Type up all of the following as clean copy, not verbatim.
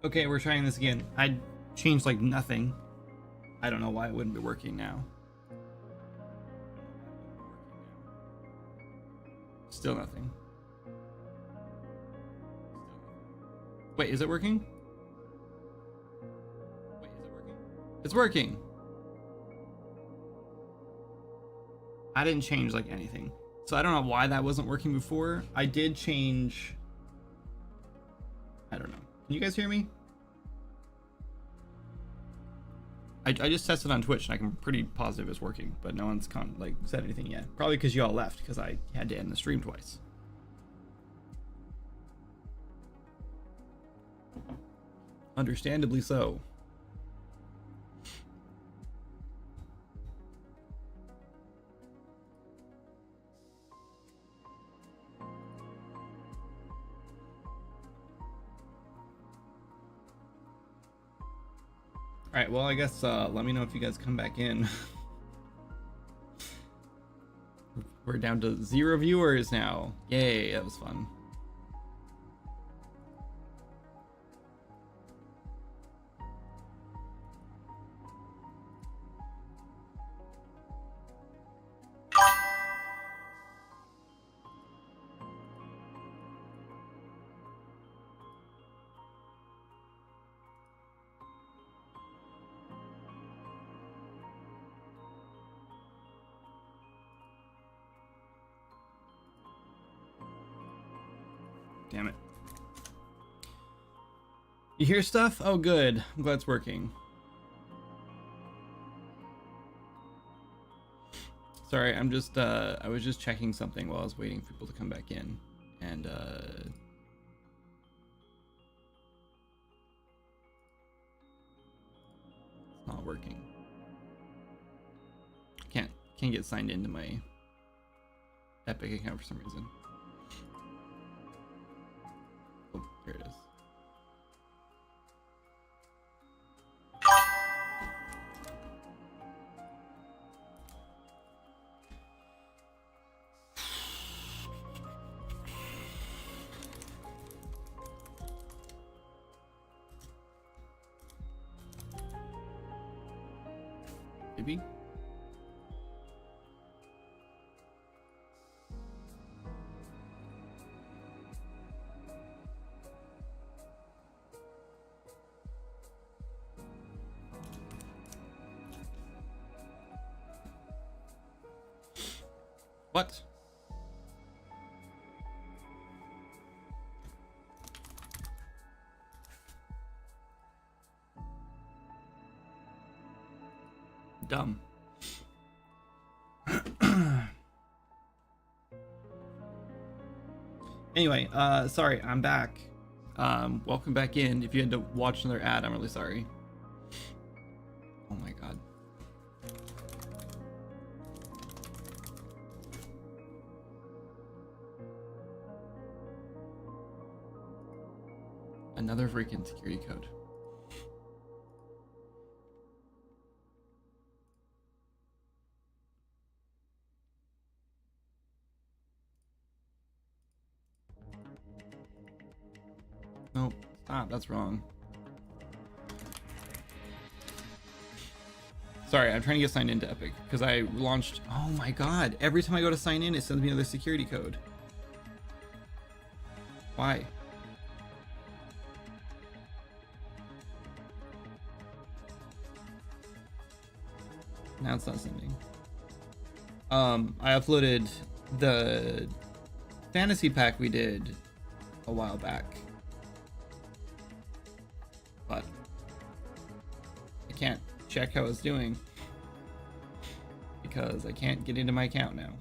Okay, we're trying this again. I changed like nothing. I don't know why it wouldn't be working now. Still nothing. Wait, is it working? Wait, is it working? It's working. I didn't change like anything. So I don't know why that wasn't working before. I did change. I don't know. Can you guys hear me? I just tested on Twitch and I'm pretty positive it's working, but no one's said anything yet. Probably because you all left because I had to end the stream twice. Understandably so. Alright, well, I guess let me know if you guys come back in. We're down to 0 viewers now. Yay, that was fun. Damn it. You hear stuff? Oh, good. I'm glad it's working. Sorry, I'm just, I was just checking something while I was waiting for people to come back in. And, it's not working. Can't get signed into my Epic account for some reason. Oh, here it is. Maybe. What? Dumb. Anyway, sorry, I'm back. Welcome back in. If you had to watch another ad, I'm really sorry. Oh my god. Another freaking security code. Nope, stop, that's wrong. Sorry, I'm trying to get signed into Epic because I launched. Oh my god, every time I go to sign in, it sends me another security code. Why? Now it's not sending. I uploaded the fantasy pack we did a while back, but I can't check how it's doing because I can't get into my account now.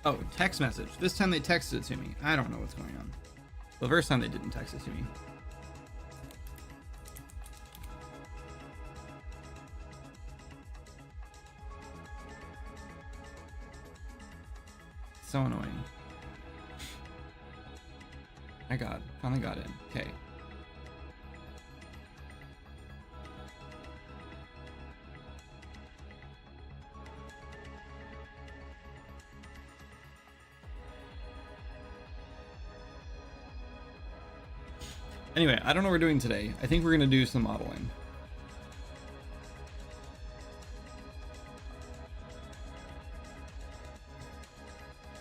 Oh, text message. This time they texted it to me. I don't know what's going on. The first time they didn't text it to me. So annoying. Finally got it. Okay. Anyway, I don't know what we're doing today. I think we're gonna do some modeling.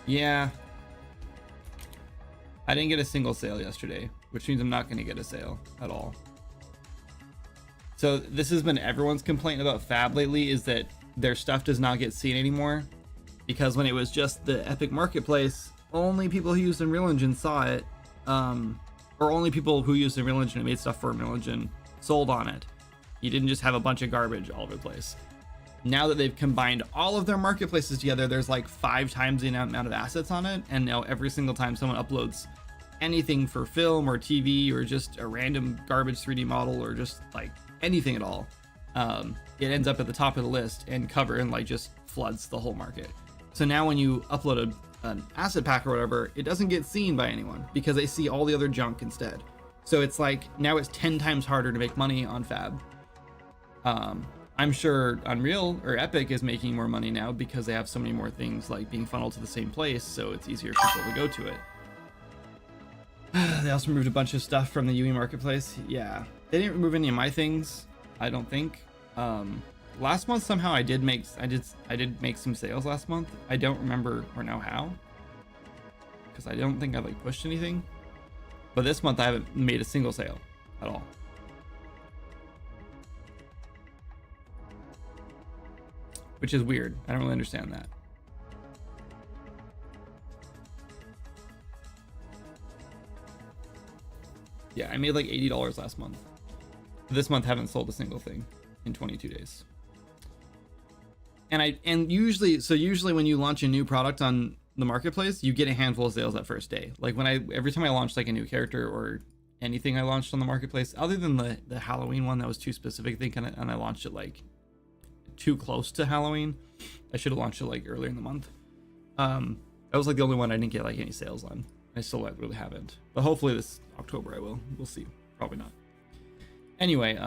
Yeah. I didn't get a single sale yesterday, which means I'm not gonna get a sale at all. So this has been everyone's complaint about Fab lately, is that their stuff does not get seen anymore, because when it was just the Epic Marketplace, only people who used Unreal Engine saw it, or only people who used Unreal Engine and made stuff for Unreal Engine sold on it. You didn't just have a bunch of garbage all over the place. Now that they've combined all of their marketplaces together, there's like 5 times the amount of assets on it, and now every single time someone uploads anything for film or TV or just a random garbage 3D model or just like anything at all, it ends up at the top of the list and like just floods the whole market. So now when you upload an asset pack or whatever, it doesn't get seen by anyone because they see all the other junk instead. So it's like now it's 10 times harder to make money on Fab. I'm sure Unreal or Epic is making more money now because they have so many more things like being funneled to the same place, so it's easier for people to go to it. They also removed a bunch of stuff from the UE marketplace. Yeah, they didn't remove any of my things, I don't think. Last month somehow I did make some sales last month. I don't remember or know how, because I don't think I like pushed anything. But this month I haven't made a single sale at all. Which is weird. I don't really understand that. Yeah, I made like $80 last month. This month haven't sold a single thing in 22 days. And usually when you launch a new product on the marketplace, you get a handful of sales that first day. Like every time I launched like a new character or anything I launched on the marketplace, other than the Halloween one that was too specific, I think, and I launched it like too close to Halloween. I should have launched it like earlier in the month. That was like the only one I didn't get like any sales on. I still really haven't, but hopefully this October I will. We'll see. Probably not. Anyway,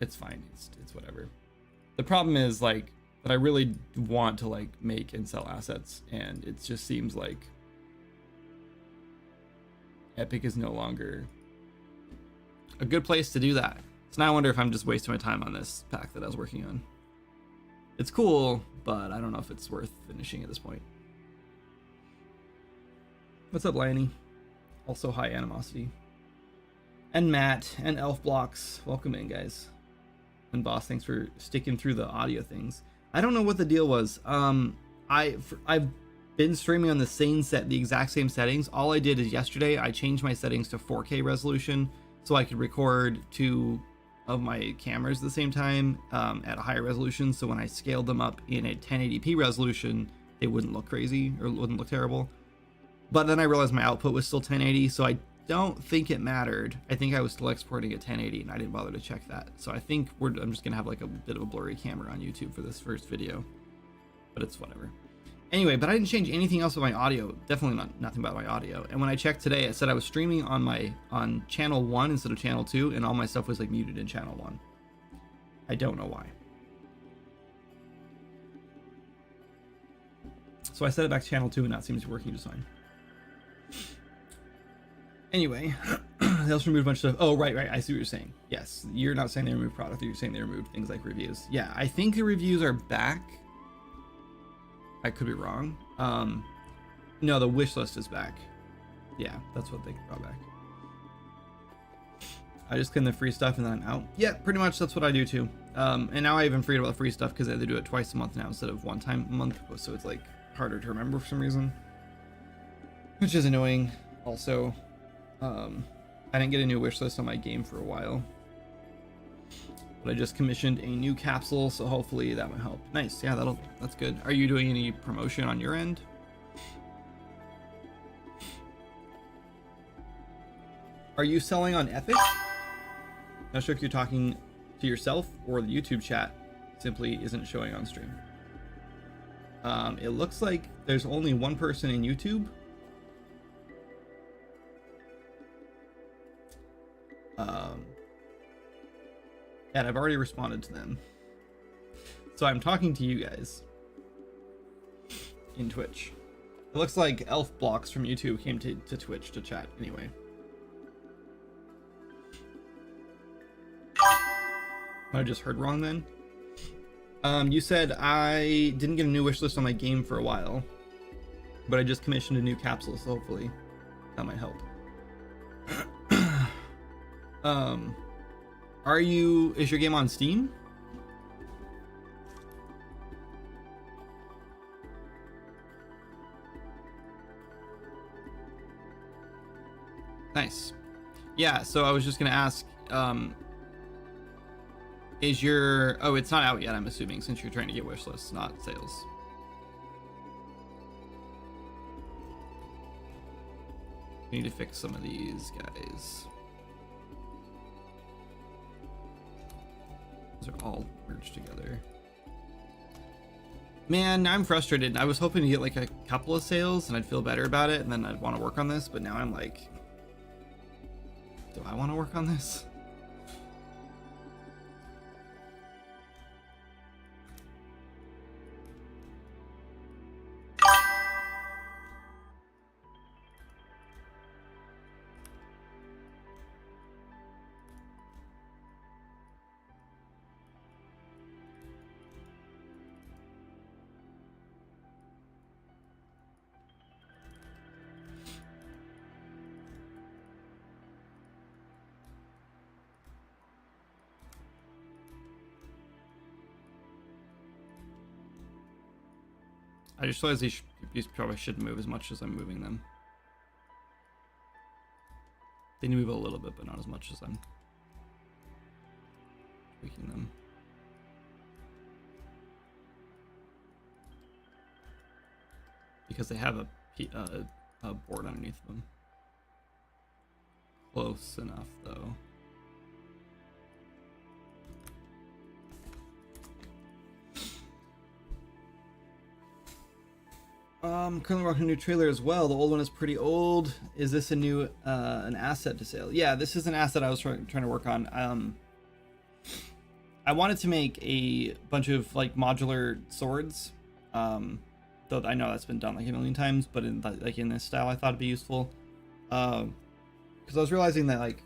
it's fine. It's whatever. The problem is like that I really want to like make and sell assets, and it just seems like Epic is no longer a good place to do that. So now I wonder if I'm just wasting my time on this pack that I was working on. It's cool, but I don't know if it's worth finishing at this point. What's up, Lanny? Also, hi, Animosity. And Matt, and Elf Blocks. Welcome in, guys. And Boss, thanks for sticking through the audio things. I don't know what the deal was. I've been streaming on the exact same settings. All I did is yesterday, I changed my settings to 4K resolution so I could record 2 of my cameras at the same time at a higher resolution. So when I scaled them up in a 1080p resolution, it wouldn't look crazy or wouldn't look terrible. But then I realized my output was still 1080, so I don't think it mattered. I think I was still exporting at 1080 and I didn't bother to check that. So I think I'm just gonna have like a bit of a blurry camera on YouTube for this first video, but it's whatever. Anyway, but I didn't change anything else with my audio. Definitely nothing about my audio. And when I checked today, it said I was streaming on channel 1 instead of channel 2, and all my stuff was like muted in channel 1. I don't know why. So I set it back to channel 2 and that seems to be working just fine. Anyway, they also removed a bunch of stuff. Oh, right. I see what you're saying. Yes, you're not saying they removed product, you're saying they removed things like reviews. Yeah, I think the reviews are back. I could be wrong. No, the wish list is back. Yeah, that's what they brought back. I just claim the free stuff and then I'm out. Yeah, pretty much that's what I do too. And now I even forget about the free stuff because they do it twice a month now instead of one time a month, so it's like harder to remember for some reason, which is annoying. Also, I didn't get a new wish list on my game for a while, but I just commissioned a new capsule, so hopefully that will help. Nice. Yeah, that's good. Are you doing any promotion on your end? Are you selling on Epic? Not sure if you're talking to yourself or the YouTube chat simply isn't showing on stream. It looks like there's only one person in YouTube. And I've already responded to them. So I'm talking to you guys in Twitch. It looks like Elf Blocks from YouTube came to Twitch to chat anyway. I just heard wrong then. You said I didn't get a new wish list on my game for a while, but I just commissioned a new capsule, so hopefully that might help. Is your game on Steam? Nice. Yeah, so I was just gonna ask, is your... Oh, it's not out yet, I'm assuming, since you're trying to get wish lists, not sales. We need to fix some of these guys. Those are all merged together. Man, now I'm frustrated. I was hoping to get like a couple of sales and I'd feel better about it, and then I'd want to work on this, but now I'm like, do I want to work on this? I just realized these probably shouldn't move as much as I'm moving them. They need to move a little bit, but not as much as I'm tweaking them. Because they have a board underneath them. Close enough, though. Currently working on a new trailer as well. The old one is pretty old. Is this a new an asset to sale? Yeah, this is an asset I was trying to work on. I wanted to make a bunch of like modular swords. Though I know that's been done like a million times, but in like in this style, I thought it'd be useful. Because I was realizing that like,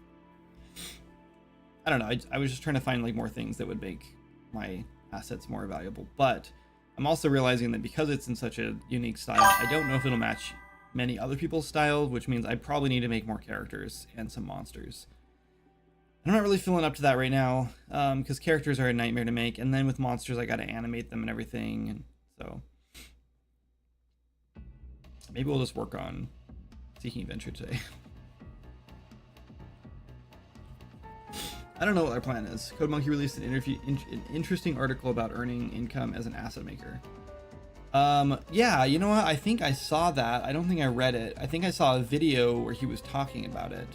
I don't know, I was just trying to find like more things that would make my assets more valuable, but I'm also realizing that because it's in such a unique style, I don't know if it'll match many other people's style, which means I probably need to make more characters and some monsters. I'm not really feeling up to that right now, because characters are a nightmare to make, and then with monsters I gotta animate them and everything, and so maybe we'll just work on Seeking Adventure today. I don't know what our plan is. CodeMonkey released an interesting article about earning income as an asset maker. Yeah, you know what? I think I saw that. I don't think I read it. I think I saw a video where he was talking about it.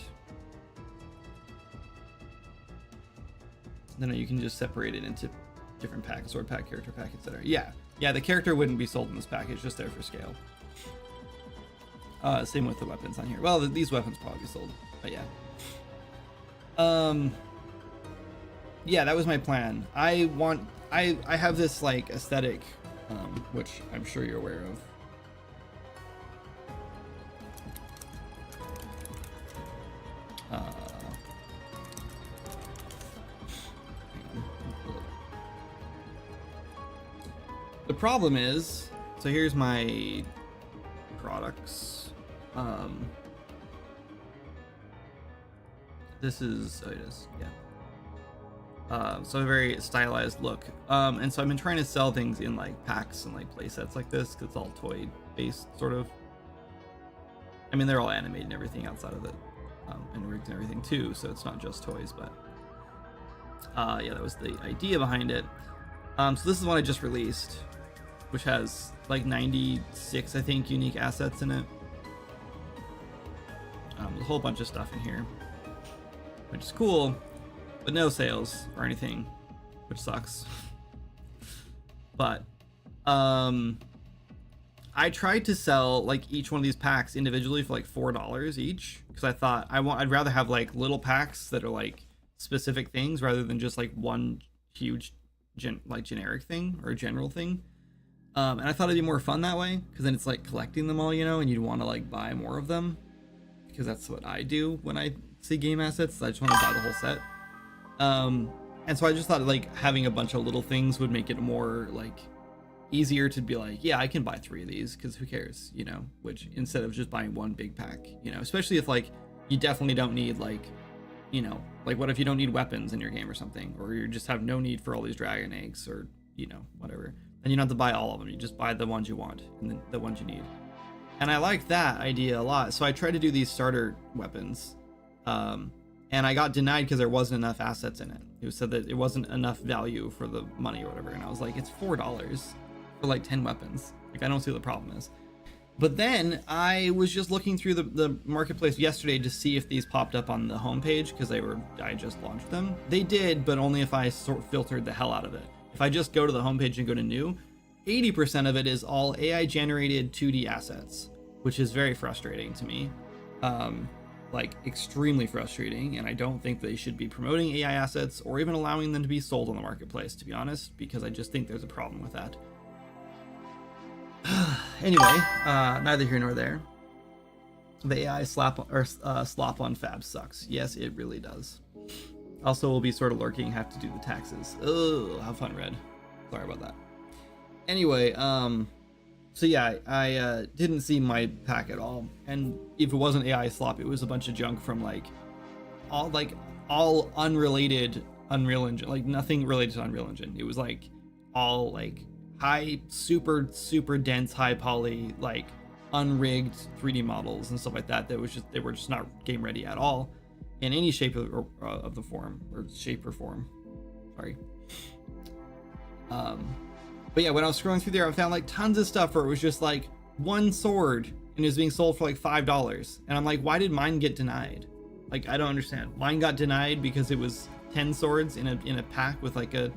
Then you can just separate it into different packs, sword pack, character pack, etc. Yeah, the character wouldn't be sold in this package, just there for scale. Same with the weapons on here. Well, these weapons probably be sold, but yeah. Yeah, that was my plan. I have this like aesthetic, which I'm sure you're aware of. The problem is, so here's my products. This is, oh, it is, yeah. So a very stylized look, and so I've been trying to sell things in like packs and like play sets like this, because it's all toy based sort of. I mean, they're all animated and everything outside of it, and rigs and everything too, so it's not just toys, but yeah, that was the idea behind it. So this is one I just released, which has like 96 I think unique assets in it. There's a whole bunch of stuff in here, which is cool, but no sales or anything, which sucks. But I tried to sell like each one of these packs individually for like $4 each, because I thought I'd rather have like little packs that are like specific things rather than just like one huge generic thing or a general thing. And I thought it'd be more fun that way, because then it's like collecting them all, you know, and you'd want to like buy more of them, because that's what I do when I see game assets. I just want to buy the whole set. And so I just thought like having a bunch of little things would make it more like easier to be like, yeah, I can buy 3 of these because who cares, you know, which instead of just buying one big pack, you know, especially if like you definitely don't need like, you know, like what if you don't need weapons in your game or something, or you just have no need for all these dragon eggs or, you know, whatever. And you don't have to buy all of them. You just buy the ones you want and then the ones you need. And I like that idea a lot. So I tried to do these starter weapons. And I got denied because there wasn't enough assets in it. It was said that it wasn't enough value for the money or whatever. And I was like, it's $4 for like 10 weapons. Like, I don't see what the problem is. But then I was just looking through the marketplace yesterday to see if these popped up on the homepage because I just launched them. They did, but only if I filtered the hell out of it. If I just go to the homepage and go to new, 80% of it is all AI generated 2D assets, which is very frustrating to me. Like extremely frustrating, and I don't think they should be promoting AI assets or even allowing them to be sold on the marketplace, to be honest, because I just think there's a problem with that. Anyway, neither here nor there. The AI slop on fab sucks. Yes, it really does. Also, we'll be sort of lurking, have to do the taxes. Oh, have fun, Red. Sorry about that. Anyway, so yeah, I didn't see my pack at all, and if it wasn't AI slop, it was a bunch of junk from like all unrelated Unreal Engine, like nothing related to Unreal Engine. It was like all like high, super dense, high poly, like unrigged 3D models and stuff like that. They were just not game ready at all in any shape of the form or shape or form. Sorry. But yeah, when I was scrolling through there, I found like tons of stuff where it was just like one sword and it was being sold for like $5. And I'm like, why did mine get denied? Like, I don't understand. Mine got denied because it was 10 swords in a pack with like a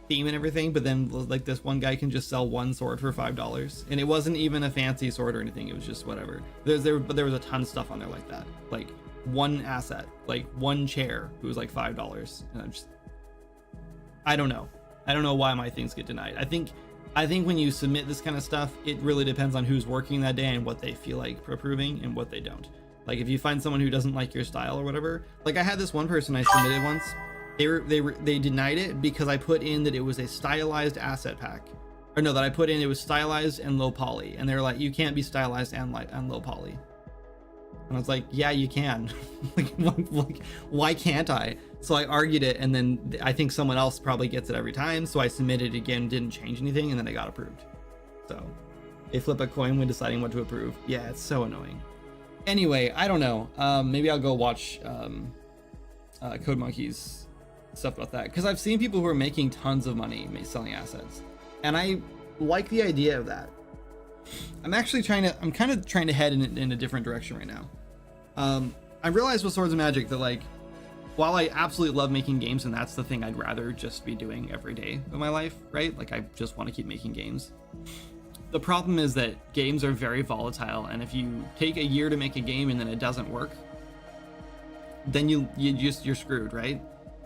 theme and everything. But then like this one guy can just sell one sword for $5. And it wasn't even a fancy sword or anything. It was just whatever. But there was a ton of stuff on there like that. Like one asset, like one chair, it was like $5. And I don't know. I don't know why my things get denied. I think when you submit this kind of stuff, it really depends on who's working that day and what they feel like approving and what they don't. Like if you find someone who doesn't like your style or whatever, like I had this one person I submitted once, they denied it because I put in that it was a stylized asset pack, or no, that I put in it was stylized and low poly, and they're like, you can't be stylized and low poly. And I was like, yeah, you can. like, why can't I? So I argued it, and then I think someone else probably gets it every time. So I submitted it again, didn't change anything, and then it got approved. So they flip a coin when deciding what to approve. Yeah, it's so annoying. Anyway, I don't know. Maybe I'll go watch Code Monkey's stuff about that, because I've seen people who are making tons of money selling assets, and I like the idea of that. I'm kind of trying to head in a different direction right now. I realized with Swords of Magic that like, while I absolutely love making games and that's the thing I'd rather just be doing every day of my life, right? Like I just want to keep making games. The problem is that games are very volatile, and if you take a year to make a game and then it doesn't work, then you're screwed, right?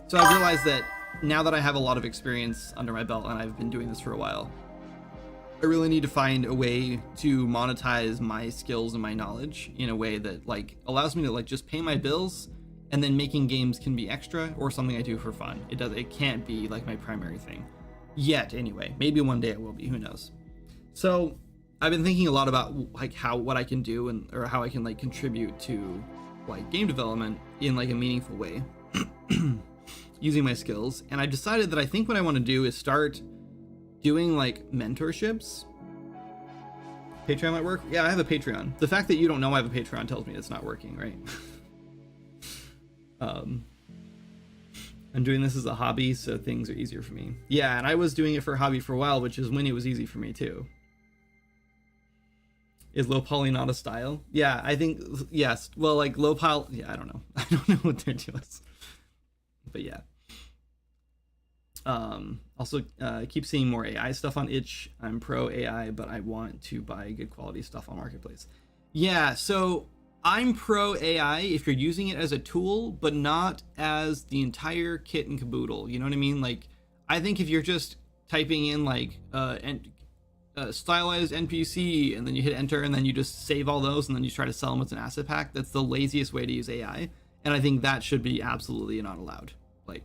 So I realized that now that I have a lot of experience under my belt and I've been doing this for a while, I really need to find a way to monetize my skills and my knowledge in a way that like allows me to like just pay my bills, and then making games can be extra or something I do for fun. It can't be like my primary thing yet. Anyway, maybe one day it will be, who knows? So I've been thinking a lot about like what I can do or how I can like contribute to like game development in like a meaningful way using my skills. And I decided that I think what I want to do is start doing like mentorships. Patreon might work. Yeah, I have a Patreon. The fact that you don't know I have a Patreon tells me it's not working, right? I'm doing this as a hobby, so things are easier for me. Yeah, and I was doing it for a hobby for a while, which is when it was easy for me too. Is low poly not a style? Yeah, I think yes. Well, like low poly. Yeah, I don't know. I don't know what they're doing. But yeah. Also, keep seeing more AI stuff on itch. I'm pro AI, but I want to buy good quality stuff on Marketplace. Yeah, so I'm pro AI if you're using it as a tool, but not as the entire kit and caboodle. You know what I mean? Like, I think if you're just typing in like stylized NPC and then you hit enter and then you just save all those and then you try to sell them as an asset pack, that's the laziest way to use AI. And I think that should be absolutely not allowed. Like,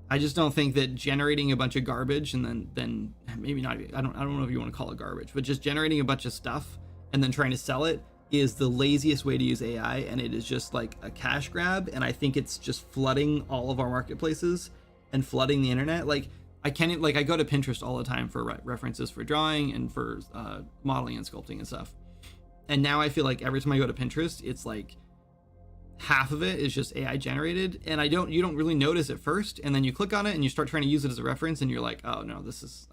I just don't think that generating a bunch of garbage and then maybe not, I don't know if you want to call it garbage, but just generating a bunch of stuff and then trying to sell it is the laziest way to use AI, and it is just like a cash grab. And I think it's just flooding all of our marketplaces and flooding the internet. Like I can't, like I go to Pinterest all the time for references for drawing and for modeling and sculpting and stuff. And now I feel like every time I go to Pinterest, it's like half of it is just AI generated, and you don't really notice at first, and then you click on it and you start trying to use it as a reference, and you're like, oh no,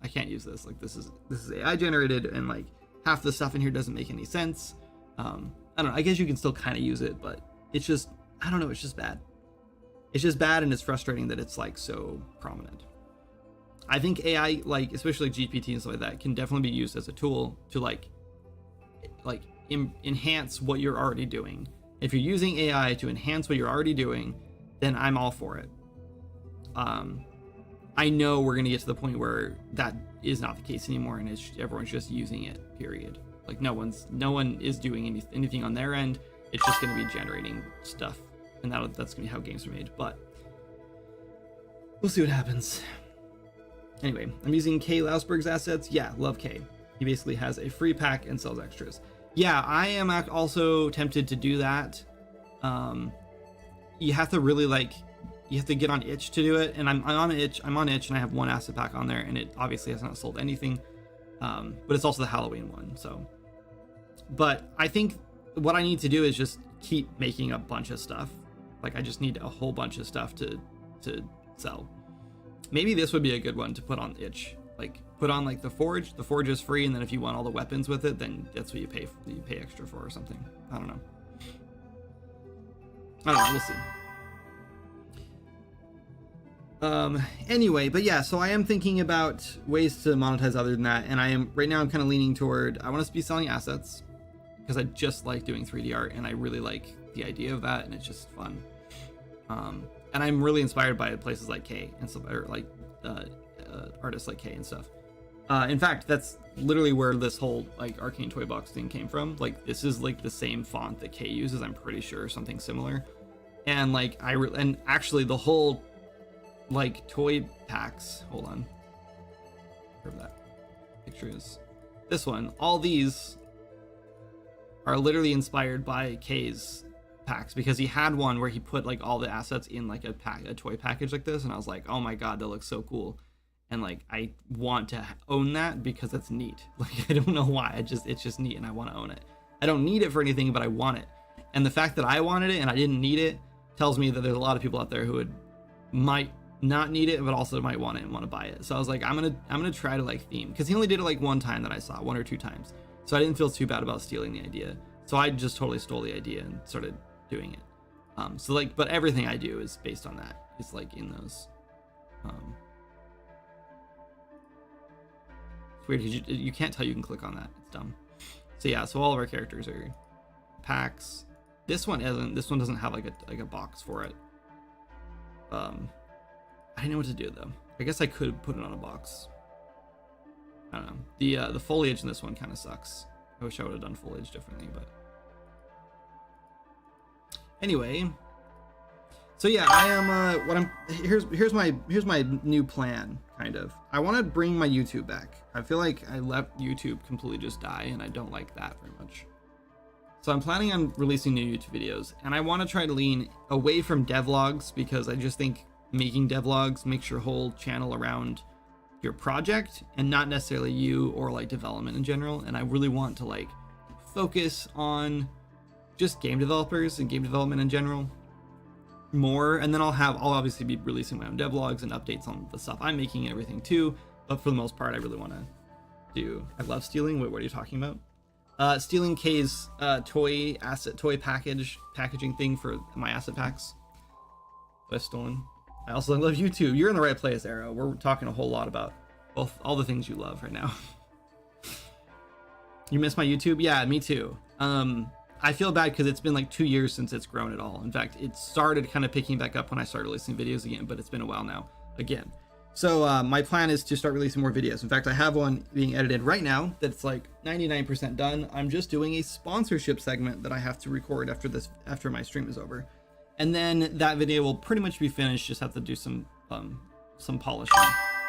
I can't use this. Like this is AI generated, and like half the stuff in here doesn't make any sense. I don't know. I guess you can still kind of use it, but it's just, I don't know. It's just bad. It's just bad, and it's frustrating that it's like so prominent. I think AI, like especially GPT and stuff like that, can definitely be used as a tool to like enhance what you're already doing. If you're using AI to enhance what you're already doing, then I'm all for it. I know we're gonna get to the point where that is not the case anymore, and everyone's just using it. Period. Like no one is doing anything on their end. It's just gonna be generating stuff, and that's gonna be how games are made. But we'll see what happens. Anyway, I'm using Kay Lausberg's assets. Yeah, love Kay. He basically has a free pack and sells extras. Yeah, I am also tempted to do that. You have to really you have to get on itch to do it, and I'm on itch, and I have one asset pack on there, and it obviously has not sold anything. But it's also the Halloween one, so. But I think what I need to do is just keep making a bunch of stuff. Like I just need a whole bunch of stuff to sell. Maybe this would be a good one to put on itch. Like put on like the forge. The forge is free, and then if you want all the weapons with it, then that's what you pay extra for or something. I don't know. We'll see. Anyway, but yeah, so I am thinking about ways to monetize other than that, and right now I'm kind of leaning toward, I want to be selling assets because I just like doing 3D art, and I really like the idea of that, and it's just fun. And I'm really inspired by places like Kay and stuff, or like artists like Kay and stuff. In fact, that's literally where this whole like Arcane Toy Box thing came from. Like this is like the same font that Kay uses, I'm pretty sure, something similar. And like and actually the whole like toy packs, hold on, where that picture is, this one, all these are literally inspired by Kay's packs, because he had one where he put like all the assets in like a toy package like this, and I was like, oh my god, that looks so cool, and like I want to own that because it's neat. Like I don't know why, it's just neat, and I want to own it. I don't need it for anything, but I want it, and the fact that I wanted it and I didn't need it tells me that there's a lot of people out there who might not need it, but also might want it and want to buy it. So I was like, I'm gonna try to like theme, because he only did it like one time that I saw, 1 or 2 times, so I didn't feel too bad about stealing the idea. So I just totally stole the idea and started doing it. So like, but everything I do is based on that. It's like in those. It's weird because you can't tell you can click on that. It's dumb. So yeah, so all of our characters are packs. This one isn't. This one doesn't have like a box for it. I didn't know what to do though. I guess I could put it on a box. I don't know. The foliage in this one kind of sucks. I wish I would have done foliage differently, but anyway. So yeah, I am here's my new plan, kind of. I want to bring my YouTube back. I feel like I let YouTube completely just die, and I don't like that very much. So I'm planning on releasing new YouTube videos, and I want to try to lean away from devlogs, because I just think making devlogs makes your whole channel around your project and not necessarily you or like development in general. And I really want to like focus on just game developers and game development in general more. And then I'll obviously be releasing my own devlogs and updates on the stuff I'm making and everything too. But for the most part, I really want to do. I love stealing. Wait, what are you talking about? Stealing Kay's toy packaging thing for my asset packs that I've stolen. I also love YouTube. You're in the right place, Arrow. We're talking a whole lot about all the things you love right now. You miss my YouTube? Yeah, me too. I feel bad because it's been like 2 years since it's grown at all. In fact, it started kind of picking back up when I started releasing videos again, but it's been a while now again. So my plan is to start releasing more videos. In fact, I have one being edited right now that's like 99% done. I'm just doing a sponsorship segment that I have to record after my stream is over. And then that video will pretty much be finished. Just have to do some some polishing.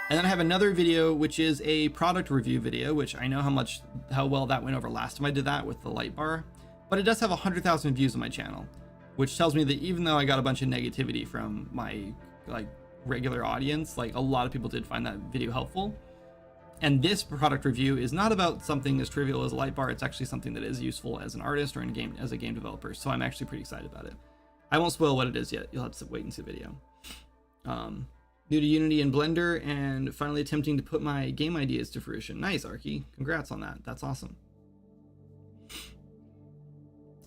And then I have another video, which is a product review video, which I know how well that went over last time I did that with the light bar, but it does have 100,000 views on my channel, which tells me that even though I got a bunch of negativity from my like regular audience, like a lot of people did find that video helpful. And this product review is not about something as trivial as a light bar. It's actually something that is useful as an artist or as a game developer. So I'm actually pretty excited about it. I won't spoil what it is yet. You'll have to wait and see the video. New to Unity and Blender, and finally attempting to put my game ideas to fruition. Nice, Arky. Congrats on that. That's awesome.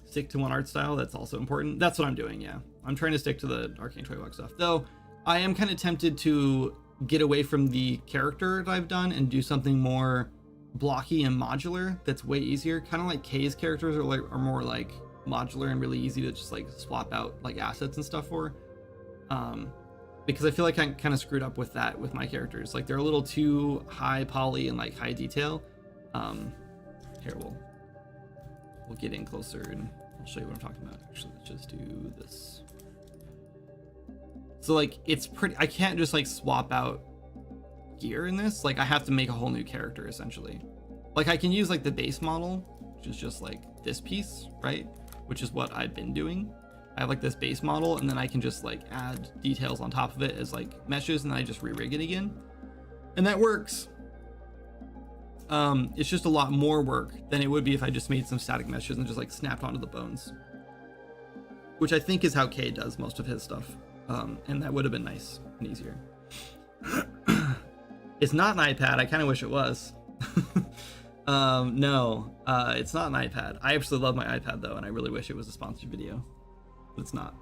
Stick to one art style. That's also important. That's what I'm doing, yeah. I'm trying to stick to the Arcane Toybox stuff. Though, I am kind of tempted to get away from the character that I've done and do something more blocky and modular that's way easier. Kind of like Kay's characters are more like modular and really easy to just like swap out like assets and stuff for. Because I feel like I kind of screwed up with that with my characters. Like they're a little too high poly and like high detail. Here we'll get in closer and I'll show you what I'm talking about. Actually, let's just do this. So like it's pretty, I can't just like swap out gear in this. Like I have to make a whole new character essentially. Like I can use like the base model, which is just like this piece, right? Which is what I've been doing. I have like this base model and then I can just like add details on top of it as like meshes and then I just re-rig it again. And that works. It's just a lot more work than it would be if I just made some static meshes and just like snapped onto the bones. Which I think is how Kay does most of his stuff. And that would have been nice and easier. It's not an iPad. I kind of wish it was. No, it's not an iPad. I absolutely love my iPad though, and I really wish it was a sponsored video. But it's not.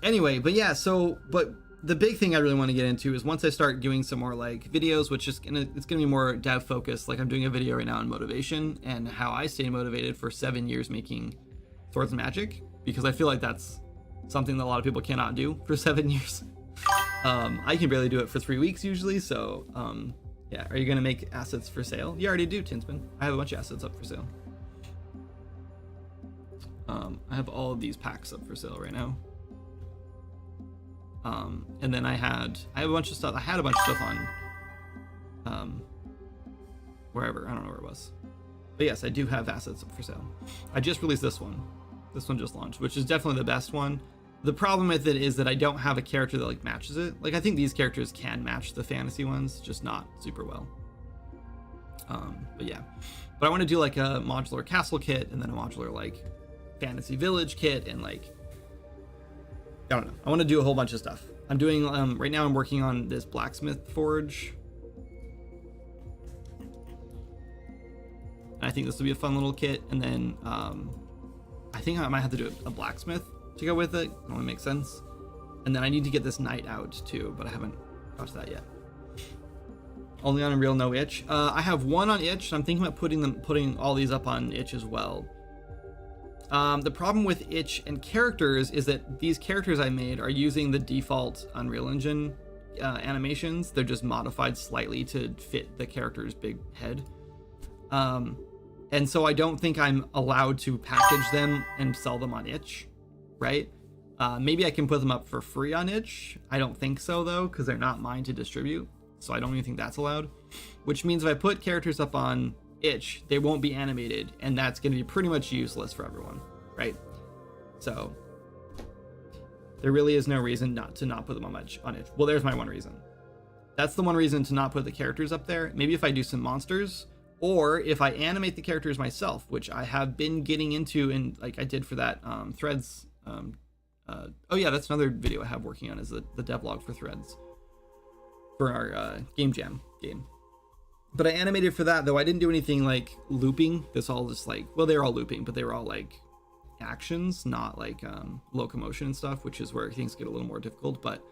Anyway, but yeah, but the big thing I really want to get into is once I start doing some more like videos, which is it's gonna be more dev focused. Like I'm doing a video right now on motivation and how I stay motivated for 7 years making Swords and Magic, because I feel like that's something that a lot of people cannot do for 7 years. I can barely do it for 3 weeks usually. So yeah, are you gonna make assets for sale? You already do, Tinsman. I have a bunch of assets up for sale. I have all of these packs up for sale right now. And then I have a bunch of stuff. I had a bunch of stuff on wherever, I don't know where it was. But yes, I do have assets up for sale. I just released this one. This one just launched, which is definitely the best one. The problem with it is that I don't have a character that like matches it. Like I think these characters can match the fantasy ones, just not super well. But yeah, but I want to do like a modular castle kit and then a modular like fantasy village kit and like, I don't know. I want to do a whole bunch of stuff. I'm doing, right now I'm working on this blacksmith forge. And I think this will be a fun little kit. And then I think I might have to do a blacksmith to go with it. It only makes sense. And then I need to get this knight out too, but I haven't got to that yet. Only on Unreal, no itch. I have one on itch. And I'm thinking about putting all these up on itch as well. The problem with itch and characters is that these characters I made are using the default Unreal Engine animations. They're just modified slightly to fit the character's big head. And so I don't think I'm allowed to package them and sell them on itch, right? Maybe I can put them up for free on itch. I don't think so though, because they're not mine to distribute. So I don't even think that's allowed, which means if I put characters up on itch, they won't be animated, and that's going to be pretty much useless for everyone, right? So there really is no reason not put them on itch. Well, there's my one reason. That's the one reason to not put the characters up there. Maybe if I do some monsters, or if I animate the characters myself, which I have been getting into, and like I did for that Threads. Oh yeah, that's another video I have working on, is the devlog for Threads for our Game Jam game. But I animated for that, though I didn't do anything like looping. This all just like, well, they're all looping, but they were all like actions, not like locomotion and stuff, which is where things get a little more difficult. But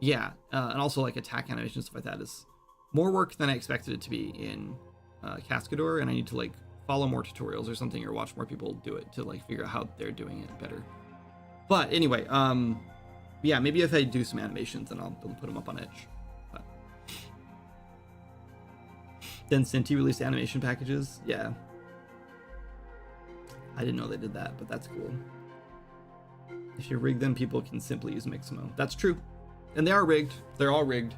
yeah, and also like attack animation, stuff like that is more work than I expected it to be in Cascador, and I need to like follow more tutorials or something, or watch more people do it to like figure out how they're doing it better. But anyway, yeah, maybe if I do some animations, then I'll put them up on itch. Then Cinti released animation packages. Yeah. I didn't know they did that, but that's cool. If you rig them, people can simply use Mixamo. That's true. And they are rigged. They're all rigged.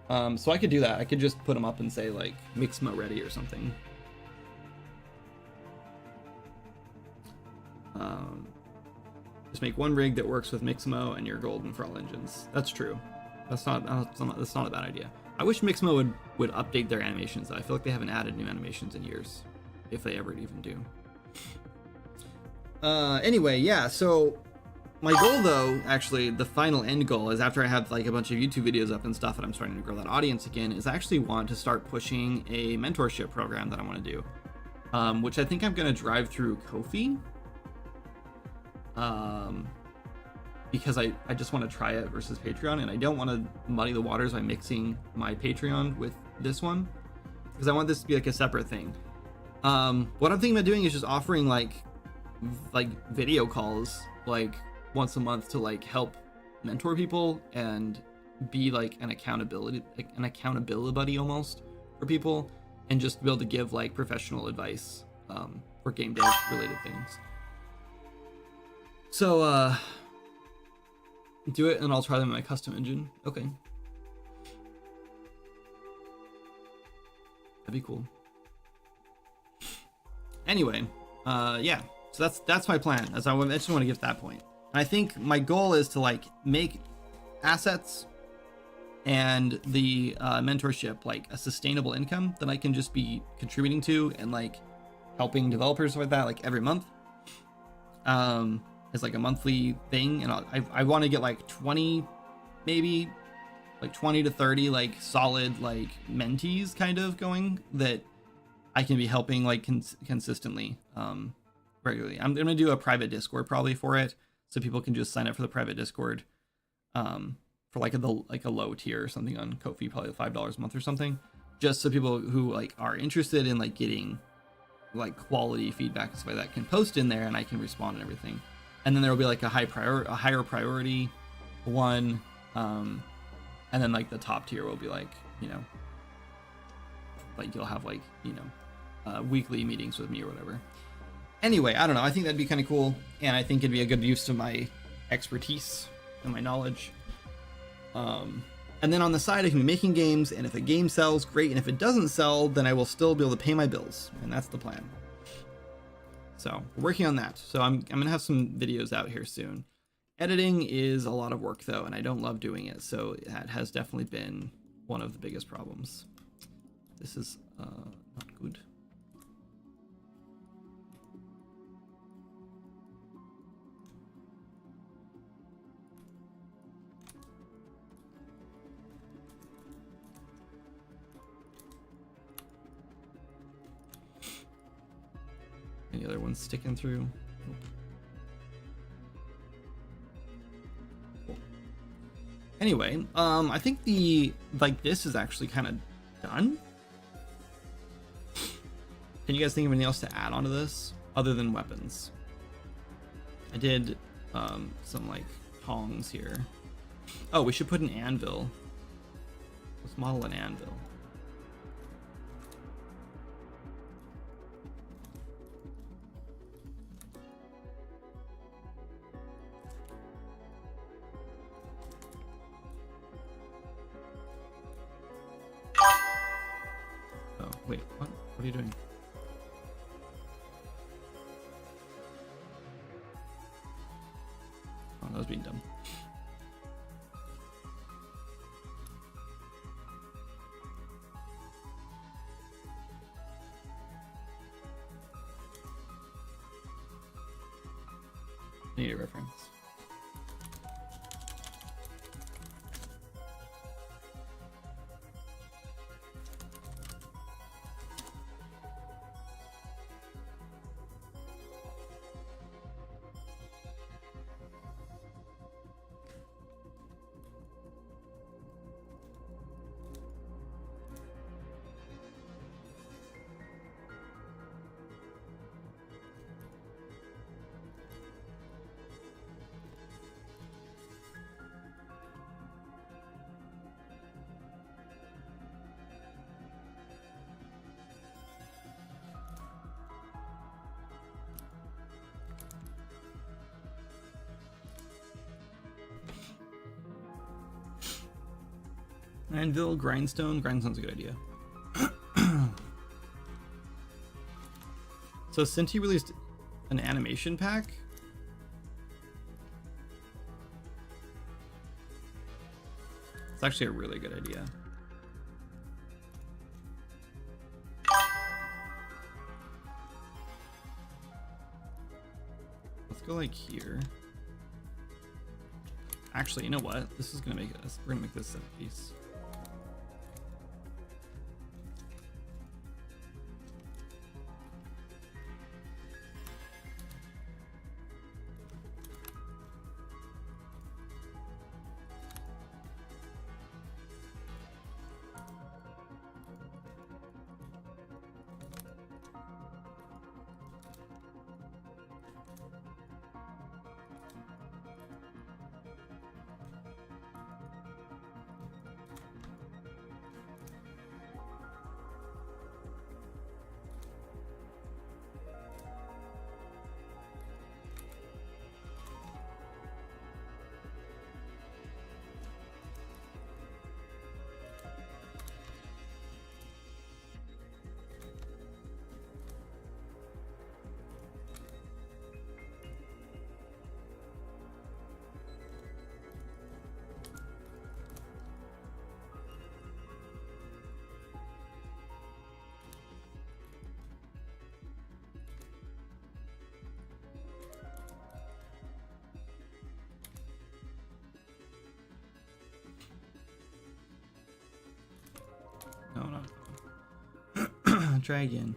So I could do that. I could just put them up and say like Mixamo ready or something. Just make one rig that works with Mixamo and you're golden for all engines. That's true. That's not a bad idea. I wish Mixamo would update their animations though. I feel like they haven't added new animations in years, if they ever even do. Anyway, yeah, so my goal though, actually the final end goal is, after I have like a bunch of YouTube videos up and stuff and I'm starting to grow that audience again, is I actually want to start pushing a mentorship program that I want to do, which I think I'm going to drive through Ko-fi, because I just want to try it versus Patreon, and I don't want to muddy the waters by mixing my Patreon with this one, because I want this to be like a separate thing. What I'm thinking about doing is just offering like video calls like once a month to like help mentor people and be like an accountability buddy almost for people, and just be able to give like professional advice for game dev related things. So do it and I'll try them in my custom engine. Okay, that'd be cool. Anyway, yeah, so that's my plan, as I eventually want to get to that point. And I think my goal is to like make assets and the mentorship like a sustainable income that I can just be contributing to and like helping developers like that, like every month, as like a monthly thing. And I want to get like 20, maybe like 20 to 30 like solid like mentees kind of going that I can be helping like consistently, regularly. I'm gonna do a private Discord probably for it, so people can just sign up for the private Discord, for like a low tier or something on Ko-fi, probably $5 a month or something, just so people who like are interested in like getting like quality feedback and stuff like that can post in there, and I can respond and everything. And then there will be like a higher priority one, and then like the top tier will be like, you know, like you'll have like, you know, weekly meetings with me or whatever. Anyway, I don't know, I think that'd be kind of cool, and I think it'd be a good use of my expertise and my knowledge. And then on the side I can be making games, and if a game sells, great, and if it doesn't sell, then I will still be able to pay my bills, and that's the plan. So we're working on that. So I'm gonna have some videos out here soon. Editing is a lot of work though, and I don't love doing it, so that has definitely been one of the biggest problems. This is not good. Any other ones sticking through? Nope. Cool. Anyway, I think this is actually kind of done. Can you guys think of anything else to add onto this other than weapons? I did some like tongs here. Oh, we should put an anvil. Let's model an anvil. Oh, wait, what? What are you doing? Oh, that was being dumb. Need a reference. Anvil, grindstone. Grindstone's a good idea. So Cinti released an animation pack. It's actually a really good idea. Let's go like here. Actually, you know what? This is gonna make this. We're gonna make this a piece. No. Try again.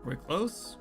We're close.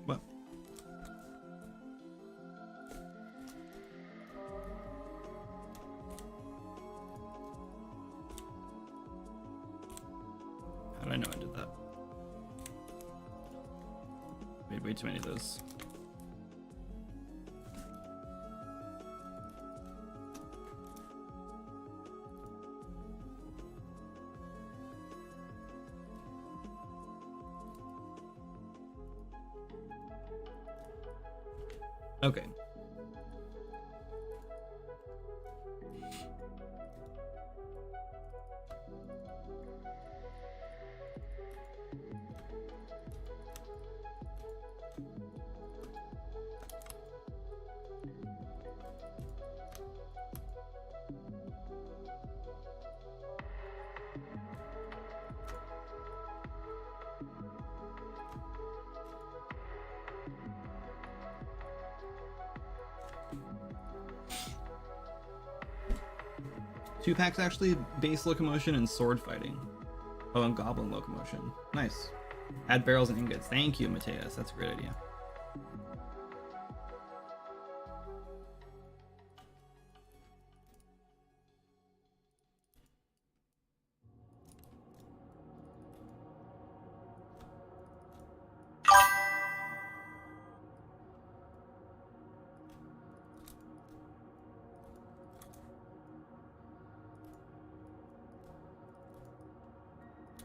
What? How did I know I did that? Made way too many of those. Okay. Two packs actually, base locomotion and sword fighting. Oh, and goblin locomotion. Nice. Add barrels and ingots. Thank you, Mateus. That's a great idea.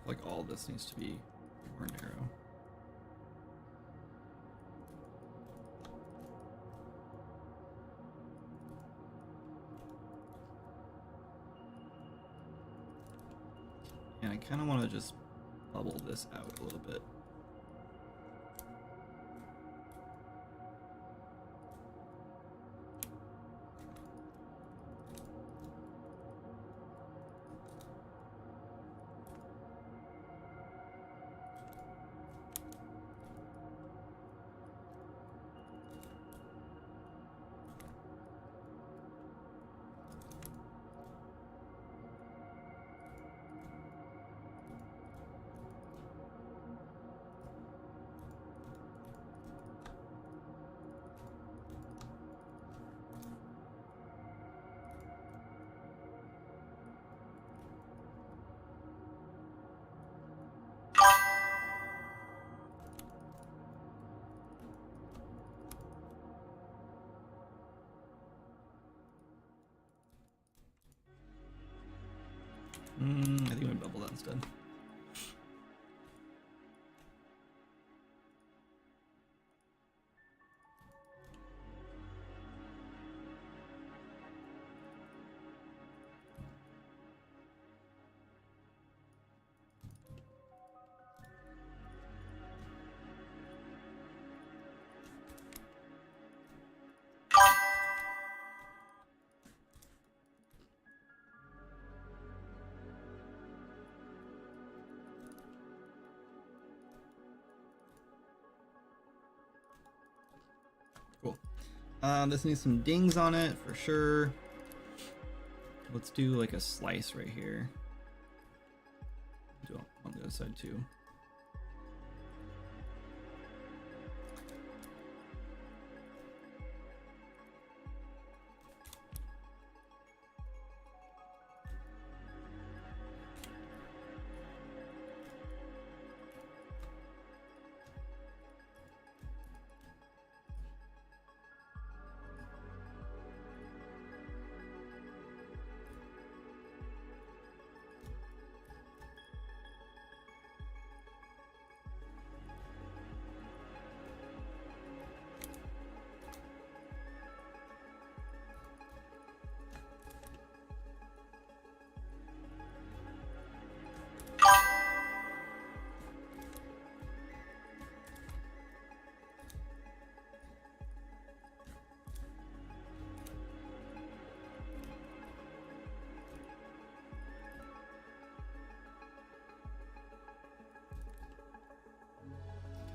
Like all this needs to be more narrow. And I kind of want to just bubble this out a little bit. I think we bubble that instead. Cool. This needs some dings on it for sure. Let's do like a slice right here. Do it on the other side too.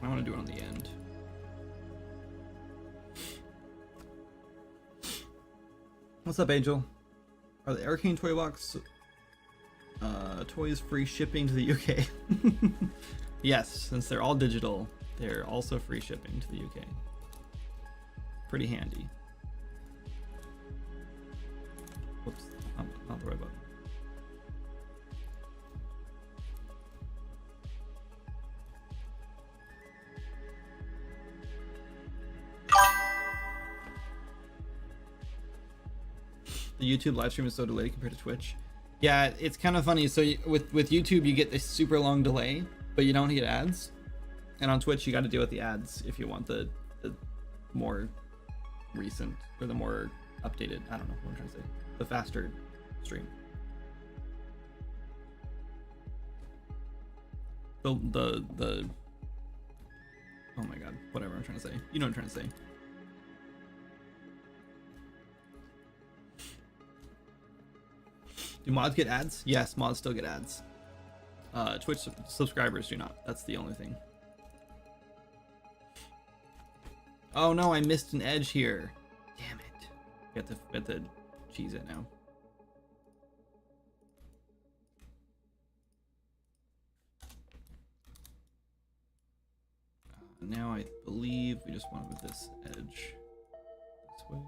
I want to do it on the end. What's up, Angel? Are the Arcane Toy Box toys free shipping to the UK? Yes, since they're all digital, they're also free shipping to the UK. Pretty handy. Whoops, not the right button. The YouTube live stream is so delayed compared to Twitch. Yeah, it's kind of funny. So with YouTube, you get this super long delay, but you don't get ads. And on Twitch, you got to deal with the ads if you want the more recent or the more updated. I don't know what I'm trying to say. The faster stream. The oh my god, whatever I'm trying to say. You know what I'm trying to say. Do mods get ads? Yes, mods still get ads. Twitch subscribers do not. That's the only thing. Oh no, I missed an edge here. Damn it. We have to cheese it now. Now I believe we just want to move this edge this way.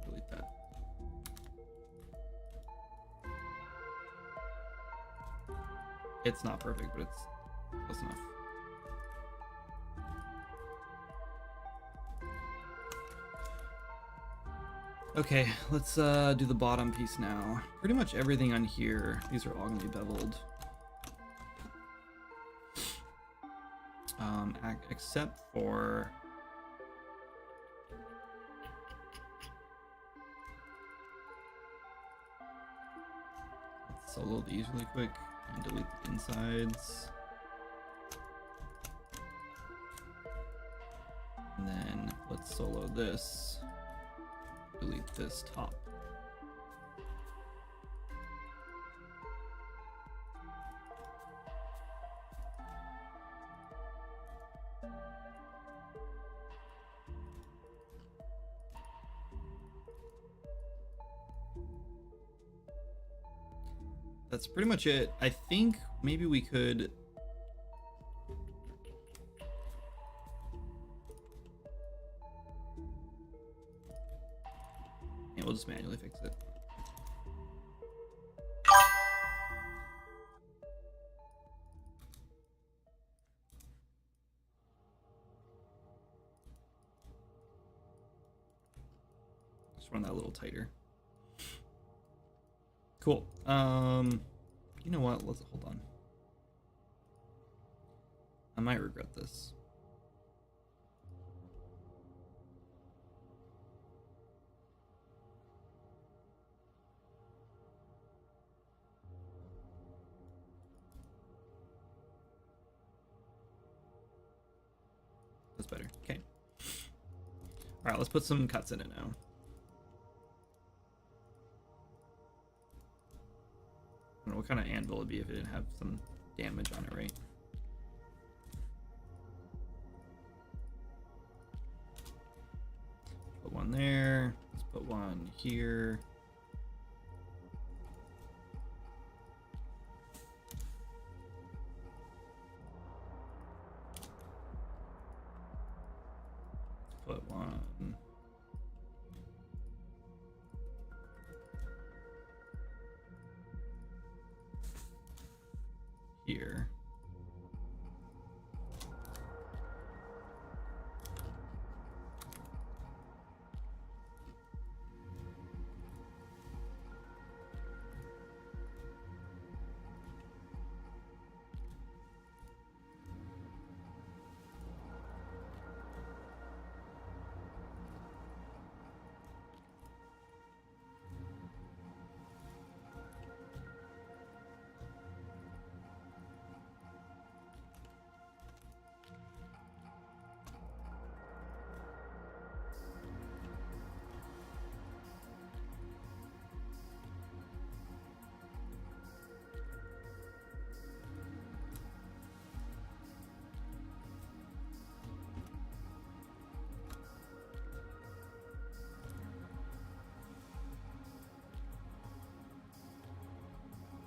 Delete that. It's not perfect, but it's close enough. Okay, let's do the bottom piece now. Pretty much everything on here, these are all gonna be beveled. Except for let's solo these really quick and delete the insides. And then let's solo this. Delete this top. That's pretty much it. I think maybe we could we'll just manually fix it. Just run that a little tighter. Cool. You know what? Let's hold on. I might regret this. That's better. Okay. All right, let's put some cuts in it now. I don't know what kind of anvil it would be if it didn't have some damage on it, right? Put one there. Let's put one here. Put one here.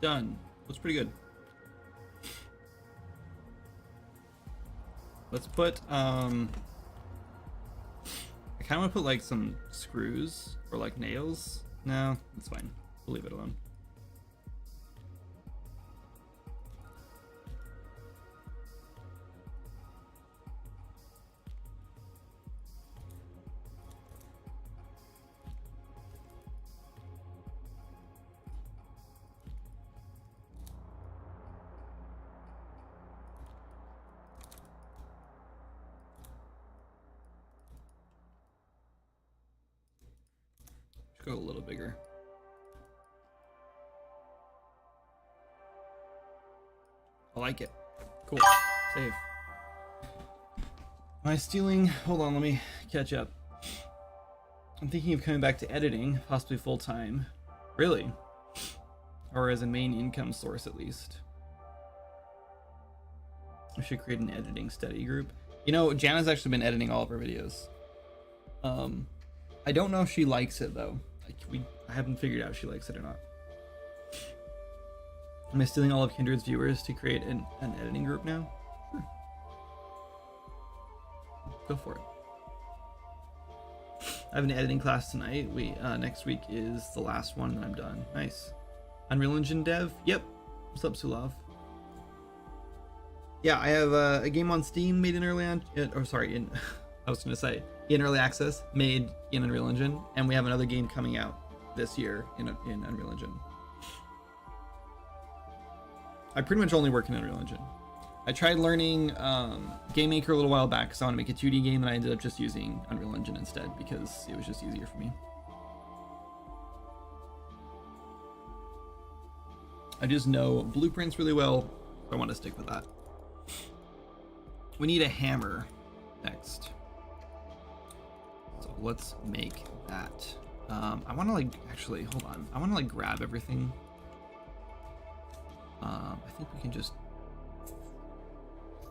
Done. Looks pretty good. Let's put I kind of want to put like some screws or like nails. No, it's fine. We'll leave it alone. Go a little bigger. I like it. Cool. Save. Am I stealing? Hold on, let me catch up. I'm thinking of coming back to editing, possibly full time. Really? Or as a main income source at least. I should create an editing study group. You know, Jana's actually been editing all of our videos. I don't know if she likes it though. Like I haven't figured out if she likes it or not. Am I stealing all of Kindred's viewers to create an editing group now? Sure. Go for it. I have an editing class tonight. Next week is the last one, and I'm done. Nice. Unreal Engine dev? Yep. What's up, Sulav? Yeah, I have a game on Steam made in early on, I was gonna say in early access, made in Unreal Engine, and we have another game coming out this year in Unreal Engine. I pretty much only work in Unreal Engine. I tried learning Game Maker a little while back because I want to make a 2D game, and I ended up just using Unreal Engine instead because it was just easier for me. I just know blueprints really well. So I want to stick with that. We need a hammer next. So let's make that. I want to actually, hold on. I want to grab everything. I think we can just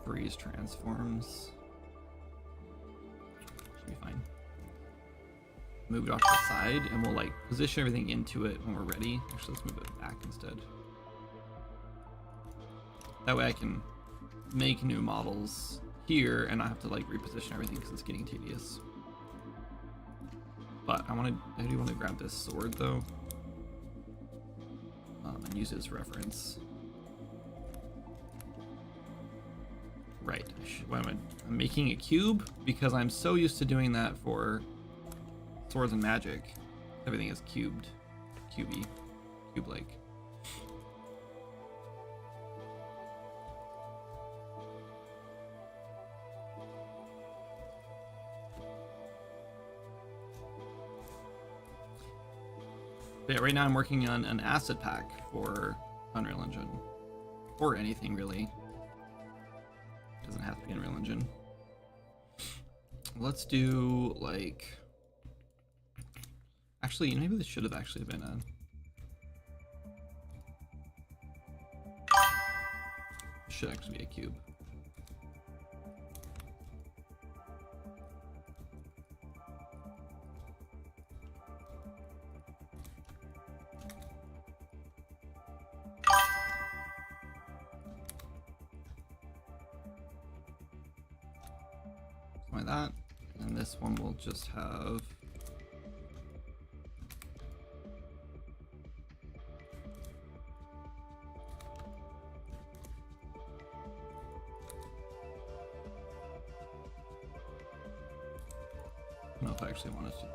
freeze transforms. Should be fine. Move it off to the side, and we'll position everything into it when we're ready. Actually, let's move it back instead. That way I can make new models here and not have to reposition everything because it's getting tedious. But I do want to grab this sword though, and use it as reference. Right. I'm making a cube because I'm so used to doing that for swords and magic. Everything is cubed, cube-like. But yeah, right now I'm working on an asset pack for Unreal Engine, or anything really. Doesn't have to be Unreal Engine. Let's do actually, maybe this should have actually been a. Should actually be a cube. Like that, and this one will just have I don't know if I actually want us to.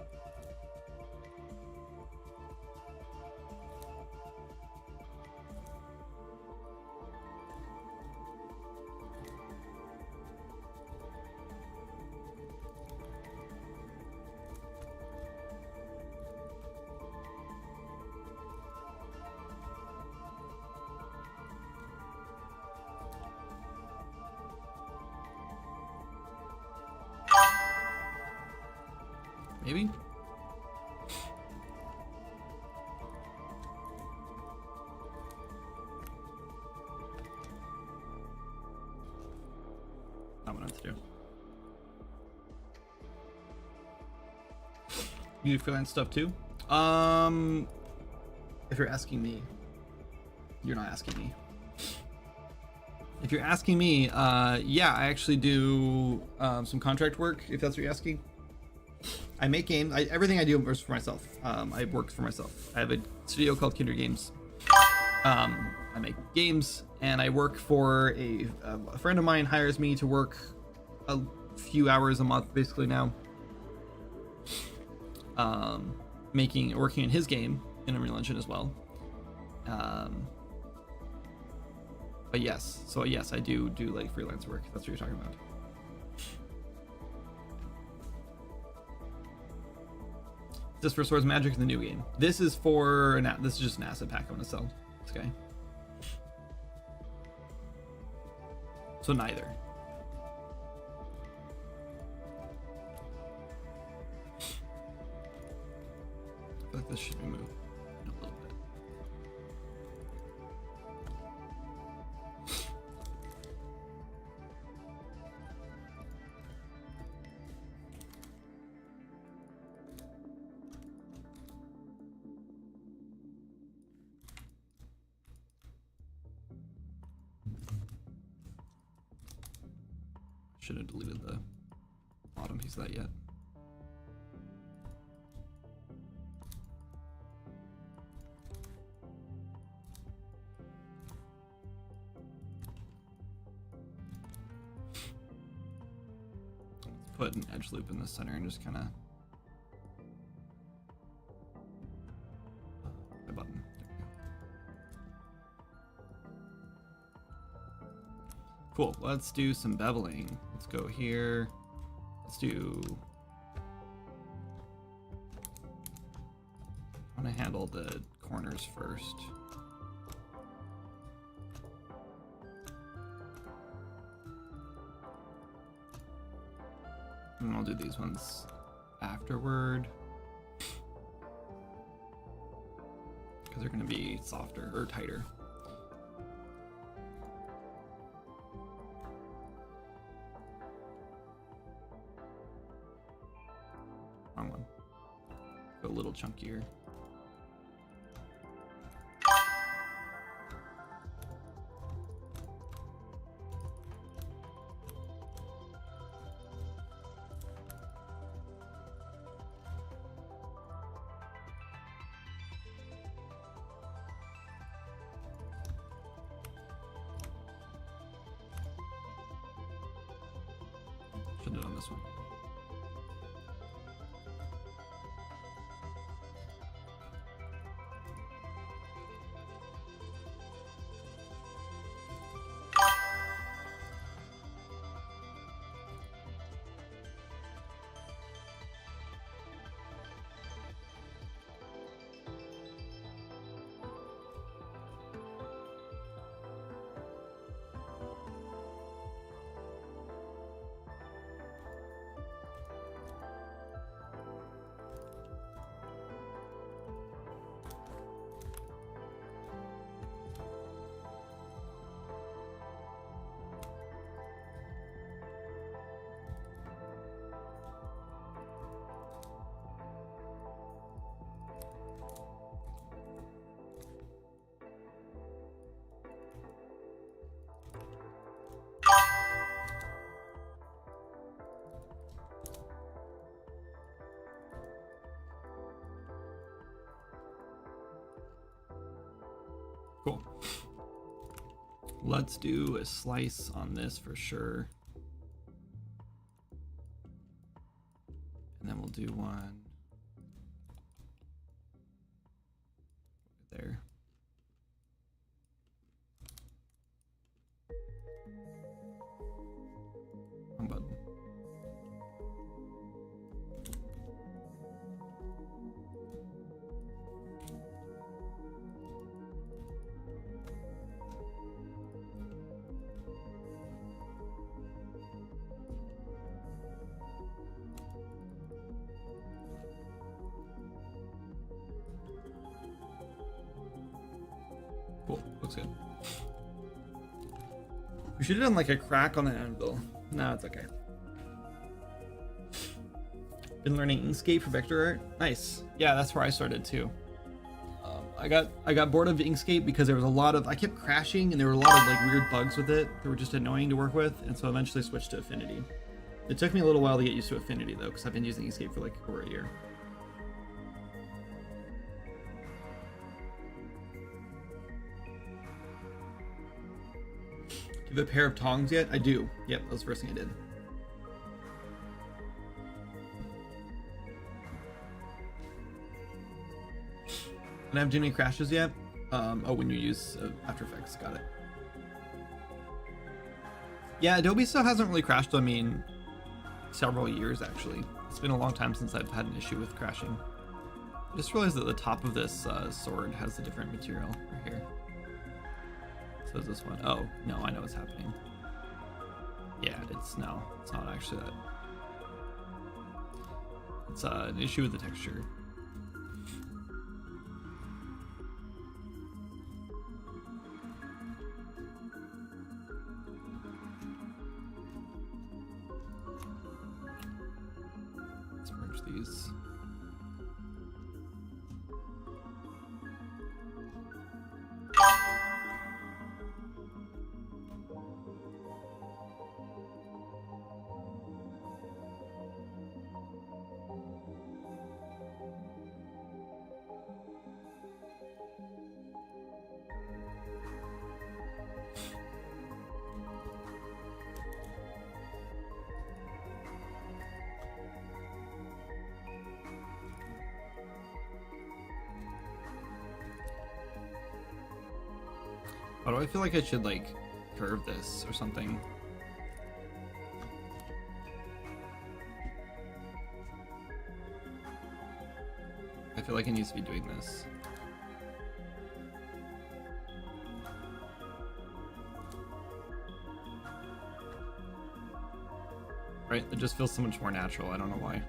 Maybe? Not what I have to do. You do freelance stuff too? If you're asking me, you're not asking me. If you're asking me, yeah, I actually do some contract work, if that's what you're asking. I make games. Everything I do is for myself. I work for myself. I have a studio called Kindred Games. I make games, and I work for a friend of mine hires me to work a few hours a month, basically now. Working in his game in Unreal Engine as well. But yes, so yes, I do freelance work. If that's what you're talking about. This for Swords Magic in the new game. This is for this is just an asset pack I'm gonna sell. This guy. So neither. I feel like this should be moved a little bit. Should have deleted the bottom piece of that yet. Let's put an edge loop in the center and just kind of my button. There we go. Cool. Let's do some beveling. Let's go here. Let's do. I want to handle the corners first. And I'll do these ones afterward. Because they're going to be softer or tighter. Wrong one. Go a little chunkier. Should have done this one. Cool. Let's do a slice on this for sure. And then we'll do one there. Wrong button. Cool, looks good. We should have done like a crack on the anvil. No, it's okay. Been learning Inkscape for vector art. Nice. Yeah, that's where I started too. I got bored of Inkscape because there was a lot of, I kept crashing and there were a lot of like weird bugs with it that were just annoying to work with, and so eventually switched to Affinity. It took me a little while to get used to Affinity though, because I've been using Inkscape for like over a year. Do you have a pair of tongs yet? I do. Yep, that was the first thing I did. And I haven't done any crashes yet. Oh, when you use After Effects, got it. Yeah, Adobe still hasn't really crashed on me in several years, actually. It's been a long time since I've had an issue with crashing. Just realized that the top of this sword has a different material right here. So is this one. Oh, no, I know what's happening. Yeah, it's not actually that. It's an issue with the texture. Let's merge these. Why do I feel like I should like curve this or something? I feel like it needs to be doing this. Right? It just feels so much more natural. I don't know why.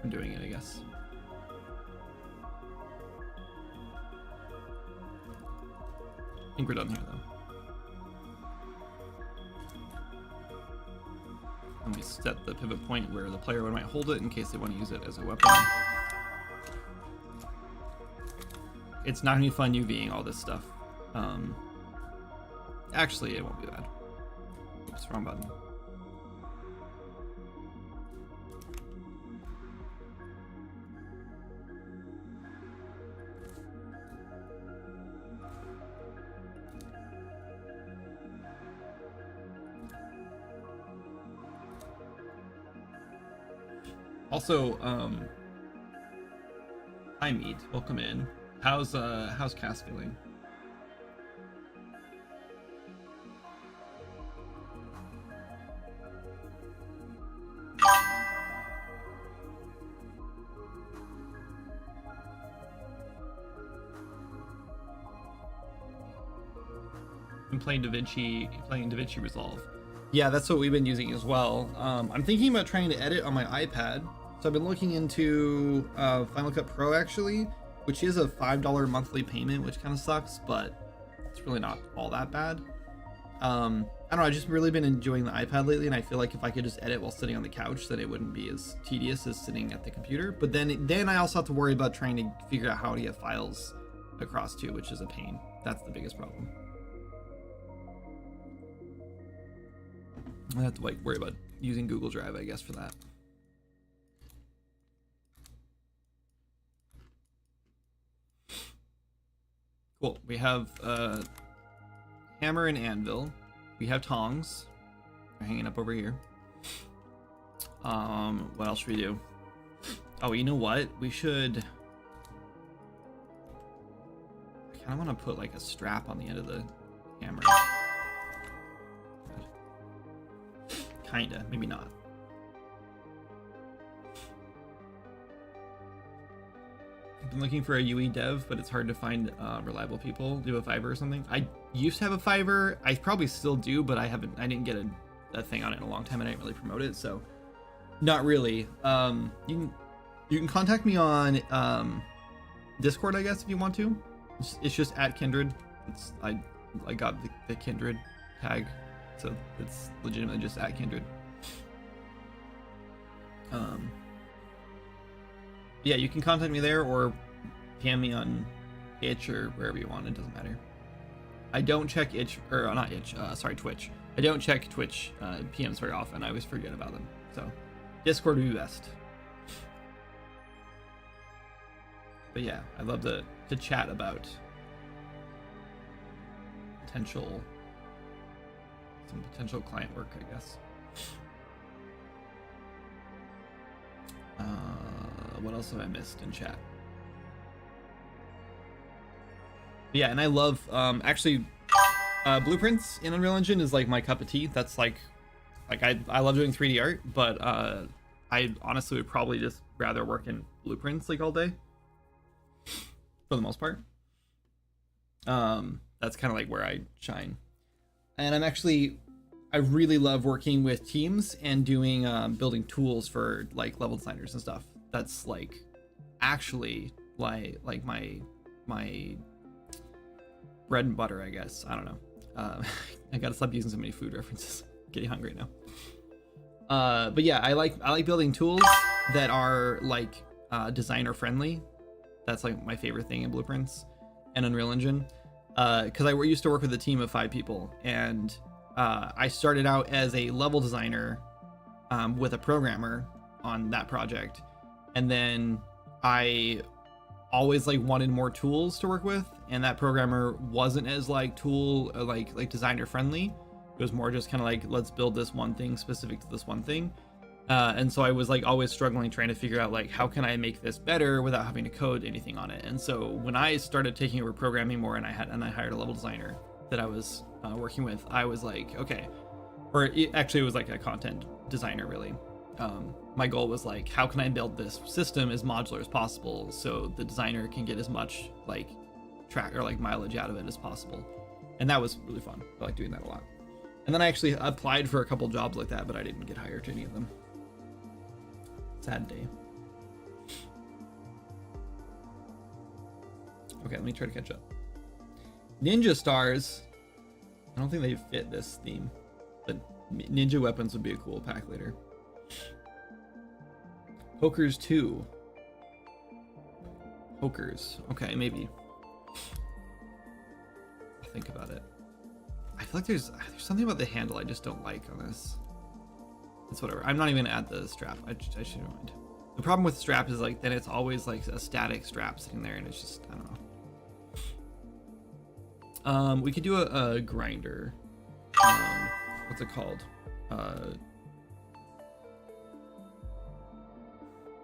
I'm doing it, I guess. I think we're done here, though. And we set the pivot point where the player might hold it in case they want to use it as a weapon. It's not gonna be fun UVing all this stuff. Actually, it won't be bad. Oops, wrong button. Also, hi Meat, welcome in. How's Cass feeling? I'm playing DaVinci Resolve. Yeah, that's what we've been using as well. I'm thinking about trying to edit on my iPad. So I've been looking into Final Cut Pro actually, which is a $5 monthly payment, which kind of sucks, but it's really not all that bad. I don't know, I've just really been enjoying the iPad lately, and I feel like if I could just edit while sitting on the couch, then it wouldn't be as tedious as sitting at the computer. But then I also have to worry about trying to figure out how to get files across too, which is a pain. That's the biggest problem. I have to like worry about using Google Drive, I guess, for that. Cool. We have hammer and anvil. We have tongs. They're hanging up over here. What else should we do? Oh, you know what? We should. I kind of want to put like a strap on the end of the hammer. Kinda, maybe not. I've been looking for a UE dev, but it's hard to find reliable people. Do you have a Fiverr or something? I used to have a Fiverr. I probably still do, but I didn't get a thing on it in a long time, and I didn't really promote it, so not really. You can contact me on Discord, I guess, if you want to. It's just @Kindred. I got the Kindred tag. So it's legitimately just @Kindred. Yeah, you can contact me there or PM me on Itch or wherever you want. It doesn't matter. I don't check Itch, or not Itch, sorry, Twitch. I don't check Twitch PMs very often. I always forget about them. So Discord would be best. But yeah, I'd love to chat about some potential client work, I guess. What else have I missed in chat? Yeah, and I love actually blueprints in Unreal Engine is like my cup of tea. That's like I love doing 3D art, but I honestly would probably just rather work in blueprints like all day, for the most part. That's kind of like where I shine. And I really love working with teams and doing building tools for like level designers and stuff. That's like actually like my bread and butter, I guess. I don't know. I gotta stop using so many food references. I'm getting hungry now. But yeah, I like building tools that are like designer friendly. That's like my favorite thing in blueprints and Unreal Engine. Because I used to work with a team of 5 people, and I started out as a level designer with a programmer on that project, and then I always like wanted more tools to work with, and that programmer wasn't as like like designer friendly. It was more just kind of like, let's build this one thing specific to this one thing. And so I was like always struggling trying to figure out like, how can I make this better without having to code anything on it. And so when I started taking over programming more, and I hired a level designer that I was working with, I was like, okay, it was like a content designer really. My goal was like, how can I build this system as modular as possible so the designer can get as much like track or like mileage out of it as possible. And that was really fun. I like doing that a lot. And then I actually applied for a couple jobs like that, but I didn't get hired to any of them. Sad day. Okay, let me try to catch up. Ninja stars. I don't think they fit this theme, but ninja weapons would be a cool pack later. Pokers 2. Pokers. Okay, maybe. I'll think about it. I feel like there's something about the handle I just don't like on this. It's whatever. I'm not even gonna add the strap. I shouldn't mind. The problem with strap is like then it's always like a static strap sitting there, and it's just, I don't know. We could do a grinder. What's it called?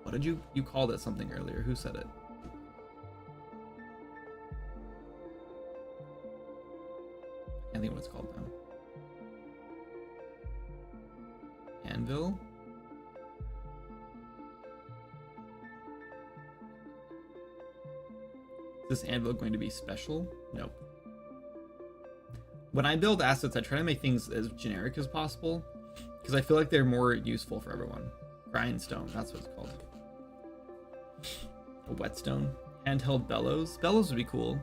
What did you called it something earlier? Who said it? I think what it's called now. Anvil? Is this anvil going to be special? Nope. When I build assets, I try to make things as generic as possible, because I feel like they're more useful for everyone. Grindstone, that's what it's called. A whetstone. Handheld bellows. Bellows would be cool.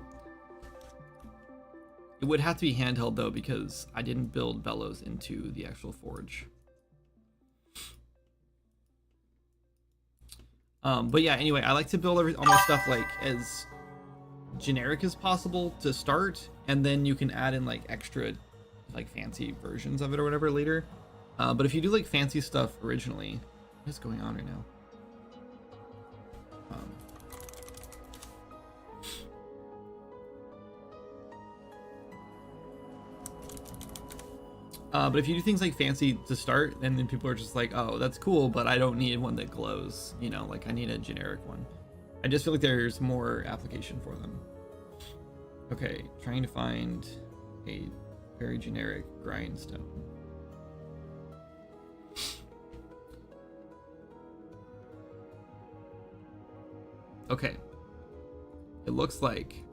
It would have to be handheld though, because I didn't build bellows into the actual forge. But yeah, anyway, I like to build all my stuff like as generic as possible to start, and then you can add in like extra like fancy versions of it or whatever later. But if you do like fancy stuff originally, what is going on right now? But if you do things like fancy to start, and then people are just like, oh, that's cool, but I don't need one that glows, you know, like I need a generic one. I just feel like there's more application for them. Okay, trying to find a very generic grindstone. Okay, it looks like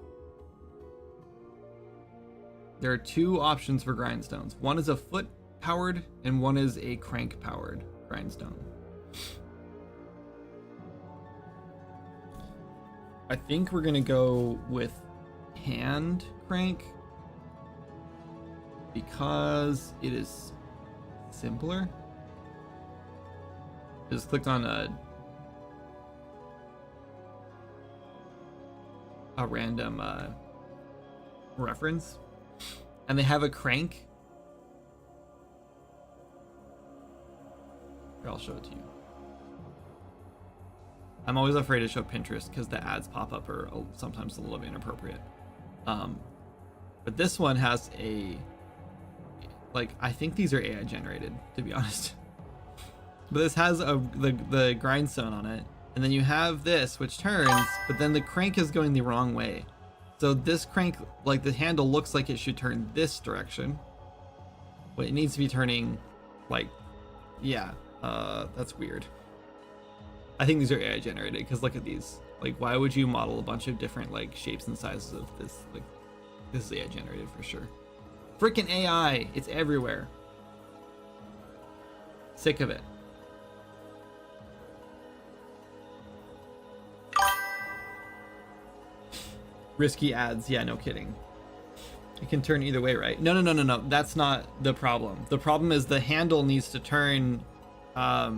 there are 2 options for grindstones. One is a foot powered and one is a crank powered grindstone. I think we're gonna go with hand crank because it is simpler. Just clicked on a random reference, and they have a crank. Here, I'll show it to you. I'm always afraid to show Pinterest because the ads pop up are sometimes a little bit inappropriate. But this one has a, like, I think these are AI generated, to be honest. But this has the grindstone on it, and then you have this which turns, but then the crank is going the wrong way. So this crank, like the handle looks like it should turn this direction, but it needs to be turning like, yeah, that's weird. I think these are AI generated because look at these. Like, why would you model a bunch of different like shapes and sizes of this? Like, this is AI generated for sure. Freaking AI, it's everywhere. Sick of it. Risky ads, yeah, no kidding. It can turn either way, right? No. That's not the problem. The problem is the handle needs to turn, like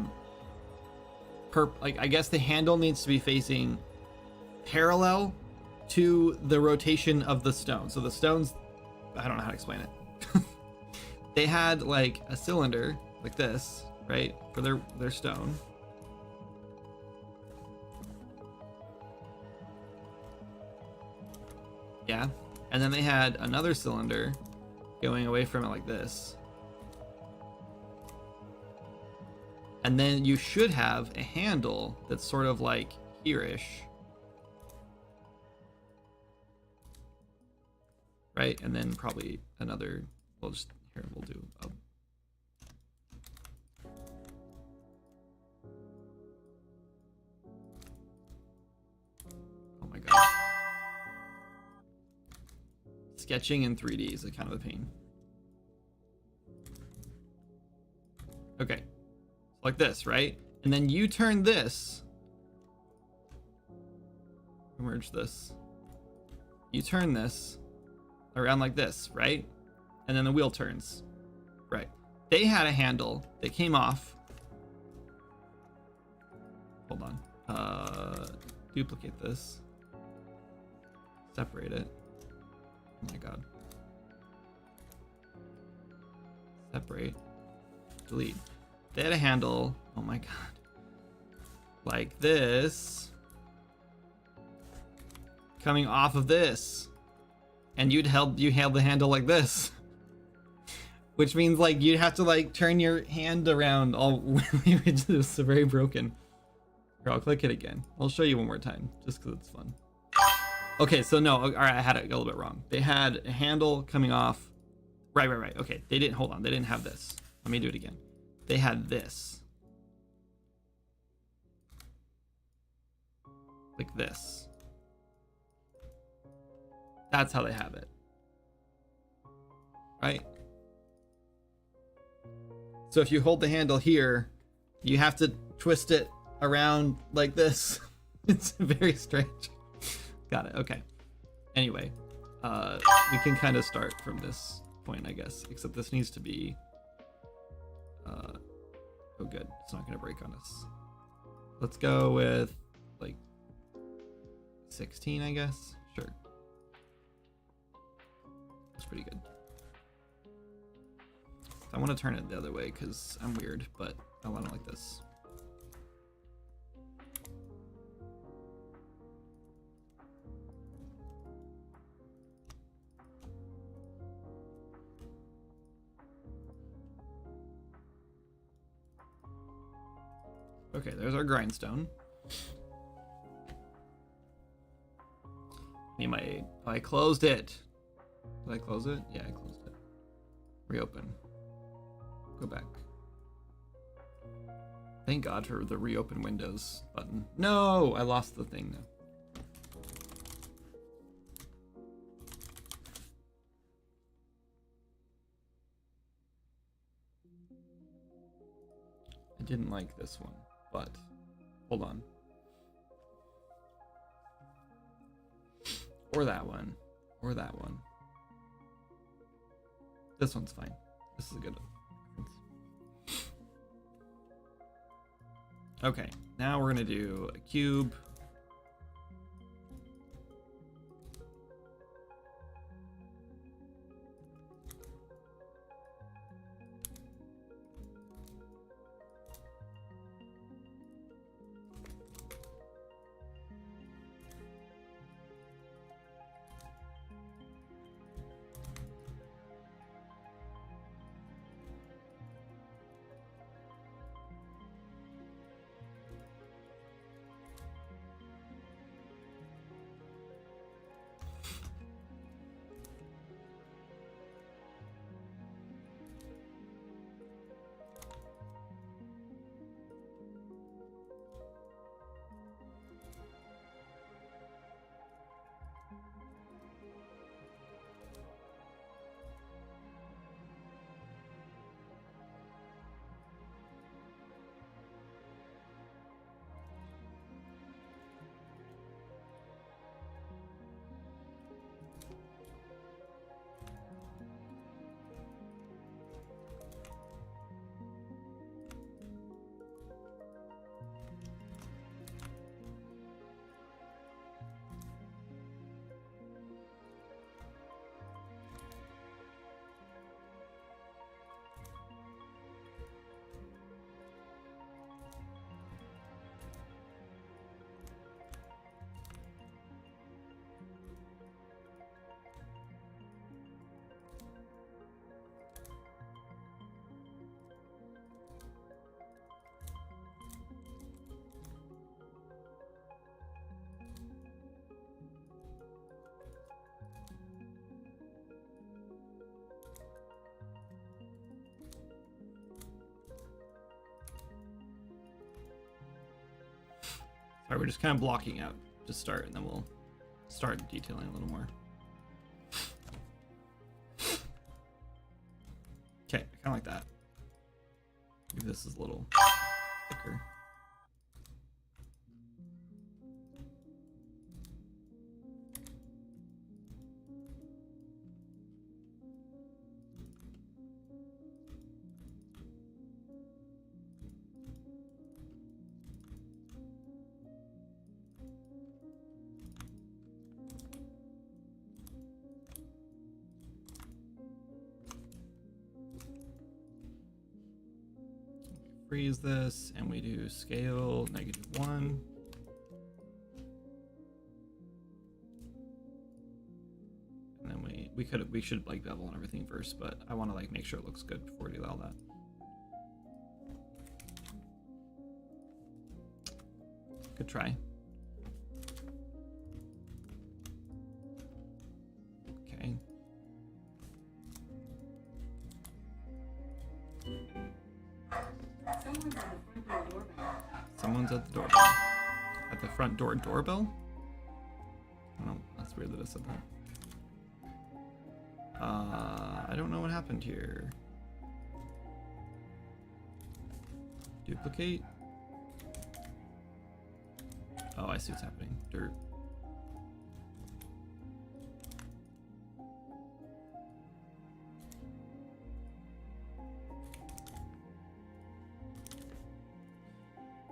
I guess the handle needs to be facing parallel to the rotation of the stone. So the stones, I don't know how to explain it. They had like a cylinder like this, right, for their stone. Yeah, and then they had another cylinder going away from it like this. And then you should have a handle that's sort of like here-ish. Right, and then probably another, we'll just, here, we'll do a, oh my god. Sketching in 3D is kind of a pain. Okay, like this, right? And then you turn this, merge this, you turn this around like this, right? And then the wheel turns, right? They had a handle that came off. Hold on, duplicate this, separate it. Oh my god. Separate. Delete. They had a handle. Oh my god. Like this. Coming off of this. And you held the handle like this. Which means like you'd have to like turn your hand around all it's just very broken. Here, I'll click it again. I'll show you one more time just because it's fun. Okay, so no, all right, I had it a little bit wrong. They had a handle coming off. Right. Okay, they didn't, hold on, they didn't have this. Let me do it again. They had this. Like this. That's how they have it. Right? So if you hold the handle here, you have to twist it around like this. It's very strange. Got it. Okay. Anyway, we can kind of start from this point, I guess. Except this needs to be. Oh, good. It's not going to break on us. Let's go with like 16, I guess. Sure. That's pretty good. I want to turn it the other way because I'm weird, but I want it like this. Okay, there's our grindstone. Need my aid. I closed it. Did I close it? Yeah, I closed it. Reopen. Go back. Thank God for the reopen windows button. No, I lost the thing now. I didn't like this one, but hold on. Or that one. Or that one. This one's fine. This is a good one. Okay, now we're gonna do a cube. Sorry, we're just kind of blocking out to start, and then we'll start detailing a little more. Okay, kind of like that. Maybe this is a little thicker. Freeze this, and we do scale -1. And then we should like bevel and everything first, but I want to like make sure it looks good before we do all that. Good try. Okay. Someone's at the doorbell. At the front door doorbell? Oh, that's weird that I said that. I don't know what happened here. Duplicate? Oh, I see what's happening. Dirt.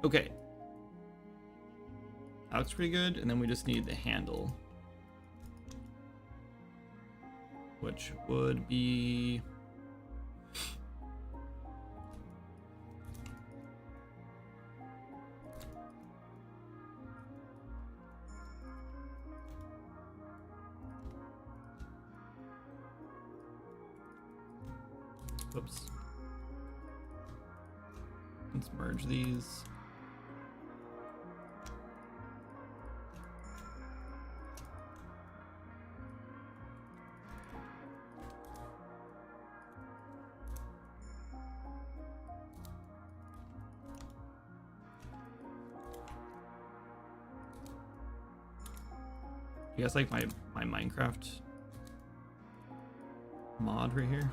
Okay. That looks pretty good, and then we just need the handle. Which would be... Oops. Let's merge these. You guys like my Minecraft mod right here?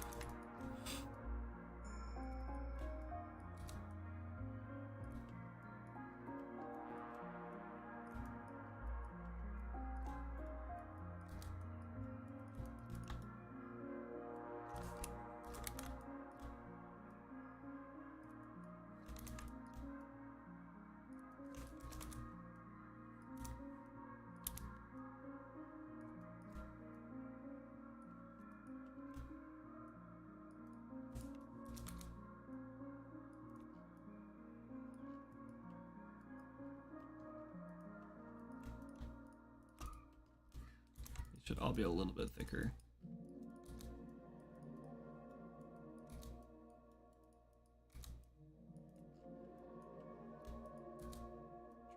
Should all be a little bit thicker.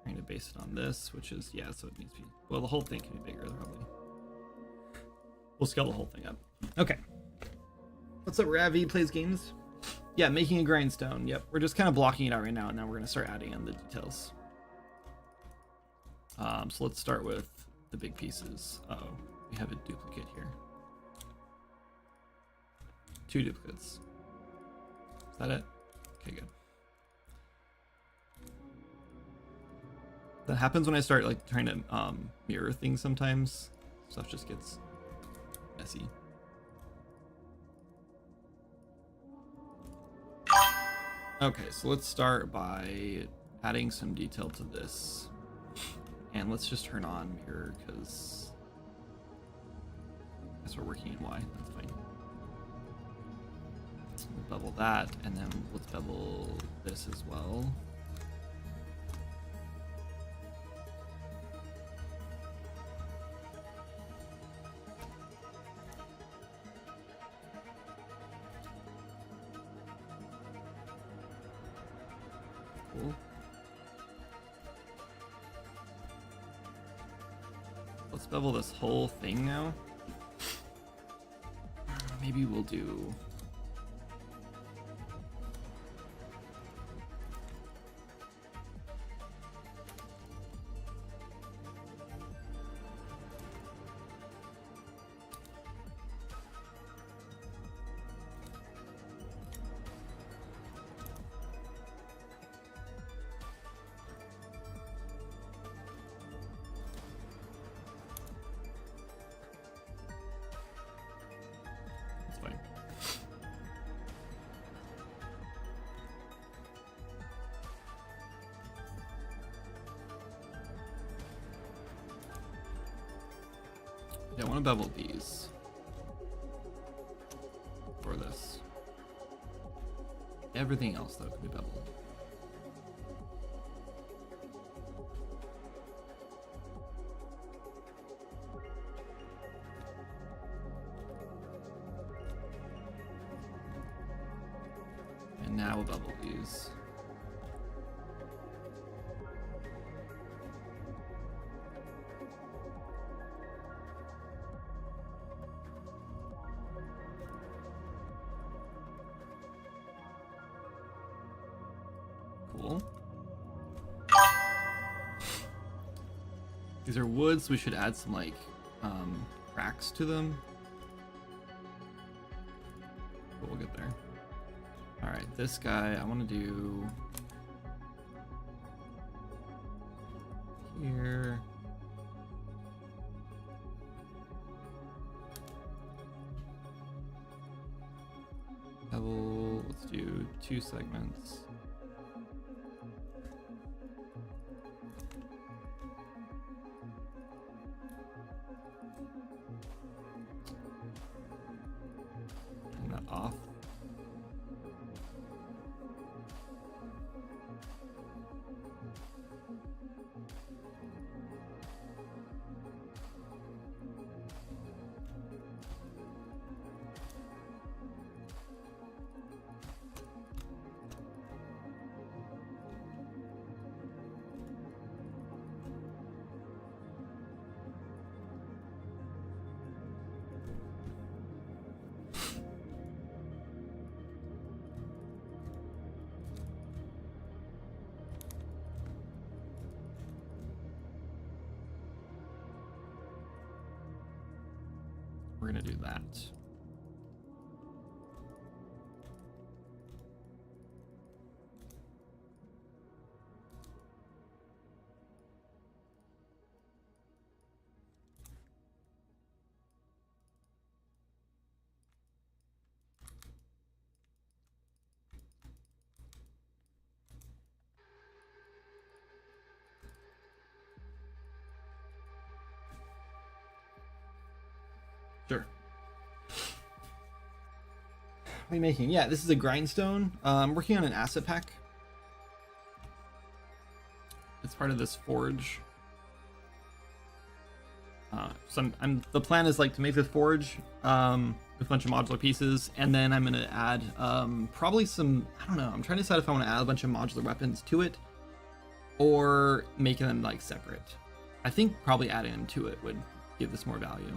Trying to base it on this, which is, yeah, so it needs to be, well, the whole thing can be bigger probably. We'll scale the whole thing up. Okay. What's up, Ravi Plays Games? Yeah, making a grindstone. Yep, we're just kind of blocking it out right now, and now we're going to start adding in the details. So let's start with the big pieces. Uh-oh. We have a duplicate here. 2 duplicates. Is that it? Okay, good. That happens when I start like trying to mirror things sometimes. Stuff just gets messy. Okay, so let's start by adding some detail to this. And let's just turn on mirror because I guess we're working in Y, that's fine. We'll bevel that, and then let's bevel this as well. Cool. Let's bevel this whole thing now. Maybe we'll do... Yeah, I want to bevel these for this. Everything else though can be beveled. And now we'll bevel these. Cool. These are woods, so we should add some like cracks to them. But we'll get there. All right, this guy I want to do here. Bevel, let's do 2 segments. Turn that off. We're gonna do that. Sure. What are you making? Yeah, this is a grindstone. I'm working on an asset pack. It's part of this forge. So the plan is like to make this forge with a bunch of modular pieces, and then I'm gonna add probably some, I don't know, I'm trying to decide if I want to add a bunch of modular weapons to it or making them like separate. I think probably adding them to it would give this more value.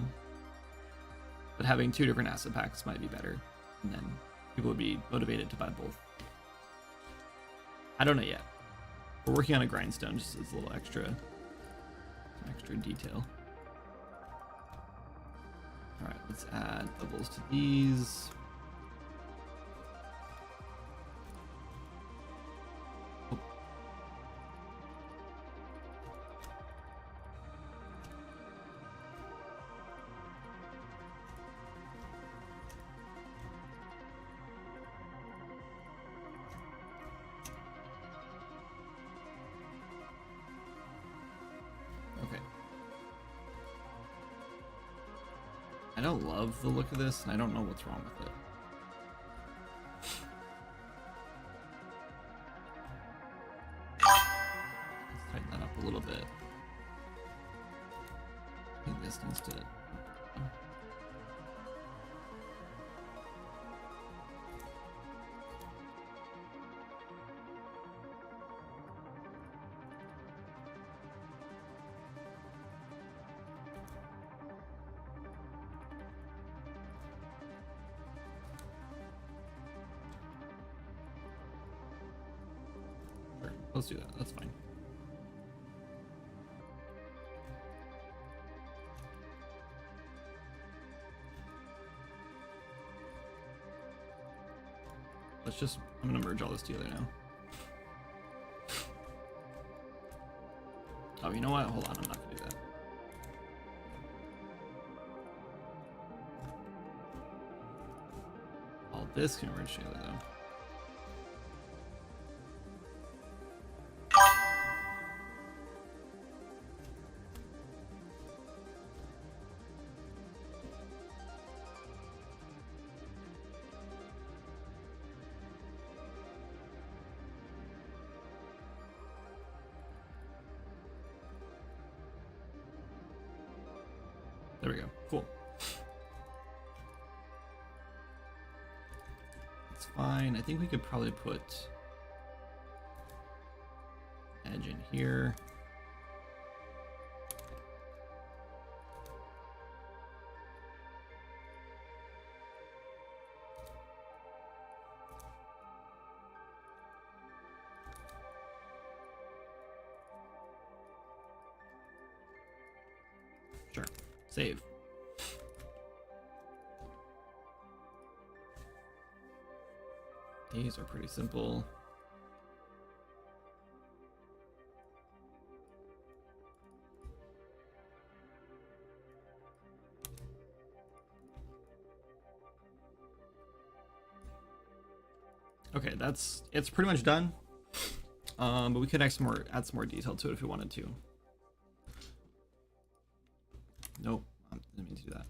But having 2 different asset packs might be better, and then people would be motivated to buy both. I don't know yet. We're working on a grindstone, just as a little extra detail. All right, let's add bubbles to these. Oh. Okay. I don't love the look of this, and I don't know what's wrong with it. Let's tighten that up a little bit. I think this needs to... Let's do that. That's fine. Let's just, I'm gonna merge all this together now. Oh, you know what? Hold on, I'm not gonna do that. All this can merge together though. There we go. Cool. That's fine. I think we could probably put edge in here. Sure. Save. These are pretty simple. Okay, it's pretty much done. But we could add some more detail to it if we wanted to. Nope, I didn't mean to do that.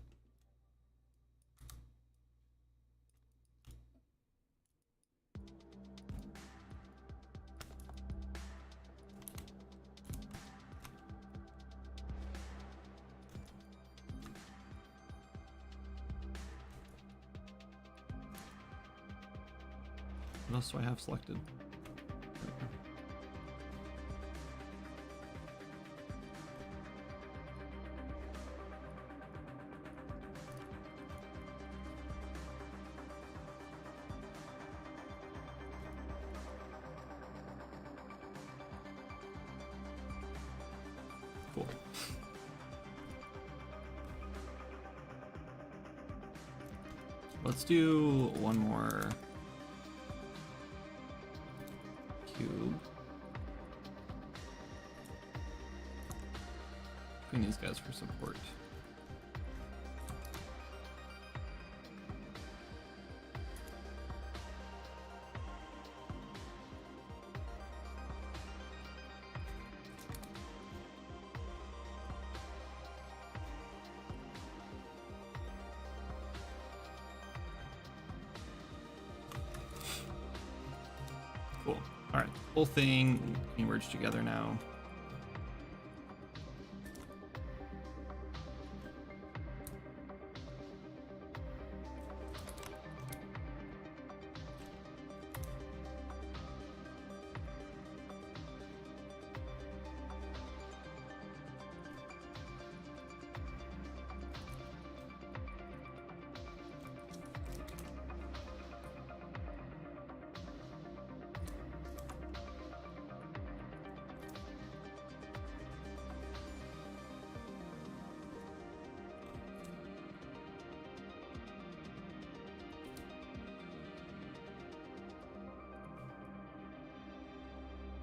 What else do I have selected? Cool. Let's do one more cube between these guys for support. Cool. All right, whole thing can merge together now.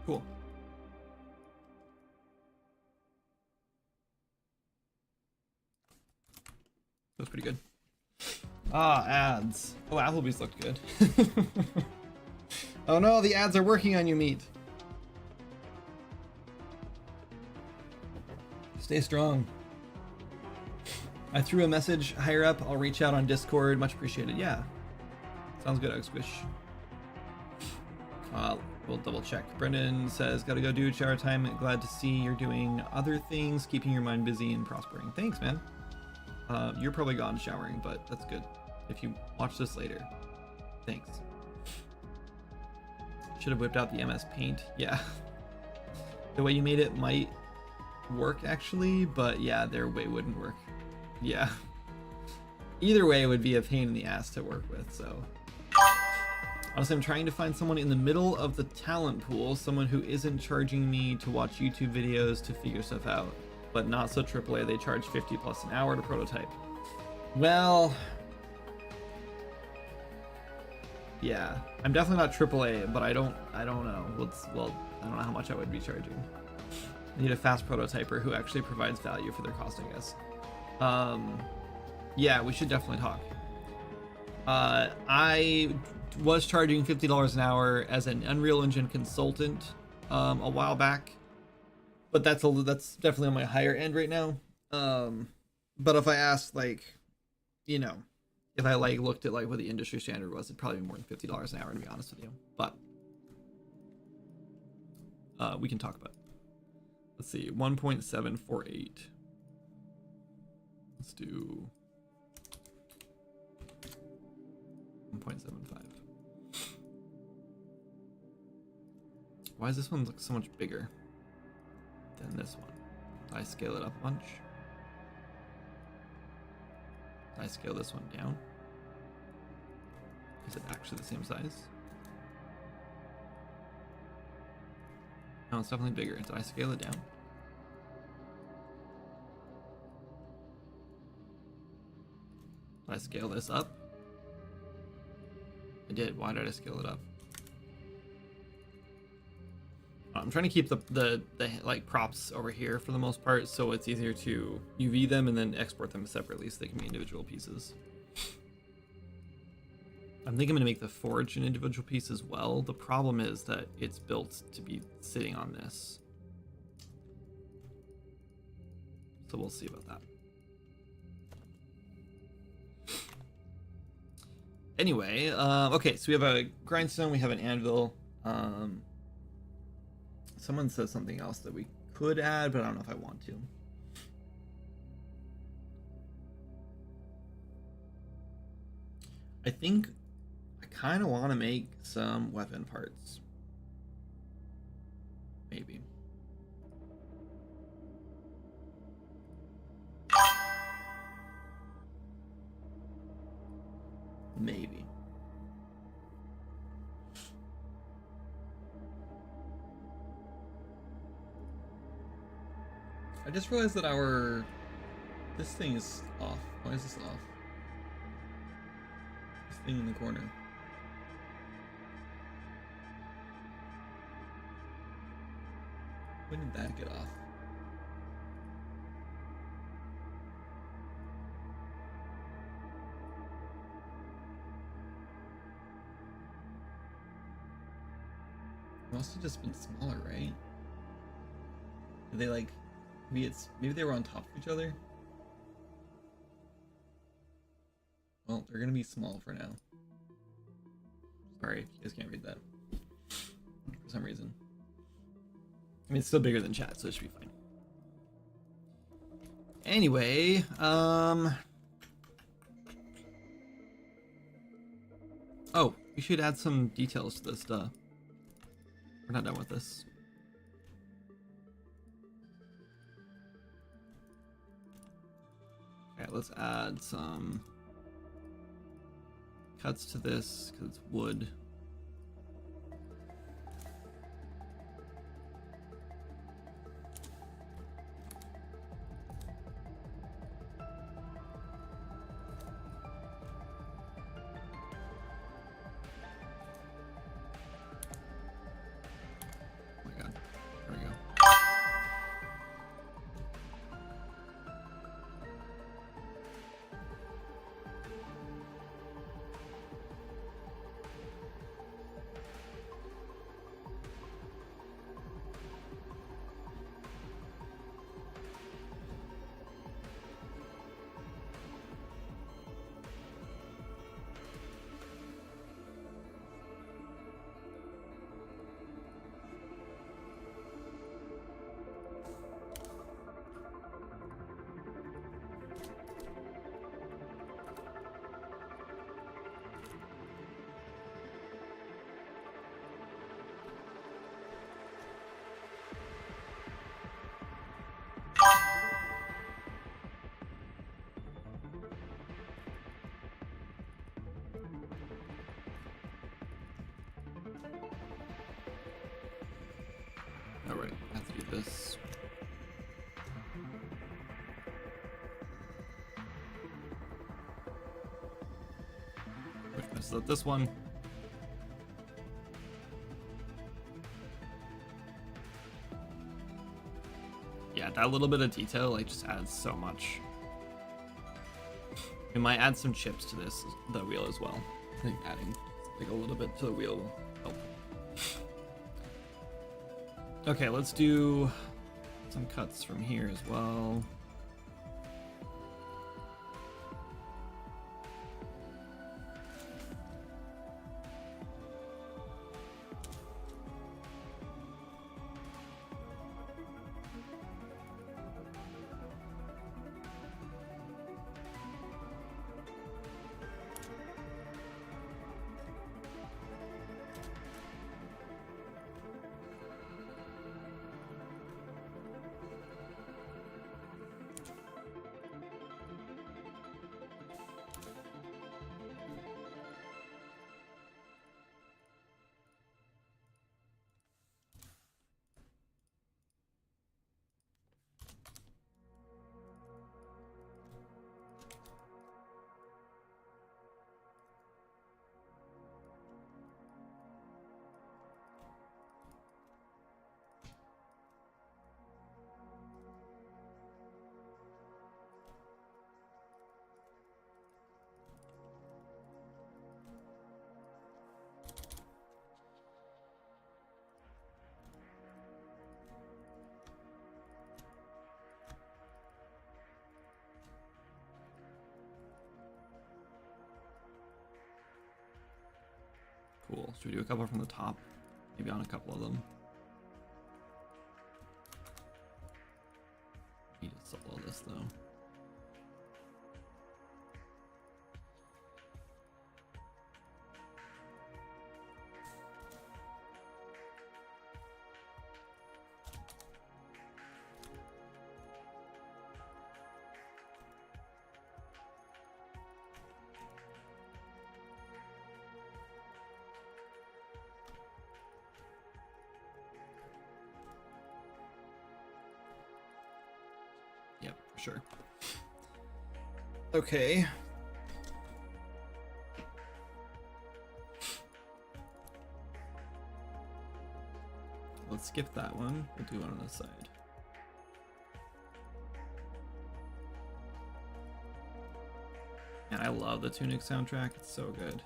Cool. That's pretty good. Ah, ads. Oh, Applebee's looked good. Oh no, the ads are working on you, Meat. Stay strong. I threw a message higher up. I'll reach out on Discord. Much appreciated. Yeah. Sounds good, Squish. We'll double check. Brendan says, gotta go, dude. Shower time. Glad to see you're doing other things, keeping your mind busy and prospering. Thanks, man. You're probably gone showering, but that's good. If you watch this later. Thanks. Should have whipped out the MS Paint. Yeah. The way you made it might work, actually, but yeah, their way wouldn't work. Yeah. Either way, it would be a pain in the ass to work with, so... Honestly, I'm trying to find someone in the middle of the talent pool, someone who isn't charging me to watch YouTube videos to figure stuff out, but not so AAA. They charge 50 plus an hour to prototype. Well, yeah, I'm definitely not AAA, but I don't know. Well, I don't know how much I would be charging. I need a fast prototyper who actually provides value for their cost, I guess. Yeah, we should definitely talk. I was charging $50 an hour as an Unreal Engine consultant a while back, but that's definitely on my higher end right now. But if I asked, like, you know, if I like looked at like what the industry standard was, it'd probably be more than $50 an hour, to be honest with you. But we can talk about it. Let's see, 1.748. Let's do 1.75. Why does this one look so much bigger than this one? Did I scale it up a bunch? Did I scale this one down? Is it actually the same size? No, it's definitely bigger. Did I scale it down? Did I scale this up? I did. Why did I scale it up? I'm trying to keep the like props over here for the most part, so it's easier to UV them and then export them separately so they can be individual pieces. I think I'm gonna make the forge an individual piece as well. The problem is that it's built to be sitting on this. So we'll see about that. Anyway, okay, so we have a grindstone, we have an anvil. Someone says something else that we could add, but I don't know if I want to. I think I kind of want to make some weapon parts. Maybe. Maybe. I just realized that this thing is off. Why is this off? This thing in the corner. When did that get off? It must have just been smaller, right? Did they like... Maybe they were on top of each other? Well, they're gonna be small for now. Sorry if you guys can't read that. For some reason. I mean, it's still bigger than chat, so it should be fine. Anyway, oh, we should add some details to this, We're not done with this. Okay, let's add some cuts to this, because it's wood. Alright, I have to do this. Which messes up this one. Yeah, that little bit of detail like just adds so much. We might add some chips to the wheel as well. I think adding like a little bit to the wheel will help. Okay, let's do some cuts from here as well. Cool. Should we do a couple from the top? Maybe on a couple of them. Need to solo this though. Yep, for sure. Okay. Let's skip that one. We'll do one on this side. And I love the Tunic soundtrack. It's so good.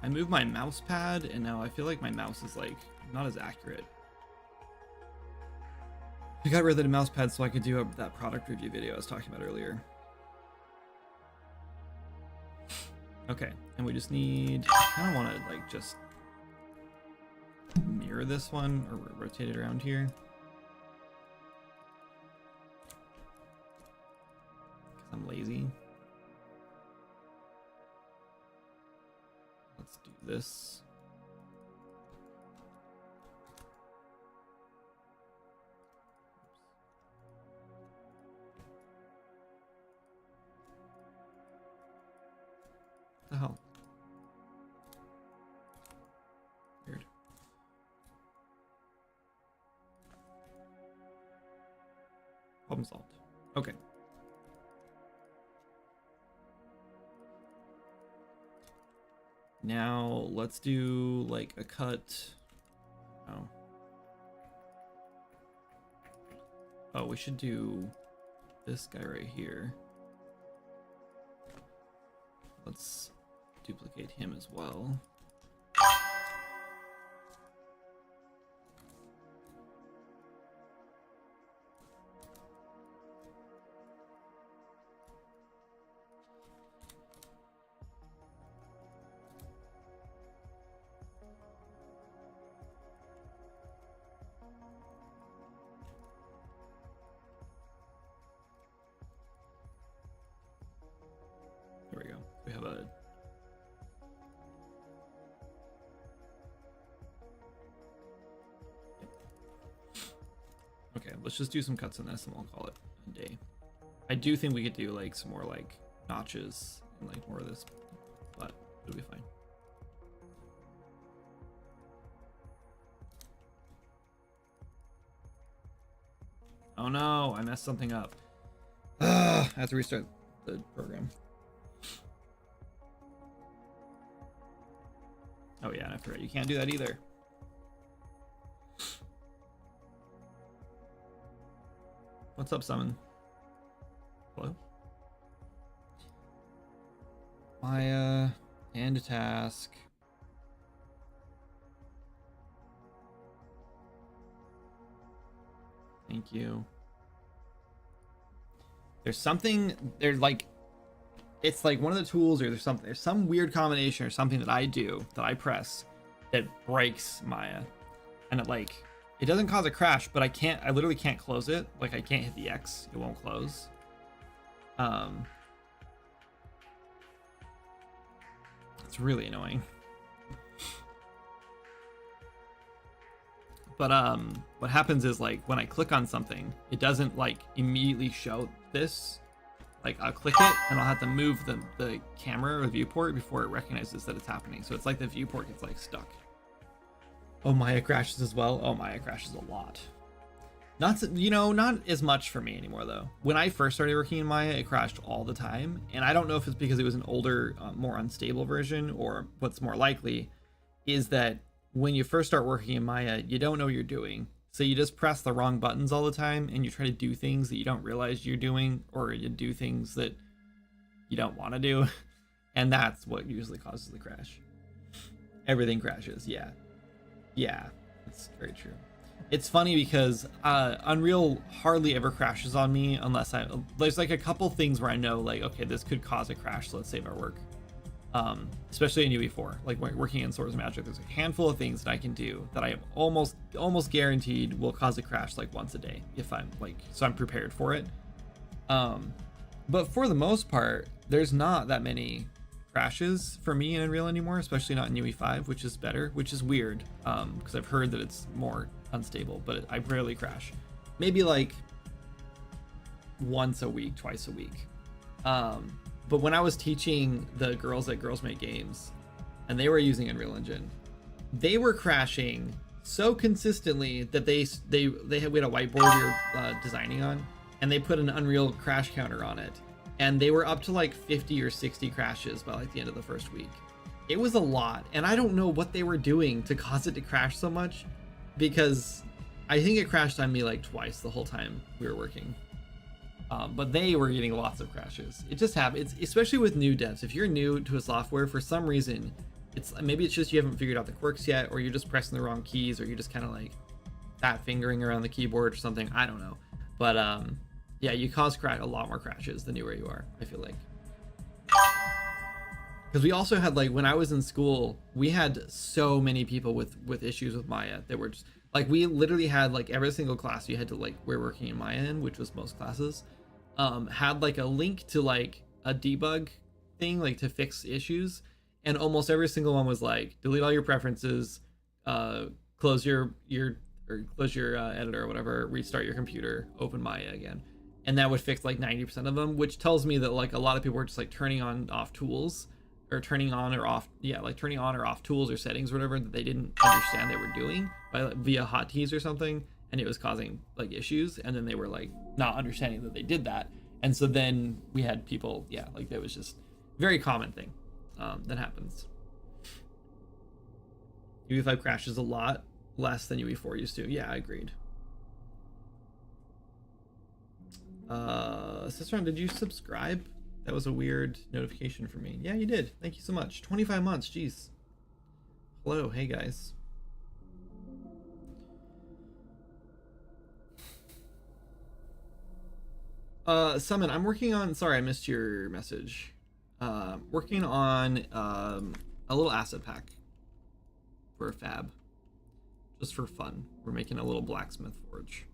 I moved my mouse pad and now I feel like my mouse is like not as accurate. I got rid of the mouse pad so I could do that product review video I was talking about earlier. Okay, and we just need, I kind of want to like just mirror this one or rotate it around here. Because I'm lazy. Let's do this. What the hell? Weird. Problem solved. Okay. Now let's do like a cut. Oh. Oh, we should do this guy right here. Let's duplicate him as well. There we go. We have a okay, let's just do some cuts in this and we'll call it a day. I do think we could do like some more like notches and like more of this, but it'll be fine. Oh no, I messed something up. I have to restart the program. Oh yeah, and I forgot you can't do that either. What's up, Summon? Hello? Maya, and a task. Thank you. There's something, there's like, it's like one of the tools or there's some weird combination or something that I do, that I press, that breaks Maya. And it doesn't cause a crash, but I literally can't close it. Like I can't hit the X, it won't close. It's really annoying. But what happens is like when I click on something, it doesn't like immediately show this. Like I'll click it and I'll have to move the camera or viewport before it recognizes that it's happening. So it's like the viewport gets like stuck. Oh, Maya crashes as well. Oh, Maya crashes a lot. Not as much for me anymore though. When I first started working in Maya, it crashed all the time. And I don't know if it's because it was an older, more unstable version, or what's more likely is that when you first start working in Maya, you don't know what you're doing. So you just press the wrong buttons all the time and you try to do things that you don't realize you're doing, or you do things that you don't want to do. And that's what usually causes the crash. Everything crashes. Yeah. Yeah, it's very true. It's funny because Unreal hardly ever crashes on me unless there's like a couple things where I know like, okay, this could cause a crash, so let's save our work. Especially in UE4, like working in Swords of Magic, there's a handful of things that I can do that I am almost guaranteed will cause a crash like once a day if I'm like, so I'm prepared for it. But for the most part, there's not that many crashes for me in Unreal anymore, especially not in UE5, which is better, which is weird, because I've heard that it's more unstable, but I rarely crash. Maybe like once a week, twice a week. But when I was teaching the girls at Girls Make Games and they were using Unreal Engine, they were crashing so consistently that we had a whiteboard we were designing on, and they put an Unreal crash counter on it, and they were up to like 50 or 60 crashes by like the end of the first week. It was a lot, and I don't know what they were doing to cause it to crash so much, because I think it crashed on me like twice the whole time we were working. But they were getting lots of crashes. It just happens, especially with new devs. If you're new to a software, for some reason, maybe it's just you haven't figured out the quirks yet, or you're just pressing the wrong keys, or you're just kind of like fat fingering around the keyboard or something. I don't know. But yeah, you cause a lot more crashes the newer you are, I feel like. Because we also had, like, when I was in school, we had so many people with issues with Maya that were just like, we literally had like every single class you had to like, we're working in Maya in, which was most classes, had like a link to like a debug thing, like to fix issues, and almost every single one was like, delete all your preferences, close your editor or whatever, restart your computer, open Maya again, and that would fix like 90% of them, which tells me that like a lot of people were just like turning on off tools, or turning on or off tools or settings or whatever that they didn't understand they were doing via hotkeys or something, and it was causing like issues, and then they were like not understanding that they did that, and so then we had people, yeah, like that was just very common thing that happens. UE5 crashes a lot less than UE4 used to. Yeah, I agreed. Sister, did you subscribe? That was a weird notification for me. Yeah, you did. Thank you so much. 25 months. Jeez. Hello. Hey, guys. Summon, I'm working on... Sorry, I missed your message. Working on a little asset pack for a fab. Just for fun. We're making a little blacksmith forge.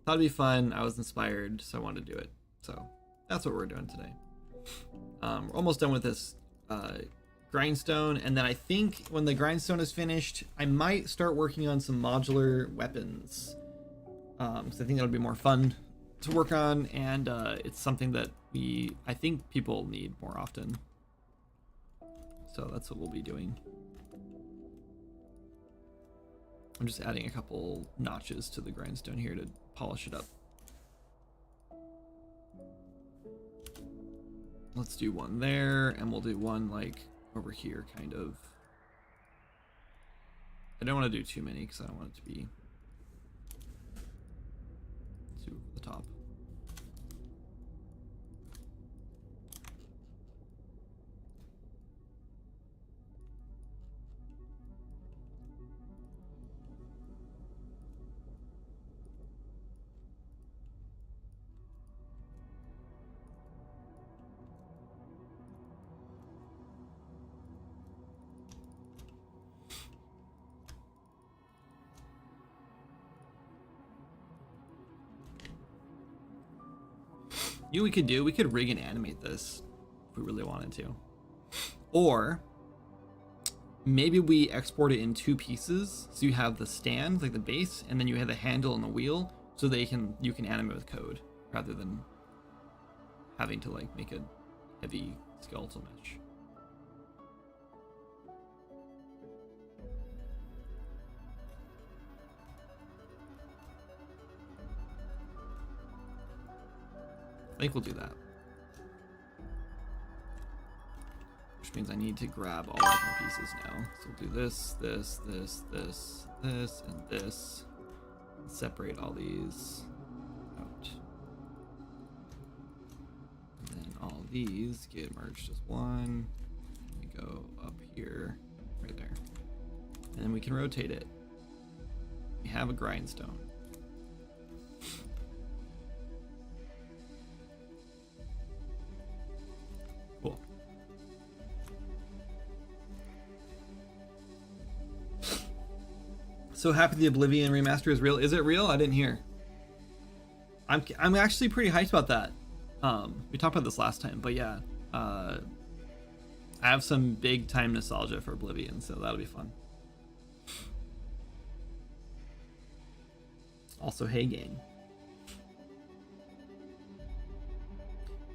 Thought it'd be fun. I was inspired, so I wanted to do it. So... that's what we're doing today. We're almost done with this grindstone, and then I think when the grindstone is finished, I might start working on some modular weapons, because I think that'll be more fun to work on, and it's something that I think people need more often. So that's what we'll be doing. I'm just adding a couple notches to the grindstone here to polish it up. Let's do one there, and we'll do one like over here, kind of. I don't want to do too many because I don't want it to be too over the top. You know, we could rig and animate this if we really wanted to, or maybe we export it in 2 pieces, so you have the stand, like the base, and then you have the handle and the wheel, so that you can animate with code rather than having to like make a heavy skeletal mesh. I think we'll do that. Which means I need to grab all the different pieces now. So we'll do this, this, this, this, this, and this. And separate all these out. And then all these get merged as one. We go up here, right there. And then we can rotate it. We have a grindstone. Cool. So happy the Oblivion remaster is real. Is it real? I didn't hear. I'm actually pretty hyped about that. We talked about this last time, but yeah, I have some big time nostalgia for Oblivion, so that'll be fun. Also, hey gang.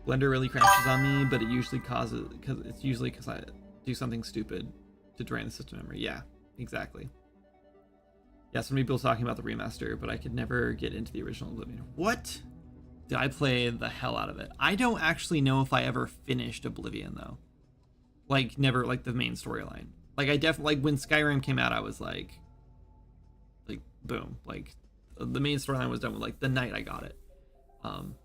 Blender really crashes on me, but it usually causes because I do something stupid to drain the system memory. Yeah, exactly. Yeah, some people talking about the remaster, but I could never get into the original Oblivion. What? Did I play the hell out of it? I don't actually know if I ever finished Oblivion though. Like never, like the main storyline. Like I definitely, like when Skyrim came out, I was like boom, like the main storyline was done with like the night I got it.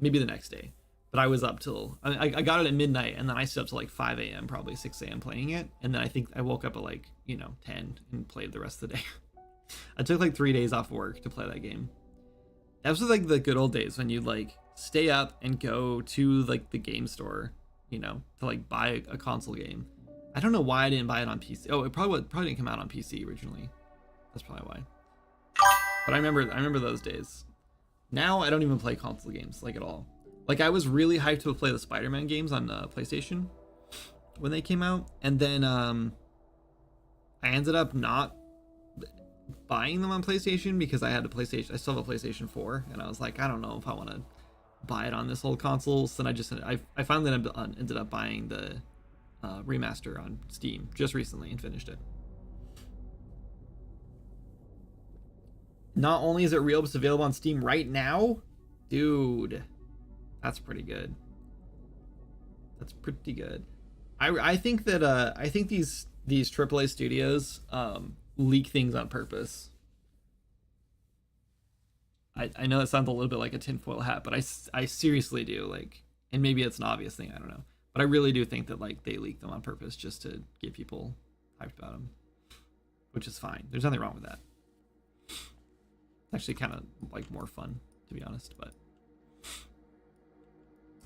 Maybe the next day, but I was up till I got it at midnight, and then I stayed up till like 5 a.m. probably 6 a.m. playing it, and then I think I woke up at like 10 and played the rest of the day. I took like 3 days off work to play that game. That was like the good old days when you'd like stay up and go to like the game store, to like buy a console game. I don't know why I didn't buy it on PC. Oh, it probably didn't come out on PC originally. That's probably why. But I remember those days. Now I don't even play console games like at all. Like I was really hyped to play the Spider-Man games on PlayStation when they came out, and then I ended up not buying them on PlayStation because I had a PlayStation. I still have a PlayStation 4, and I was like, I don't know if I want to buy it on this old console. So then I finally ended up buying the remaster on Steam just recently and finished it. Not only is it real, but it's available on Steam right now, dude. That's pretty good. That's pretty good. I think that I think these AAA studios leak things on purpose. I know it sounds a little bit like a tinfoil hat, but I seriously do, like, and maybe it's an obvious thing, I don't know, but I really do think that like they leak them on purpose just to get people hyped about them, which is fine. There's nothing wrong with that. Actually kind of like more fun, to be honest. But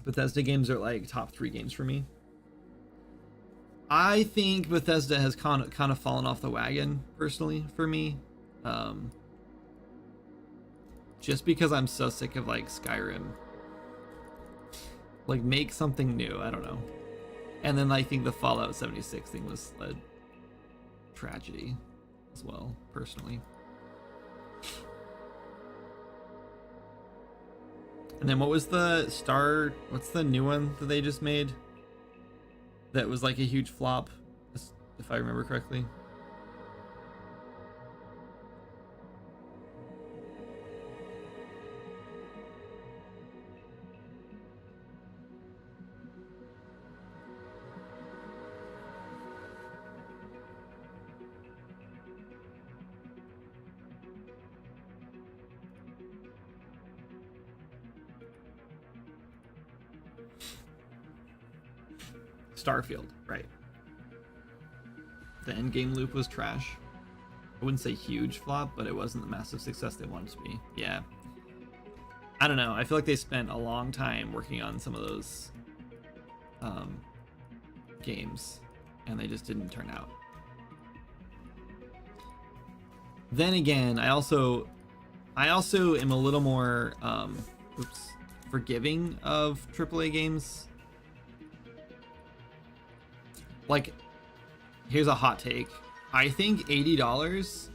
Bethesda games are like top 3 games for me. I think Bethesda has kind of fallen off the wagon personally for me, just because I'm so sick of like Skyrim. Like make something new, I don't know. And then I think the Fallout 76 thing was a tragedy as well, personally. And then what's the new one that they just made that was like a huge flop, if I remember correctly? Starfield, right. The endgame loop was trash. I wouldn't say huge flop, but it wasn't the massive success they wanted to be. Yeah. I don't know. I feel like they spent a long time working on some of those games, and they just didn't turn out. Then again, I also am a little more forgiving of AAA games. Like, here's a hot take. I think $80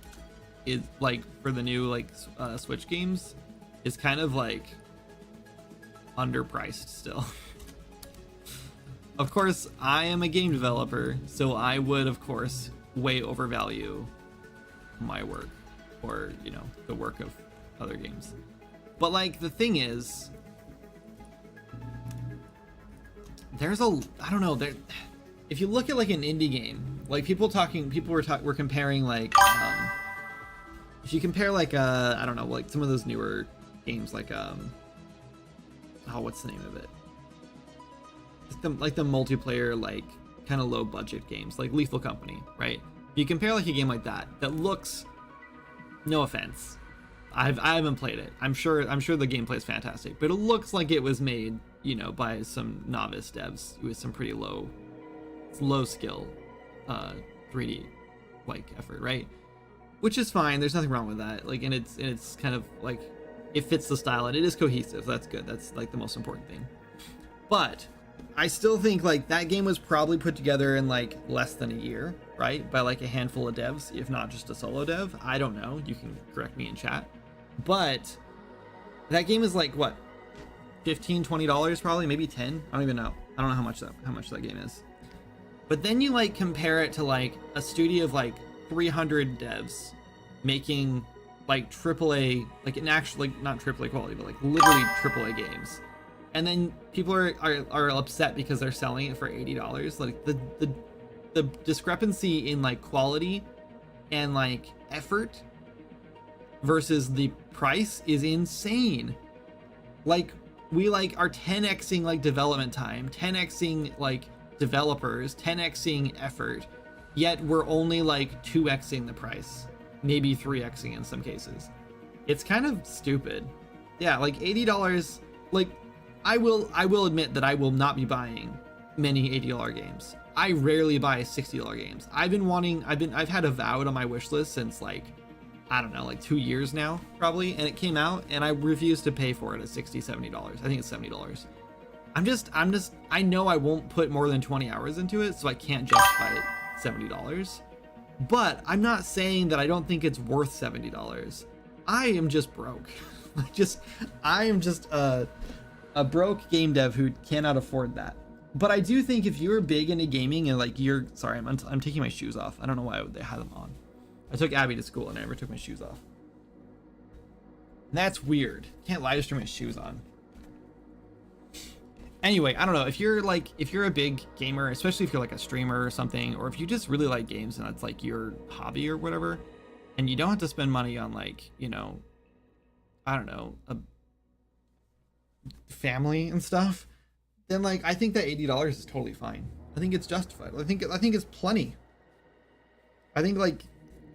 is like for the new like Switch games is kind of like underpriced still. Of course, I am a game developer, so I would of course way overvalue my work or the work of other games. But like the thing is, there's I don't know, if you look at like an indie game, like people were comparing like if you compare like I don't know, like some of those newer games like what's the name of it? like the multiplayer, like kind of low budget games, like Lethal Company, right? You compare like a game like that looks, no offense, I haven't played it. I'm sure the gameplay is fantastic, but it looks like it was made, you know, by some novice devs with some pretty low skill 3D like effort, right? Which is fine. There's nothing wrong with that. Like, and it's kind of like, it fits the style and it is cohesive. That's good. That's like the most important thing. But I still think like that game was probably put together in like less than a year, right? By like a handful of devs, if not just a solo dev. I don't know. You can correct me in chat. But that game is like what, $15-$20 probably, maybe 10. I don't even know. I don't know how much that game is. But then you like compare it to like a studio of like 300 devs making like AAA, like an actual, like not AAA quality, but like literally AAA games. And then people are upset because they're selling it for $80. Like the discrepancy in like quality and like effort versus the price is insane. Like we like are 10xing like development time, 10xing like developers, 10xing effort, yet we're only like 2xing the price, maybe 3xing in some cases. It's kind of stupid. Yeah, like $80. Like I will admit that I will not be buying many $80 games. I rarely buy $60 games. I've had Avowed on my wish list since like, I don't know, like 2 years now probably, and it came out and I refuse to pay for it at $60-$70. I think it's $70. I know I won't put more than 20 hours into it, so I can't justify it $70. But I'm not saying that I don't think it's worth $70. I am just broke. I am just a broke game dev who cannot afford that. But I do think if you're big into gaming and like sorry, I'm taking my shoes off. I don't know why they had them on. I took Abby to school and I never took my shoes off. And that's weird. Can't live stream my shoes on. Anyway, I don't know, if you're a big gamer, especially if you're like a streamer or something, or if you just really like games and that's like your hobby or whatever, and you don't have to spend money on like, you know, I don't know, a family and stuff, then like I think that $80 is totally fine. I think it's justified. I think it's plenty. I think like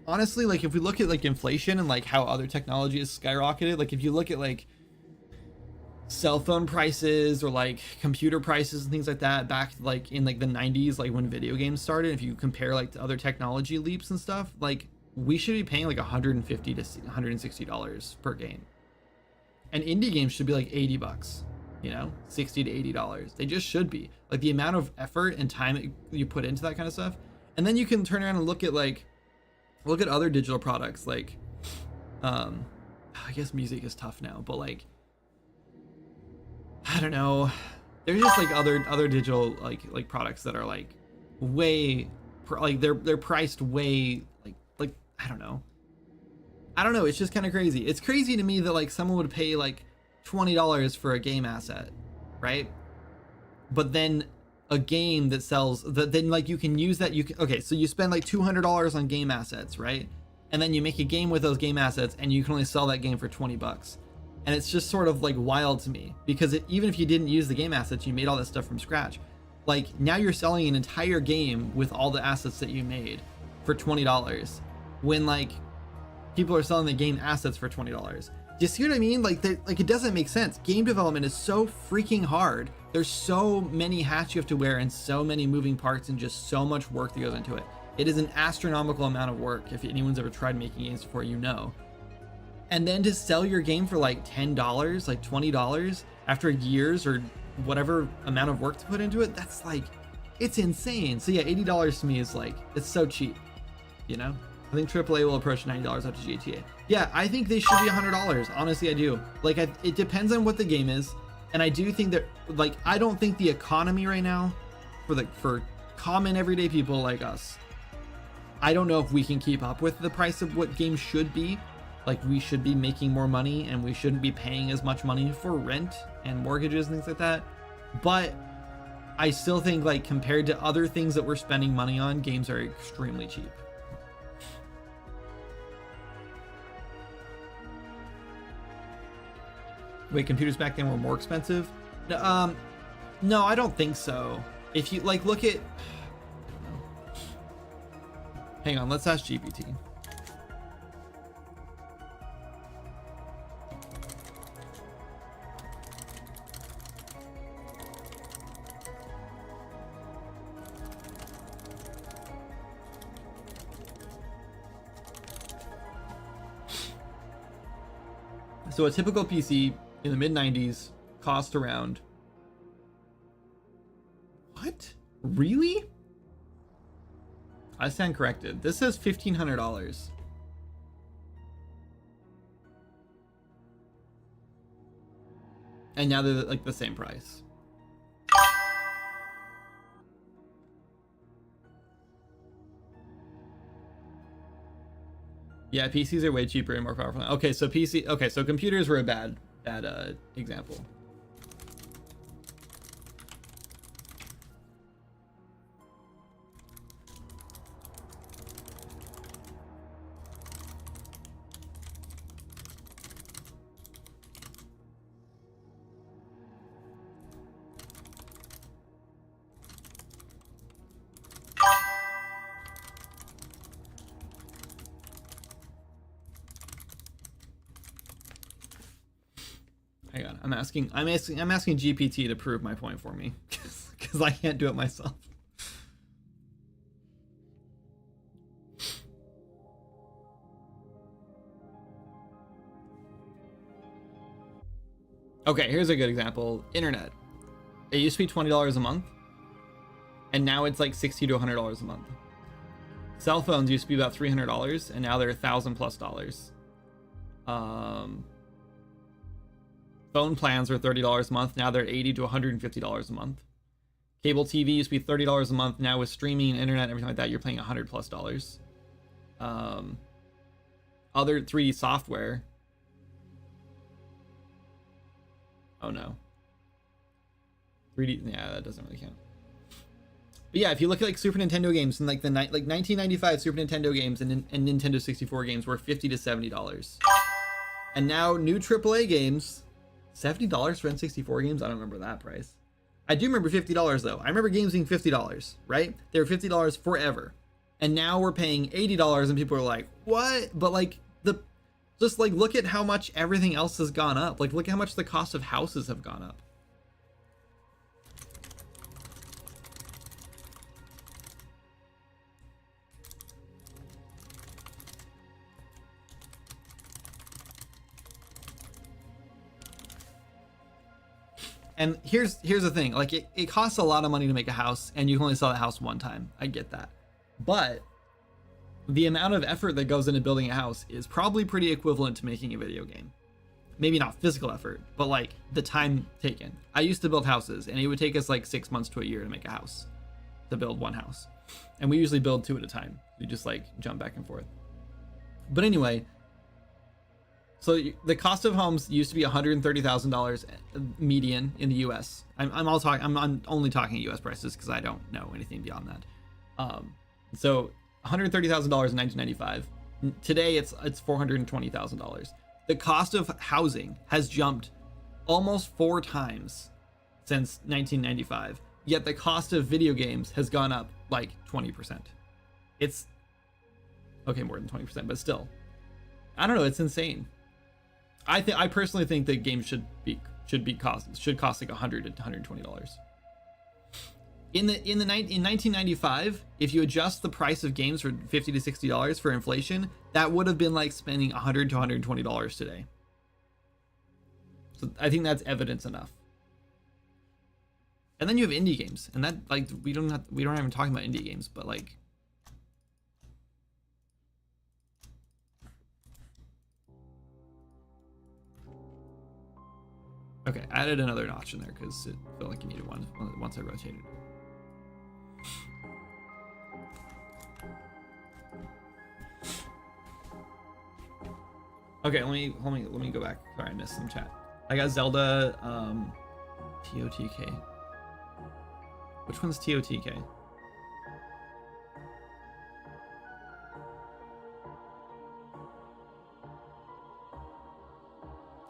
honestly, like if we look at like inflation and like how other technology has skyrocketed, like if you look at like cell phone prices or like computer prices and things like that back like in like the 90s, like when video games started, if you compare like to other technology leaps and stuff, like we should be paying like $150 to $160 per game, and indie games should be like $80, you know, $60 to $80. They just should be. Like the amount of effort and time you put into that kind of stuff. And then you can turn around and look at other digital products, like I guess music is tough now, but like I don't know, there's just like other digital like products that are like way like they're priced way like I don't know, it's just kind of crazy. It's crazy to me that like someone would pay like $20 for a game asset, right? But then a game that sells that, then like you can use that, okay, so you spend like $200 on game assets, right? And then you make a game with those game assets and you can only sell that game for $20. And it's just sort of like wild to me, because even if you didn't use the game assets, you made all that stuff from scratch. Like now you're selling an entire game with all the assets that you made for $20, when like people are selling the game assets for $20. Do you see what I mean? Like it doesn't make sense. Game development is so freaking hard. There's so many hats you have to wear and so many moving parts and just so much work that goes into it. It is an astronomical amount of work. If anyone's ever tried making games before, you know. And then to sell your game for like $10, like $20 after years or whatever amount of work to put into it, that's like, it's insane. So yeah, $80 to me is like, it's so cheap, you know? I think AAA will approach $90 after GTA. Yeah, I think they should be $100. Honestly, I do. Like, it depends on what the game is. And I do think that, like, I don't think the economy right now for common everyday people like us, I don't know if we can keep up with the price of what games should be. Like, we should be making more money and we shouldn't be paying as much money for rent and mortgages and things like that. But I still think, like, compared to other things that we're spending money on, games are extremely cheap. Wait, computers back then were more expensive? No, I don't think so. If you like look at, hang on, let's ask GPT. So a typical PC in the mid 90s cost around, what? Really? I stand corrected. This says $1,500. And now they're like the same price. Yeah, PCs are way cheaper and more powerful. Okay, so so computers were a bad example. Hang on, I'm asking GPT to prove my point for me because I can't do it myself. Okay, here's a good example. Internet. It used to be $20 a month, and now it's like $60 to $100 a month. Cell phones used to be about $300, and now they're $1,000+. Phone plans were $30 a month. Now they're $80 to $150 a month. Cable TV used to be $30 a month. Now with streaming, internet, everything like that, you're paying $100+. Other 3D software. Oh no. 3D, yeah, that doesn't really count. But yeah, if you look at like Super Nintendo games and like the 1995 Super Nintendo games and Nintendo 64 games were $50 to $70. And now new AAA games, $70 for N64 games? I don't remember that price. I do remember $50 though. I remember games being $50, right? They were $50 forever. And now we're paying $80 and people are like, what? But like just like look at how much everything else has gone up. Like look at how much the cost of houses have gone up. And here's the thing, like it costs a lot of money to make a house and you can only sell that house one time. I get that. But the amount of effort that goes into building a house is probably pretty equivalent to making a video game. Maybe not physical effort, but like the time taken. I used to build houses and it would take us like 6 months to a year to make a house, to build one house. And we usually build 2 at a time. We just like jump back and forth. But anyway, so the cost of homes used to be $130,000 median in the U.S. I'm only talking U.S. prices because I don't know anything beyond that. So $130,000 in 1995. Today it's $420,000. The cost of housing has jumped almost 4 times since 1995. Yet the cost of video games has gone up like 20%. It's okay, more than 20%, but still, I don't know. It's insane. I personally think that games should cost like $100 to $120. In 1995, if you adjust the price of games for $50 to $60 for inflation, that would have been like spending $100 to $120 today. So I think that's evidence enough. And then you have indie games, and that like we don't even talk about indie games, but like okay, I added another notch in there because it felt like you needed one once I rotated. Okay, let me go back. Sorry, I missed some chat. I got Zelda, TOTK. Which one's TOTK?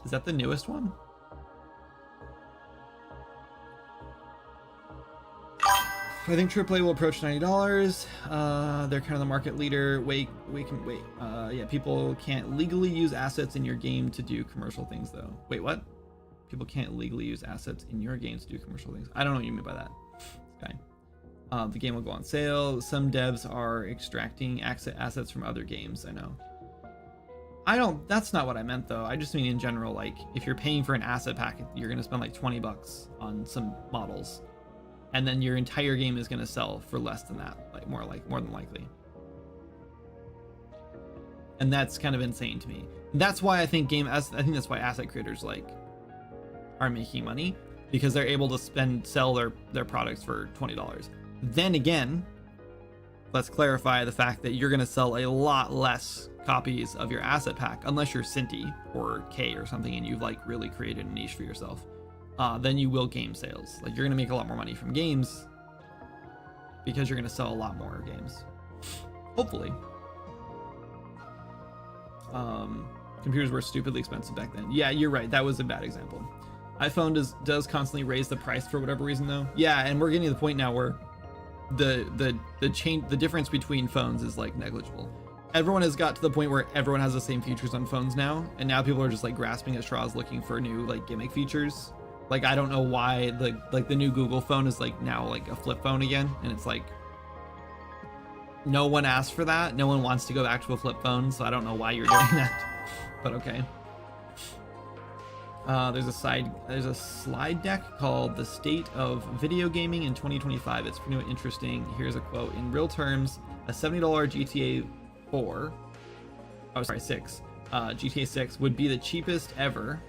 Is that the newest one? I think AAA will approach $90. They're kind of the market leader. Wait. Yeah, people can't legally use assets in your game to do commercial things, though. Wait, what? People can't legally use assets in your games to do commercial things. I don't know what you mean by that. Okay. The game will go on sale. Some devs are extracting assets from other games. I know. That's not what I meant, though. I just mean in general, like, if you're paying for an asset pack, you're going to spend like $20 on some models. And then your entire game is going to sell for less than that, more than likely. And that's kind of insane to me. That's why I think that's why asset creators are making money, because they're able to sell their products for $20. Then again, let's clarify the fact that you're going to sell a lot less copies of your asset pack, unless you're Cinti or K or something, and you've really created a niche for yourself. Then you will game sales. You're going to make a lot more money from games because you're going to sell a lot more games. Hopefully. Computers were stupidly expensive back then. Yeah, you're right. That was a bad example. iPhone does constantly raise the price for whatever reason, though. Yeah, and we're getting to the point now where the difference between phones is negligible. Everyone has got to the point where everyone has the same features on phones now, and now people are just grasping at straws looking for new gimmick features. I don't know why the new Google phone is now a flip phone again, and it's no one asked for that. No one wants to go back to a flip phone, so I don't know why you're doing that. But okay. There's a slide deck called "The State of Video Gaming in 2025." It's pretty interesting. Here's a quote: "In real terms, a $70 GTA 6, GTA 6 would be the cheapest ever."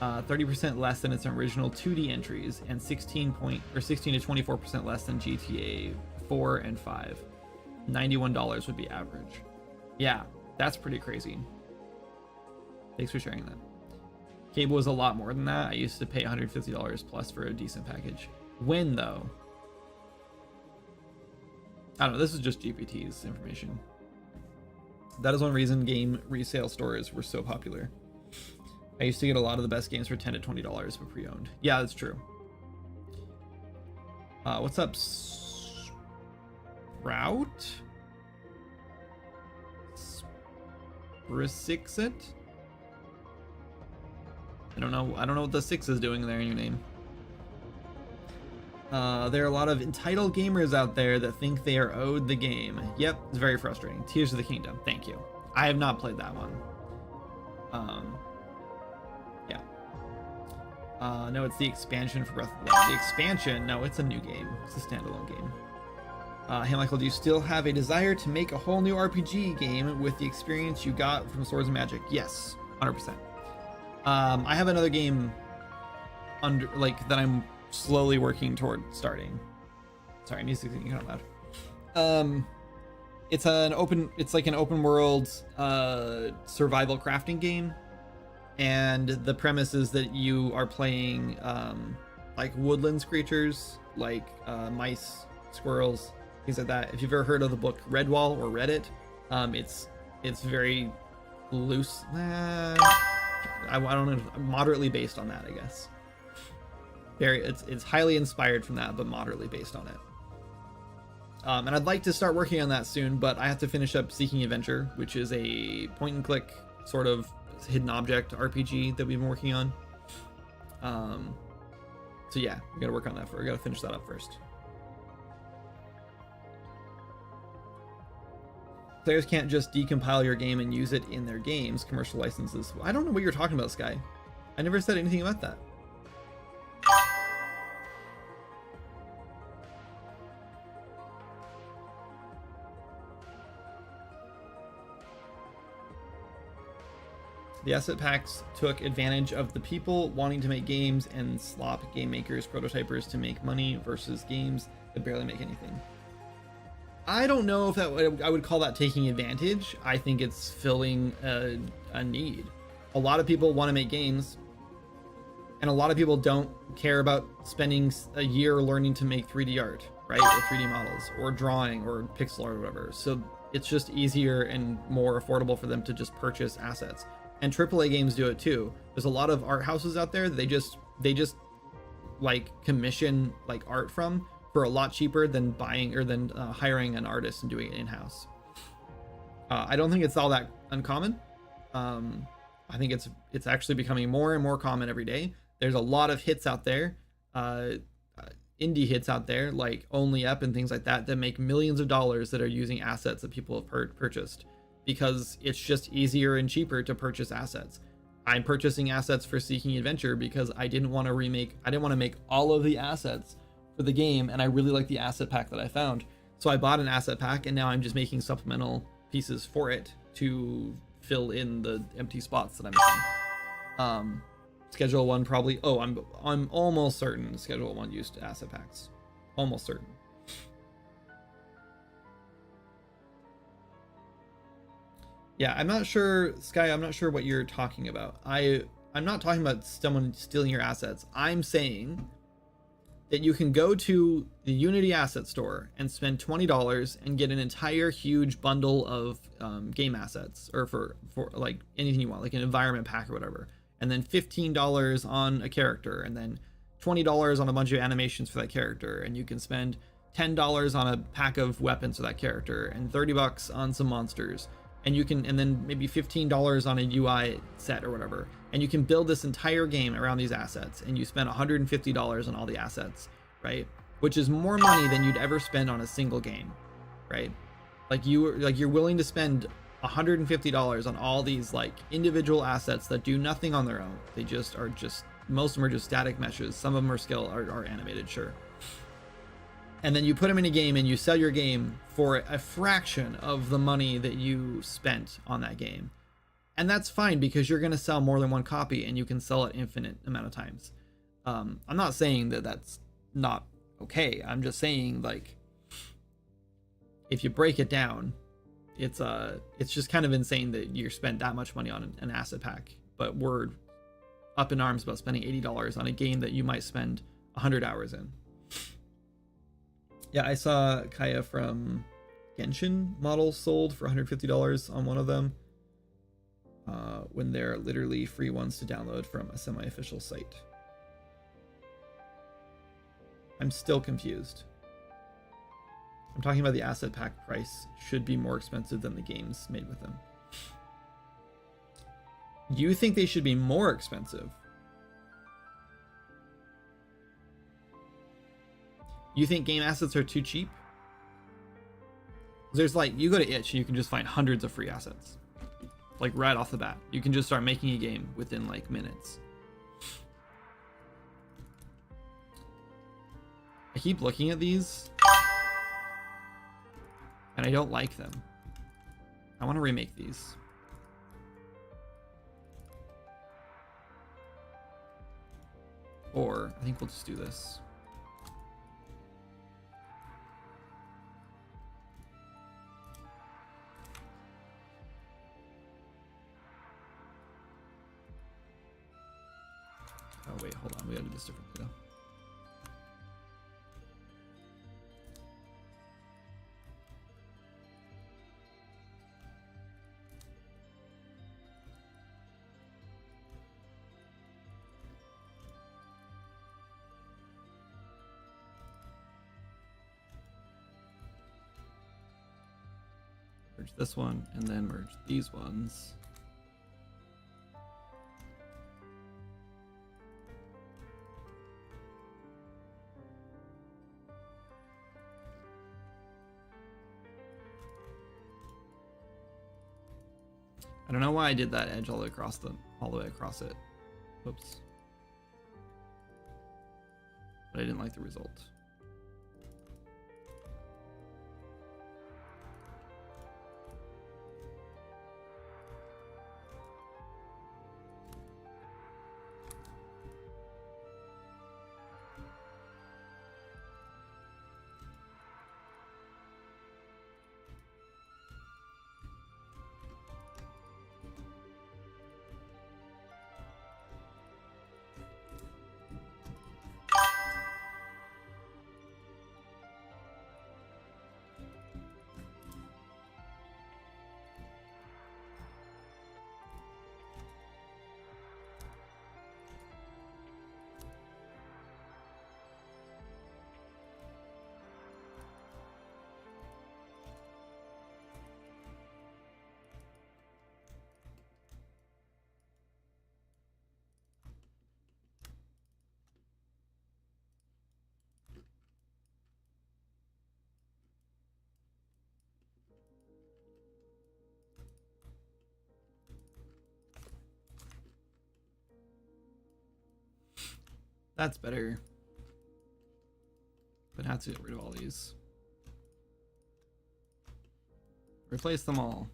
30% less than its original 2D entries, and 16 to 24% less than GTA 4 and 5. $91 would be average. Yeah, that's pretty crazy. Thanks for sharing that. Cable was a lot more than that. I used to pay $150 plus for a decent package. When, though? I don't know. This is just GPT's information. That is one reason game resale stores were so popular. I used to get a lot of the best games for $10 to $20 for pre-owned. Yeah, that's true. What's up, Sprout? Sprissixit? I don't know what the 6 is doing there in your name. There are a lot of entitled gamers out there that think they are owed the game. Yep, it's very frustrating. Tears of the Kingdom. Thank you. I have not played that one. No, it's the expansion for Breath of the Wild. The expansion? No, it's a new game. It's a standalone game. Hey, Michael, do you still have a desire to make a whole new RPG game with the experience you got from Swords and Magic? Yes, 100%. I have another game that I'm slowly working toward starting. Sorry, music's getting kind of loud. It's an open world survival crafting game. And the premise is that you are playing woodland creatures, mice, squirrels, things like that. If you've ever heard of the book Redwall or read it, it's very loose. I don't know, moderately based on that, I guess. It's highly inspired from that, but moderately based on it. And I'd like to start working on that soon, but I have to finish up Seeking Adventure, which is a point and click sort of hidden object RPG that we've been working on. So yeah, we gotta work on that. We gotta finish that up first. Players can't just decompile your game and use it in their games. Commercial licenses. I don't know what you're talking about, Sky. I never said anything about that. The asset packs took advantage of the people wanting to make games and slop game makers, prototypers to make money versus games that barely make anything. I don't know if I would call that taking advantage. I think it's filling a need. A lot of people want to make games, and a lot of people don't care about spending a year learning to make 3D art, right? Or 3D models, or drawing, or pixel art, or whatever. So it's just easier and more affordable for them to just purchase assets. And AAA games do it too. There's a lot of art houses out there that they just commission art from, for a lot cheaper than buying or than hiring an artist and doing it in-house. I don't think it's all that uncommon. I think it's actually becoming more and more common every day. There's a lot of hits out there, indie hits out there like Only Up and things like that make millions of dollars that are using assets that people have purchased because it's just easier and cheaper to purchase assets. I'm purchasing assets for Seeking Adventure because I didn't want to make all of the assets for the game, and I really like the asset pack that I found. So I bought an asset pack, and now I'm just making supplemental pieces for it to fill in the empty spots that I'm missing. Schedule 1 probably. Oh, I'm almost certain Schedule 1 used asset packs. Almost certain. Yeah, I'm not sure, Sky. I'm not sure what you're talking about. I'm not talking about someone stealing your assets. I'm saying that you can go to the Unity asset store and spend $20 and get an entire huge bundle of game assets, or for like anything you want, like an environment pack or whatever, and then $15 on a character, and then $20 on a bunch of animations for that character, and you can spend $10 on a pack of weapons for that character, and $30 on some monsters, and then maybe $15 on a UI set or whatever, and you can build this entire game around these assets, and you spend $150 on all the assets, right? Which is more money than you'd ever spend on a single game, right? You're willing to spend $150 on all these like individual assets that do nothing on their own. They just are most of them are just static meshes. Some of them are animated, sure. And then you put them in a game and you sell your game for a fraction of the money that you spent on that game. And that's fine because you're going to sell more than one copy and you can sell it infinite amount of times. I'm not saying that that's not okay. I'm just saying, like, if you break it down, it's just kind of insane that you spent that much money on an asset pack, but we're up in arms about spending $80 on a game that you might spend 100 hours in. Yeah, I saw Kaya from Genshin models sold for $150 on one of them, when they're literally free ones to download from a semi-official site. I'm still confused. I'm talking about the asset pack price should be more expensive than the games made with them. You think they should be more expensive? You think game assets are too cheap? There's like, you go to itch and you can just find hundreds of free assets. Like right off the bat. You can just start making a game within like minutes. I keep looking at these and I don't like them. I want to remake these. Or I think we'll just do this. Oh wait, hold on. We gotta do this differently though. Merge this one and then merge these ones. I don't know why I did that edge all the way across it. Oops. But I didn't like the result. That's better. But I have to get rid of all these. Replace them all.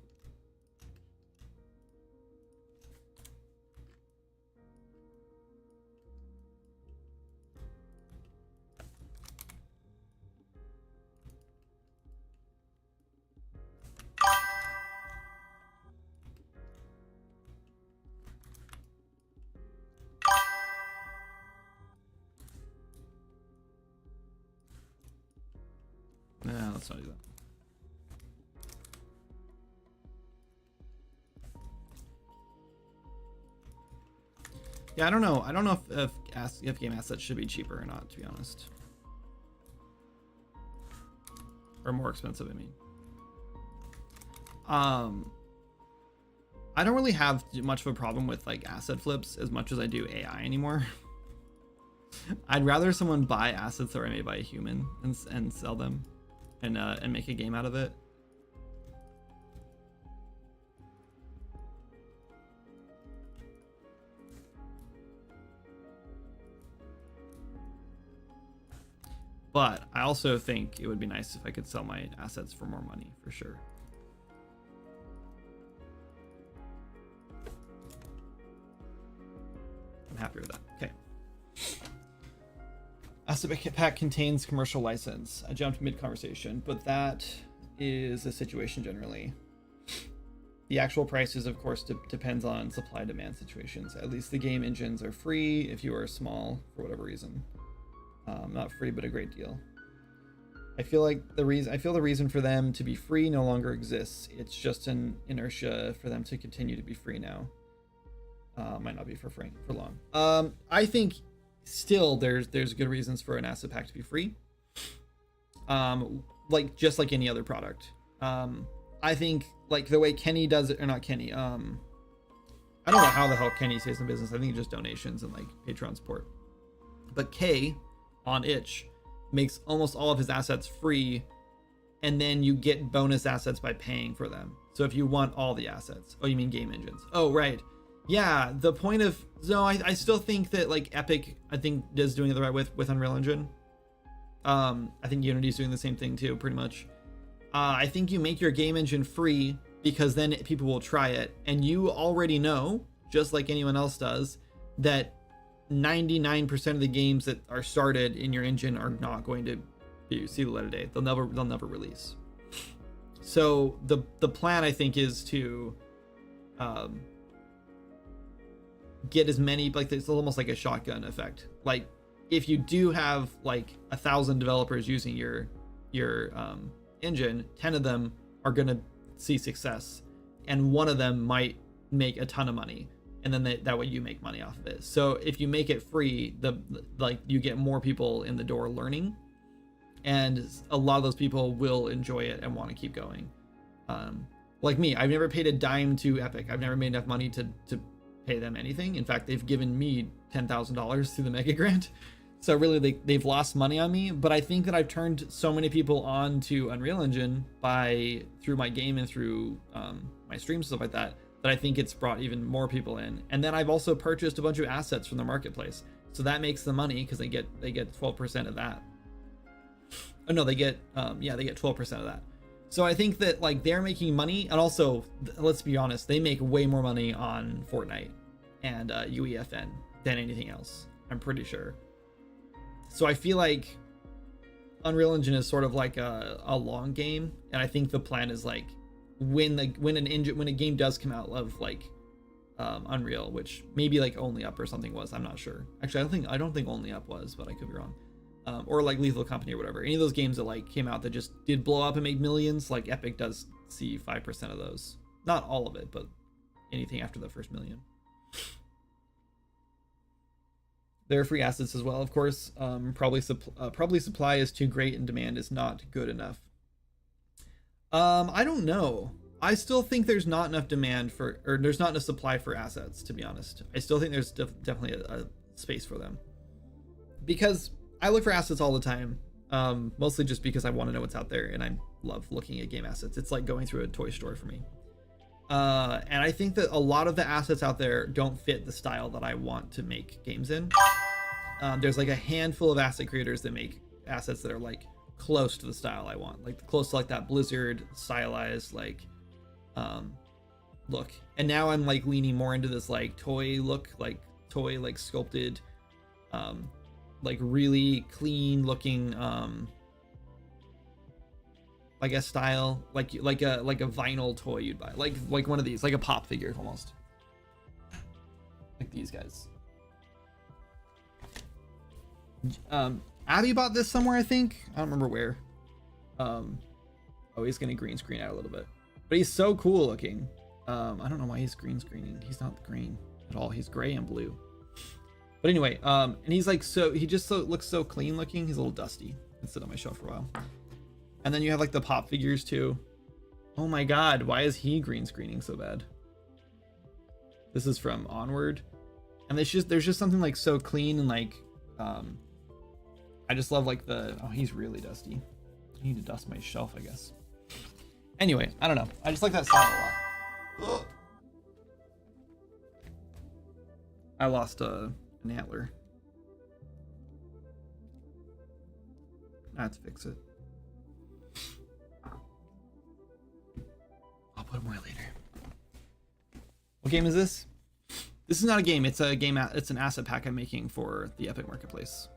Nah, let's not do that. Yeah, I don't know. I don't know if game assets should be cheaper or not, to be honest. Or more expensive, I mean. I don't really have much of a problem with like asset flips as much as I do AI anymore. I'd rather someone buy assets that are made by a human and sell them and make a game out of it. But I also think it would be nice if I could sell my assets for more money, for sure. I'm happy with that. Okay. Asset pack contains commercial license. I jumped mid-conversation, but that is a situation generally. The actual prices, of course, depends on supply-demand situations. At least the game engines are free if you are small for whatever reason. Not free, but a great deal. I feel the reason for them to be free no longer exists. It's just an inertia for them to continue to be free now. Might not be for long. I think still there's good reasons for an asset pack to be free. Like just like any other product. I think like the way Kenny does it, or not Kenny. I don't know how the hell Kenny stays in business. I think just donations and like Patreon support. But Kay on Itch makes almost all of his assets free, and then you get bonus assets by paying for them. So if you want all the assets, oh, you mean game engines? Oh, right. Yeah, the point of I still think that like Epic, I think is doing it the right way with Unreal Engine. I think Unity's doing the same thing too, pretty much. I think you make your game engine free because then people will try it, and you already know, just like anyone else does, that 99% of the games that are started in your engine are not going to see the light of day. They'll never release. So the plan, I think, is to get as many, like it's almost like a shotgun effect. Like if you do have like 1,000 developers using your engine, 10 of them are going to see success, and one of them might make a ton of money, and then that way you make money off of it. So if you make it free, you get more people in the door learning, and a lot of those people will enjoy it and want to keep going. Like me, I've never paid a dime to Epic. I've never made enough money to pay them anything. In fact, they've given me $10,000 through the mega grant. So really they've lost money on me, but I think that I've turned so many people on to Unreal Engine through my game and through my streams, stuff like that I think it's brought even more people in. And then I've also purchased a bunch of assets from the marketplace. So that makes the money because they get 12% of that. Oh no, they get 12% of that. So I think that like they're making money, and also let's be honest, they make way more money on Fortnite and UEFN than anything else. I'm pretty sure. So I feel like Unreal Engine is sort of like a long game, and I think the plan is like when a game does come out of like Unreal, which maybe like Only Up or something was, I'm not sure. Actually, I don't think Only Up was, but I could be wrong. Or like Lethal Company or whatever. Any of those games that like came out that just did blow up and made millions, like Epic does see 5% of those. Not all of it, but anything after the first million. There are free assets as well, of course. Probably supply is too great and demand is not good enough. I don't know. I still think there's not enough demand or there's not enough supply for assets, to be honest. I still think there's definitely a space for them. Because I look for assets all the time, mostly just because I want to know what's out there, and I love looking at game assets. It's like going through a toy store for me. And I think that a lot of the assets out there don't fit the style that I want to make games in. there's like a handful of asset creators that make assets that are like close to the style I want, like close to like that Blizzard stylized like look. And now I'm like leaning more into this like toy look, like toy like sculpted, like really clean looking I guess style, like a vinyl toy you'd buy, like one of these, like a pop figure almost, like these guys. Abby bought this somewhere, I think. I don't remember where. Oh, he's gonna green screen out a little bit, but he's so cool looking. I don't know why he's green screening. He's not green at all. He's gray and blue. But anyway, and he's like, so he just looks so clean looking. He's a little dusty. It's sit on my shelf for a while. And then you have like the pop figures too. Oh my god, why is he green screening so bad? This is from Onward, and there's just something like so clean and like I just love like the, oh, he's really dusty. I need to dust my shelf, I guess. Anyway, I don't know. I just like that style a lot. Ugh. I lost an antler. I have to fix it. I'll put it away later. What game is this? This is not a game. It's a game. It's an asset pack I'm making for the Epic Marketplace.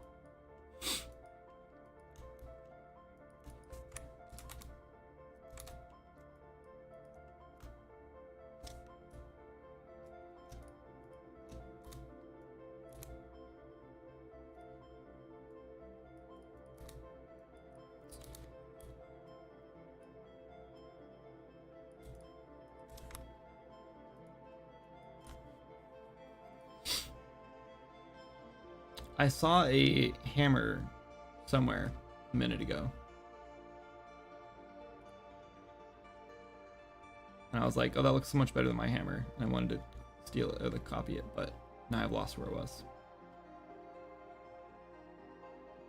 I saw a hammer somewhere a minute ago. And I was like, oh, that looks so much better than my hammer. And I wanted to steal it or to copy it, but now I've lost where it was.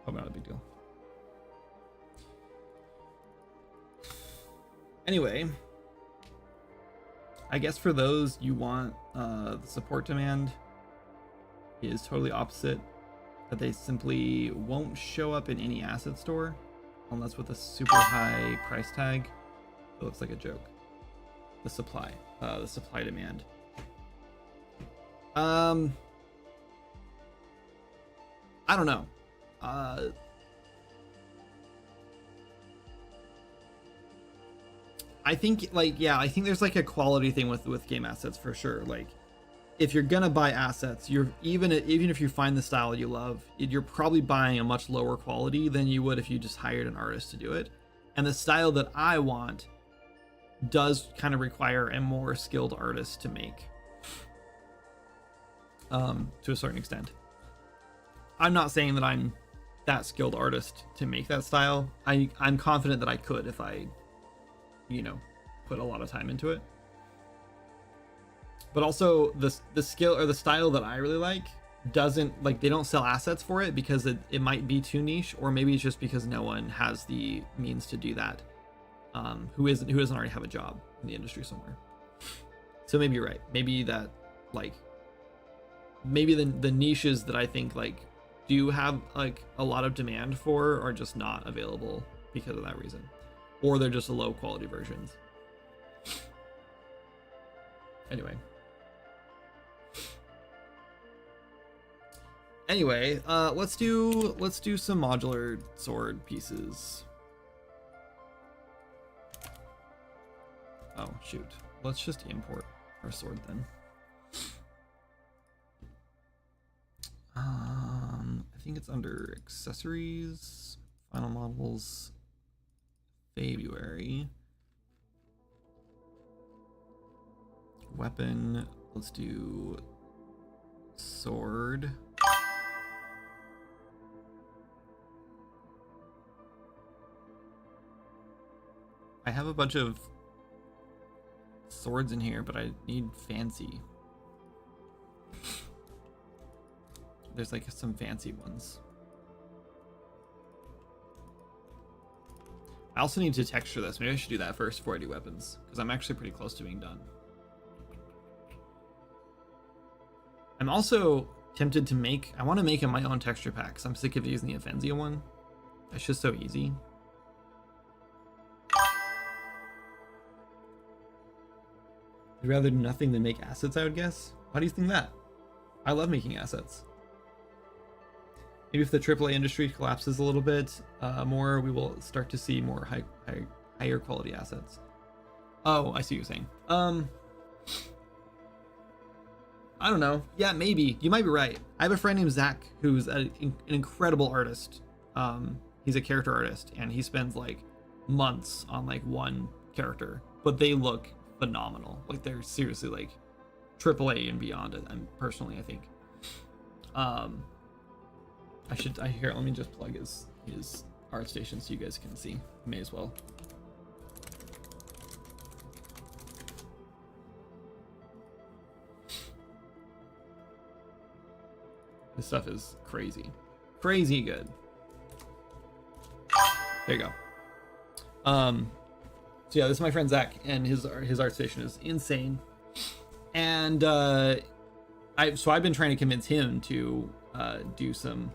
Probably not a big deal. Anyway, I guess for those you want the support demand is totally opposite. That they simply won't show up in any asset store unless with a super high price tag. It looks like a joke. The supply demand. I don't know. I think like, yeah, I think there's like a quality thing with game assets for sure. Like, if you're gonna buy assets, you're even if you find the style you love, you're probably buying a much lower quality than you would if you just hired an artist to do it. And the style that I want does kind of require a more skilled artist to make, to a certain extent. I'm not saying that I'm that skilled artist to make that style. I'm confident that I could if I, put a lot of time into it. But also the skill or the style that I really like doesn't, like, they don't sell assets for it because it might be too niche, or maybe it's just because no one has the means to do that, who doesn't already have a job in the industry somewhere. So maybe you're right. Maybe that, like, maybe the niches that I think like do have like a lot of demand for are just not available because of that reason, or they're just low quality versions. Anyway, let's do some modular sword pieces. Oh shoot, let's just import our sword then. I think it's under accessories, final models, February. Weapon, let's do sword. I have a bunch of swords in here, but I need fancy. There's like some fancy ones. I also need to texture this. Maybe I should do that first before I do weapons, because I'm actually pretty close to being done. I'm also tempted to make. I want to make him my own texture pack because I'm sick of using the Offenzia one. It's just so easy. I'd rather do nothing than make assets, I would guess. Why do you think that? I love making assets. Maybe if the AAA industry collapses a little bit more, we will start to see more higher quality assets. Oh, I see what you're saying. I don't know. Yeah, maybe. You might be right. I have a friend named Zach who's an incredible artist. He's a character artist, and he spends like months on like one character, but they look phenomenal. Like they're seriously like AAA and beyond it. And personally, I think. Here. Let me just plug his art station so you guys can see. May as well. This stuff is crazy good. There you go. So yeah, this is my friend Zach, and his art station is insane. And I've been trying to convince him to do some,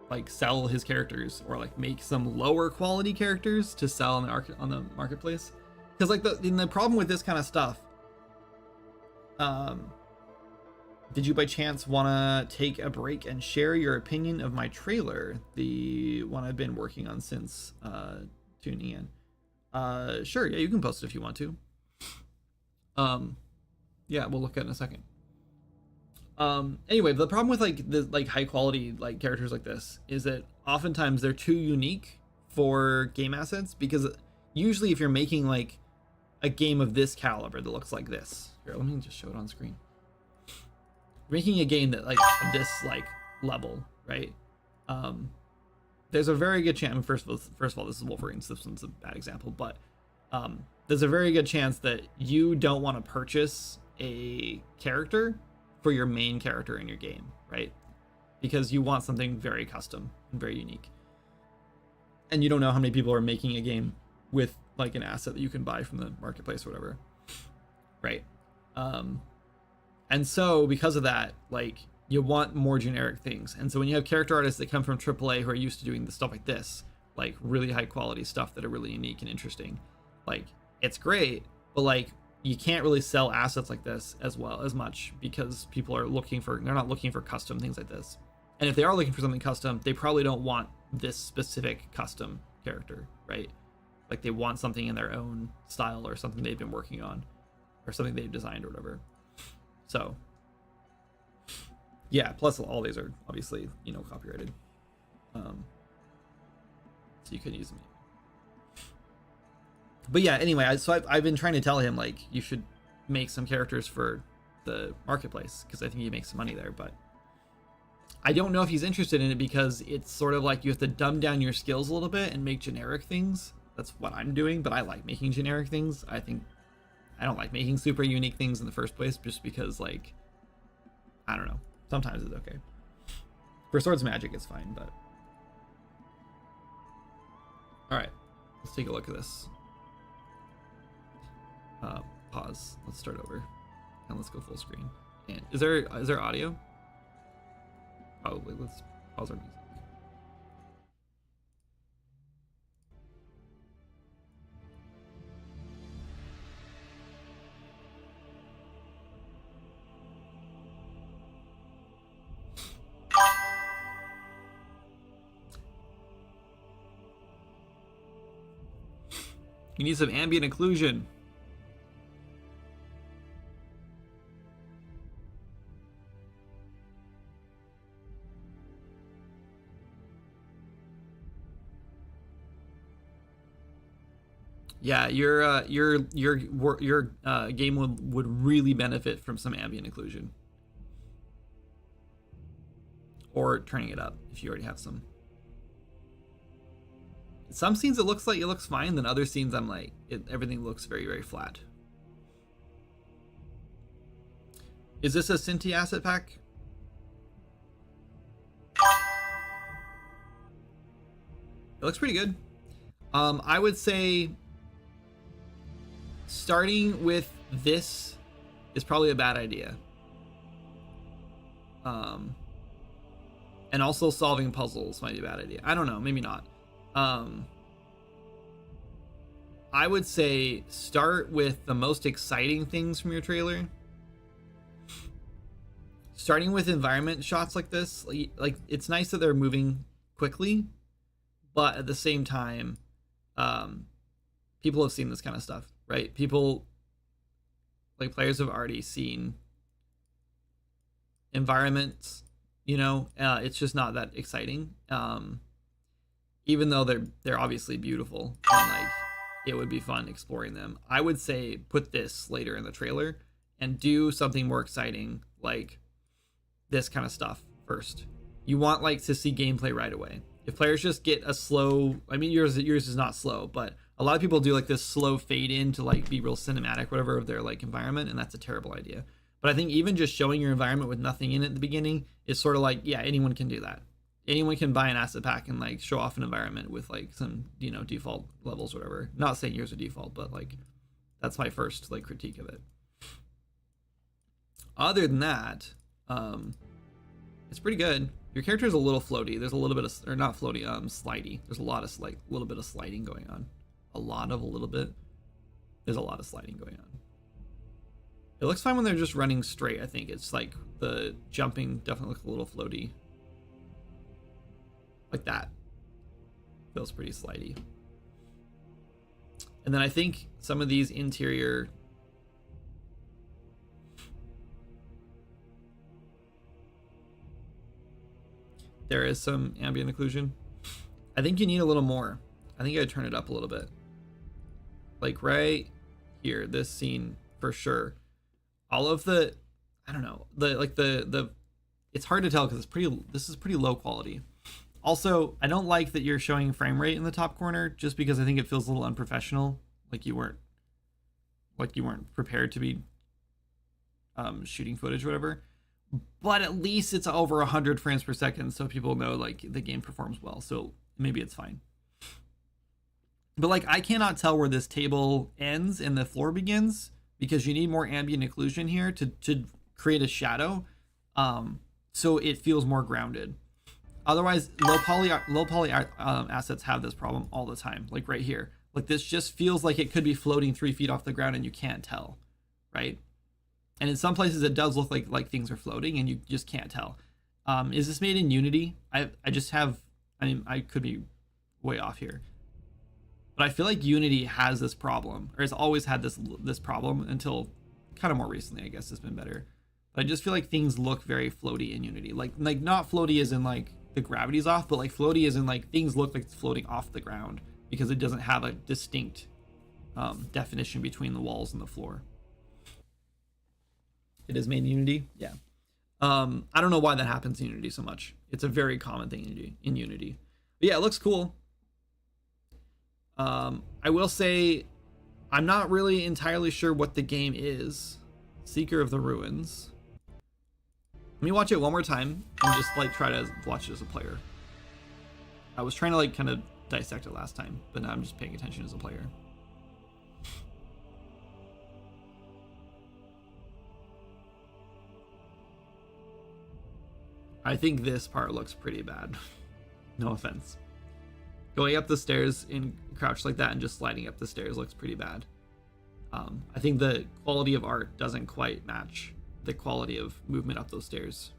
like, sell his characters, or like make some lower quality characters to sell on the marketplace. Because like the problem with this kind of stuff, did you by chance want to take a break and share your opinion of my trailer, the one I've been working on since tuning in? Sure, yeah, you can post it if you want to. Yeah, we'll look at it in a second. Anyway, the problem with like high quality like characters like this is that oftentimes they're too unique for game assets, because usually if you're making like a game of this caliber that looks like this, here, let me just show it on screen. Making a game that like this like level, right? There's a very good chance. First of all, this is Wolverine, so this one's a bad example, but there's a very good chance that you don't want to purchase a character for your main character in your game, right? Because you want something very custom and very unique, and you don't know how many people are making a game with like an asset that you can buy from the marketplace or whatever, right? And so because of that, like, you want more generic things. And so when you have character artists that come from AAA who are used to doing the stuff like this, like really high quality stuff that are really unique and interesting, like, it's great, but like, you can't really sell assets like this as much, because people are they're not looking for custom things like this. And if they are looking for something custom, they probably don't want this specific custom character, right? Like, they want something in their own style, or something they've been working on, or something they've designed or whatever. So yeah, plus all these are obviously, you know, copyrighted, so you couldn't use them. But yeah, anyway, I've been trying to tell him, like, you should make some characters for the marketplace, because I think you make some money there. But I don't know if he's interested in it, because it's sort of like you have to dumb down your skills a little bit and make generic things. That's what I'm doing, but I like making generic things. I don't like making super unique things in the first place, just because, like, I don't know. Sometimes it's okay. For Swords Magic, it's fine, but... Alright, let's take a look at this. Pause. Let's start over. And let's go full screen. And is there audio? Probably. Let's pause our music. You need some ambient occlusion. Yeah, your game would really benefit from some ambient occlusion, or turning it up if you already have some. Some scenes it looks fine, then other scenes I'm like, everything looks very, very flat. Is this a Cinti asset pack? It looks pretty good. I would say starting with this is probably a bad idea. And also solving puzzles might be a bad idea. I don't know, maybe not. I would say start with the most exciting things from your trailer. Starting with environment shots like this, like it's nice that they're moving quickly, but at the same time, people have seen this kind of stuff, right? People, like players, have already seen environments. It's just not that exciting. Even though they're obviously beautiful and like it would be fun exploring them. I would say put this later in the trailer and do something more exciting, like this kind of stuff first. You want like to see gameplay right away. If players just get a slow, I mean yours is not slow, but a lot of people do like this slow fade in to like be real cinematic, whatever, of their like environment, and that's a terrible idea. But I think even just showing your environment with nothing in it at the beginning is sort of like, yeah, anyone can do that. Anyone can buy an asset pack and like show off an environment with like some, default levels, whatever. Not saying yours are default, but like that's my first like critique of it. Other than that, it's pretty good. Your character is a little floaty. There's a little bit of, or not floaty, slidey. There's a lot of little bit of sliding going on. There's a lot of sliding going on. It looks fine when they're just running straight. I think it's like the jumping definitely looks a little floaty. Like that. Feels pretty slidey. And then I think some of these interior, there is some ambient occlusion. I think you need a little more. I think I'd turn it up a little bit. Like right here, this scene for sure. All of the, I don't know, it's hard to tell because this is pretty low quality. Also, I don't like that you're showing frame rate in the top corner, just because I think it feels a little unprofessional. Like you weren't prepared to be shooting footage or whatever. But at least it's over 100 frames per second, so people know like the game performs well. So maybe it's fine. But like I cannot tell where this table ends and the floor begins, because you need more ambient occlusion here to create a shadow, so it feels more grounded. Otherwise, low poly assets have this problem all the time. Like right here, like this just feels like it could be floating 3 feet off the ground and you can't tell, right? And in some places it does look like things are floating and you just can't tell. Is this made in Unity? I mean, I could be way off here, but I feel like Unity has this problem, or has always had this problem until kind of more recently. I guess it's been better. But I just feel like things look very floaty in Unity. Like not floaty as in like the gravity's off, but like floaty as in like things look like it's floating off the ground because it doesn't have a distinct definition between the walls and the floor. It is made in Unity, yeah. I don't know why that happens in Unity so much. It's a very common thing in Unity. But yeah, it looks cool. I will say I'm not really entirely sure what the game is. Seeker of the Ruins. Let me watch it one more time and just like try to watch it as a player. I was trying to like kind of dissect it last time, but now I'm just paying attention as a player. I think this part looks pretty bad. No offense. Going up the stairs in crouch like that and just sliding up the stairs looks pretty bad. I think the quality of art doesn't quite match the quality of movement up those stairs.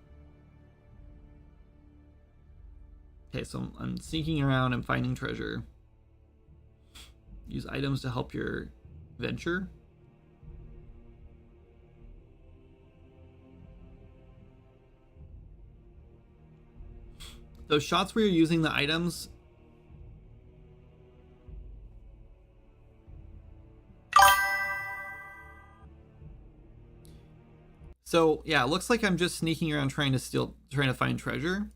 Okay, so I'm sneaking around and finding treasure. Use items to help your venture. Those shots where you're using the items, so yeah, it looks like I'm just sneaking around trying to find treasure,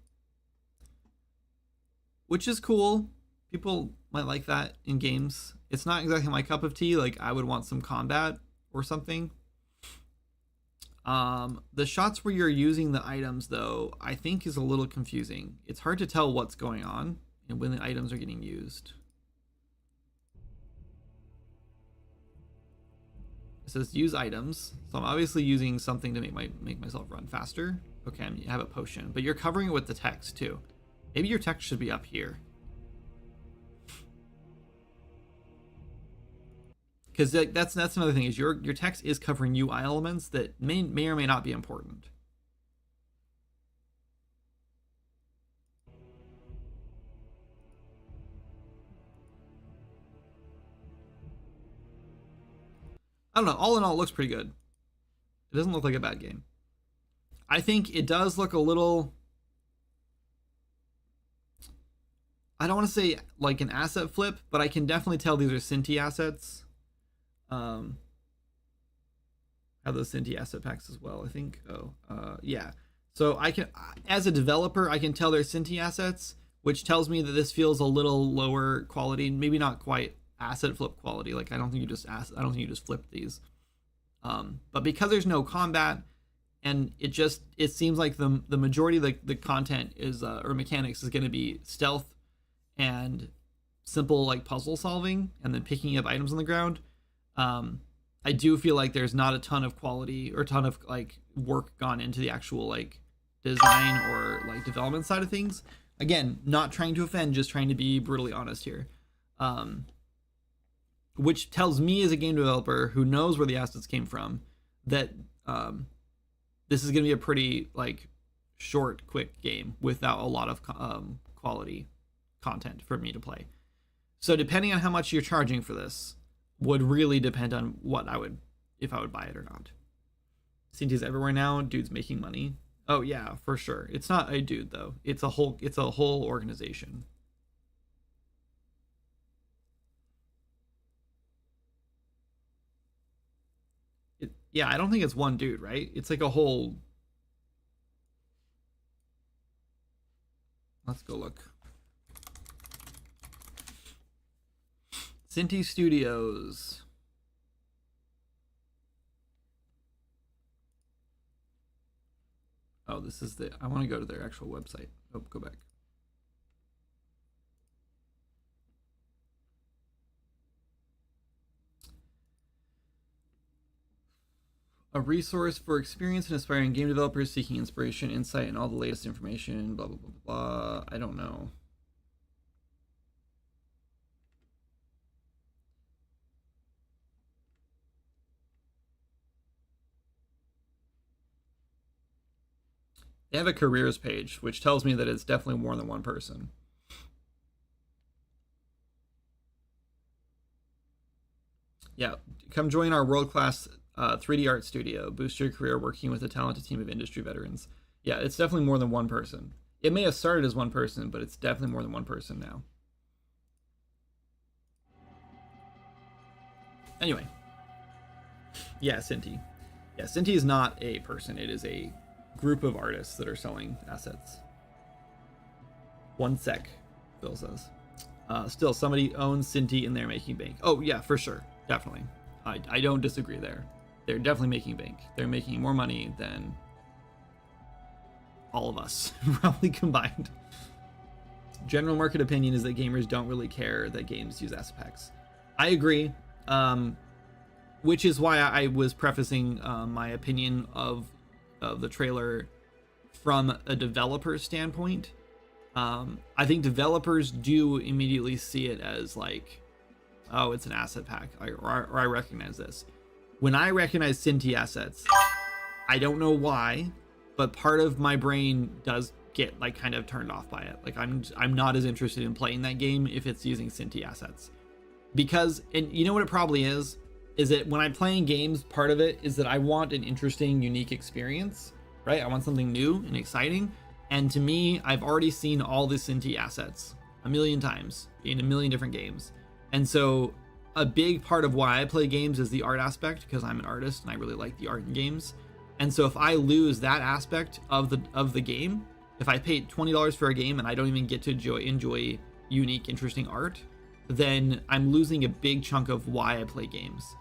which is cool. People might like that in games. It's not exactly my cup of tea. Like I would want some combat or something. The shots where you're using the items though, I think is a little confusing. It's hard to tell what's going on and when the items are getting used. It says use items, so I'm obviously using something to make myself run faster. Okay, I have a potion, but you're covering it with the text too. Maybe your text should be up here, because that's another thing, is your text is covering UI elements that may or may not be important. I don't know. All in all, it looks pretty good. It doesn't look like a bad game. I think it does look a little, I don't want to say like an asset flip, but I can definitely tell these are Cinti assets. Have those Cinti asset packs as well, I think. Yeah. So I can, as a developer, I can tell they're Cinti assets, which tells me that this feels a little lower quality, maybe not quite asset flip quality. Like I don't think you just flipped these. But because there's no combat, and it seems like the majority of the content is or mechanics is going to be stealth and simple like puzzle solving and then picking up items on the ground. I do feel like there's not a ton of quality or a ton of like work gone into the actual like design or like development side of things. Again, not trying to offend, just trying to be brutally honest here. Which tells me as a game developer who knows where the assets came from that this is going to be a pretty like short, quick game without a lot of quality content for me to play. So depending on how much you're charging for this would really depend on what if I would buy it or not. Cinti's everywhere now. Dude's making money. Oh yeah, for sure. It's not a dude though. It's a whole organization. Yeah, I don't think it's one dude, right? It's like a whole. Let's go look. Cinti Studios. Oh, this is I want to go to their actual website. Oh, go back. A resource for experienced and aspiring game developers seeking inspiration, insight, and all the latest information, blah, blah, blah, blah. I don't know. They have a careers page, which tells me that it's definitely more than one person. Yeah, come join our world-class 3D art studio. Boost your career working with a talented team of industry veterans. Yeah, it's definitely more than one person. It may have started as one person, but it's definitely more than one person now. Anyway. Yeah, Cinti. Yeah, Cinti is not a person. It is a group of artists that are selling assets. 1 sec, Phil says. Still, somebody owns Cinti and they're making bank. Oh, yeah, for sure. Definitely. I don't disagree there. They're definitely making bank. They're making more money than all of us probably combined. General market opinion is that gamers don't really care that games use asset packs. I agree, which is why I was prefacing my opinion of the trailer from a developer standpoint. I think developers do immediately see it as like, oh, it's an asset pack, or I recognize this. When I recognize Cinti assets, I don't know why, but part of my brain does get like kind of turned off by it. Like I'm not as interested in playing that game if it's using Cinti assets, because, and you know what it probably is that when I'm playing games, part of it is that I want an interesting, unique experience, right? I want something new and exciting. And to me, I've already seen all the Cinti assets a million times in a million different games. And so a big part of why I play games is the art aspect, because I'm an artist and I really like the art in games. And so if I lose that aspect of the game, if I pay $20 for a game and I don't even get to enjoy unique, interesting art, then I'm losing a big chunk of why I play games.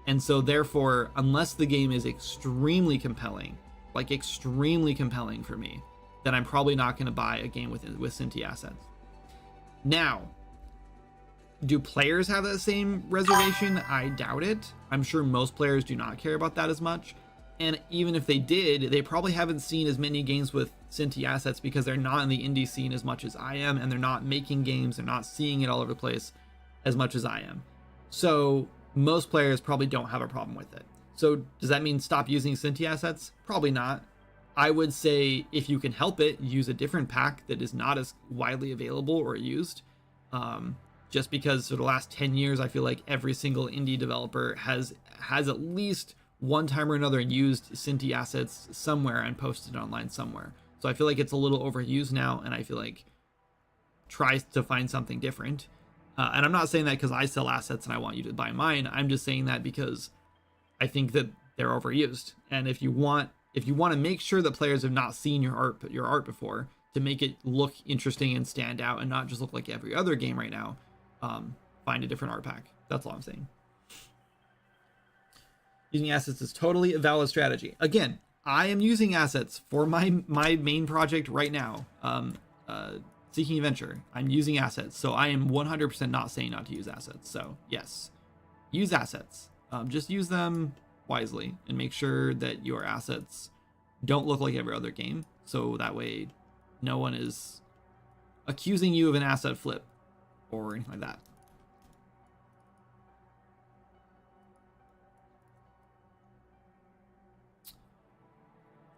And so therefore, unless the game is extremely compelling, like extremely compelling for me, then I'm probably not going to buy a game with Cinti assets. Now, Do players have that same reservation? I doubt it. I'm sure most players do not care about that as much. And even if they did, they probably haven't seen as many games with Cinti assets because they're not in the indie scene as much as I am, and they're not making games, they're not seeing it all over the place as much as I am. So most players probably don't have a problem with it. So does that mean stop using Cinti assets? Probably not. I would say if you can help it, use a different pack that is not as widely available or used. Just because for the last 10 years, I feel like every single indie developer has at least one time or another used Cinti assets somewhere and posted it online somewhere. So I feel like it's a little overused now, and I feel like try to find something different. And I'm not saying that because I sell assets and I want you to buy mine. I'm just saying that because I think that they're overused. And if you want to make sure that players have not seen your art before, to make it look interesting and stand out and not just look like every other game right now, find a different art pack. That's all I'm saying. Using assets is totally a valid strategy. Again, I am using assets for my main project right now. Seeking Adventure. I'm using assets, so I am 100% not saying not to use assets. So yes, use assets. Just use them wisely and make sure that your assets don't look like every other game. So that way, no one is accusing you of an asset flip or anything like that.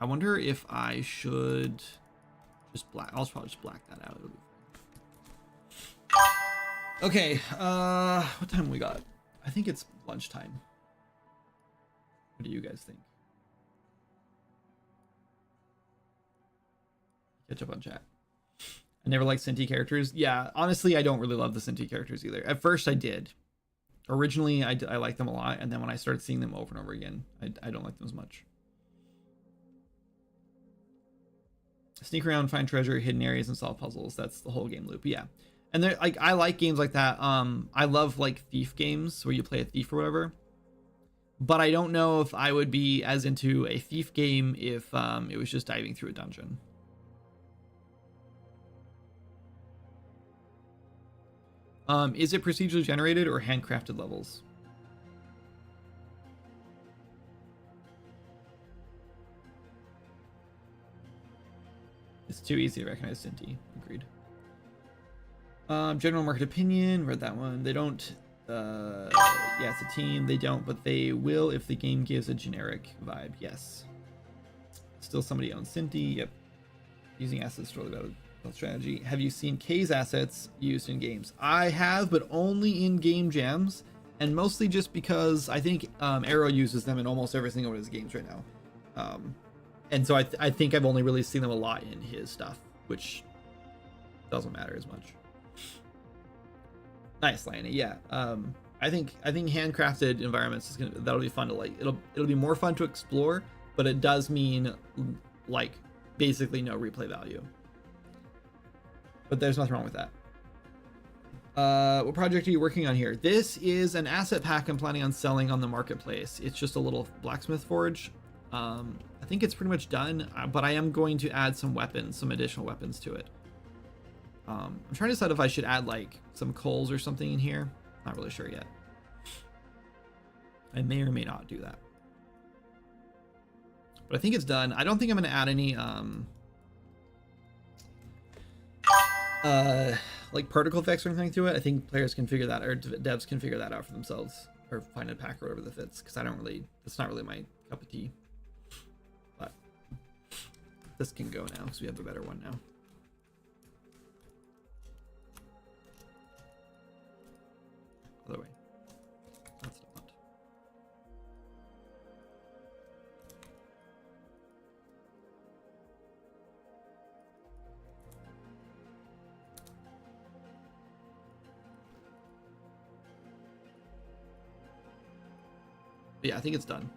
I wonder if I should just I'll probably just black that out. Okay, what time we got? I think it's lunchtime. What do you guys think? Catch up on chat. I never liked Cinti characters. Yeah, honestly, I don't really love the Cinti characters either. At first, I did. Originally, I liked them a lot, and then when I started seeing them over and over again, I don't like them as much. Sneak around, find treasure, hidden areas, and solve puzzles. That's the whole game loop. Yeah, and they're like, I like games like that. I love like thief games where you play a thief or whatever. But I don't know if I would be as into a thief game if it was just diving through a dungeon. Is it procedurally generated or handcrafted levels? It's too easy to recognize Cinti. Agreed. General market opinion. Read that one. They don't. Yeah, it's a team. They don't, but they will if the game gives a generic vibe. Yes. Still somebody owns Cinti. Yep. Using assets really about strategy. Have you seen K's assets used in games? I have, but only in game jams, and mostly just because I think Arrow uses them in almost every single one of his games right now. And so I think I've only really seen them a lot in his stuff, which doesn't matter as much. Nice, Lanny. Yeah. I think handcrafted environments that'll be fun to like. It'll be more fun to explore, but it does mean like basically no replay value. But there's nothing wrong with that. What project are you working on here? This is an asset pack I'm planning on selling on the marketplace. It's just a little blacksmith forge. I think it's pretty much done, but I am going to add some weapons, some additional weapons to it. I'm trying to decide if I should add like some coals or something in here. Not really sure yet. I may or may not do that. But I think it's done. I don't think I'm going to add any like particle effects or anything to it. I think players can figure that, or devs can figure that out for themselves, or find a pack or whatever that fits, because it's not really my cup of tea. But this can go now because we have a better one now. Other way. That's not. But yeah, I think it's done.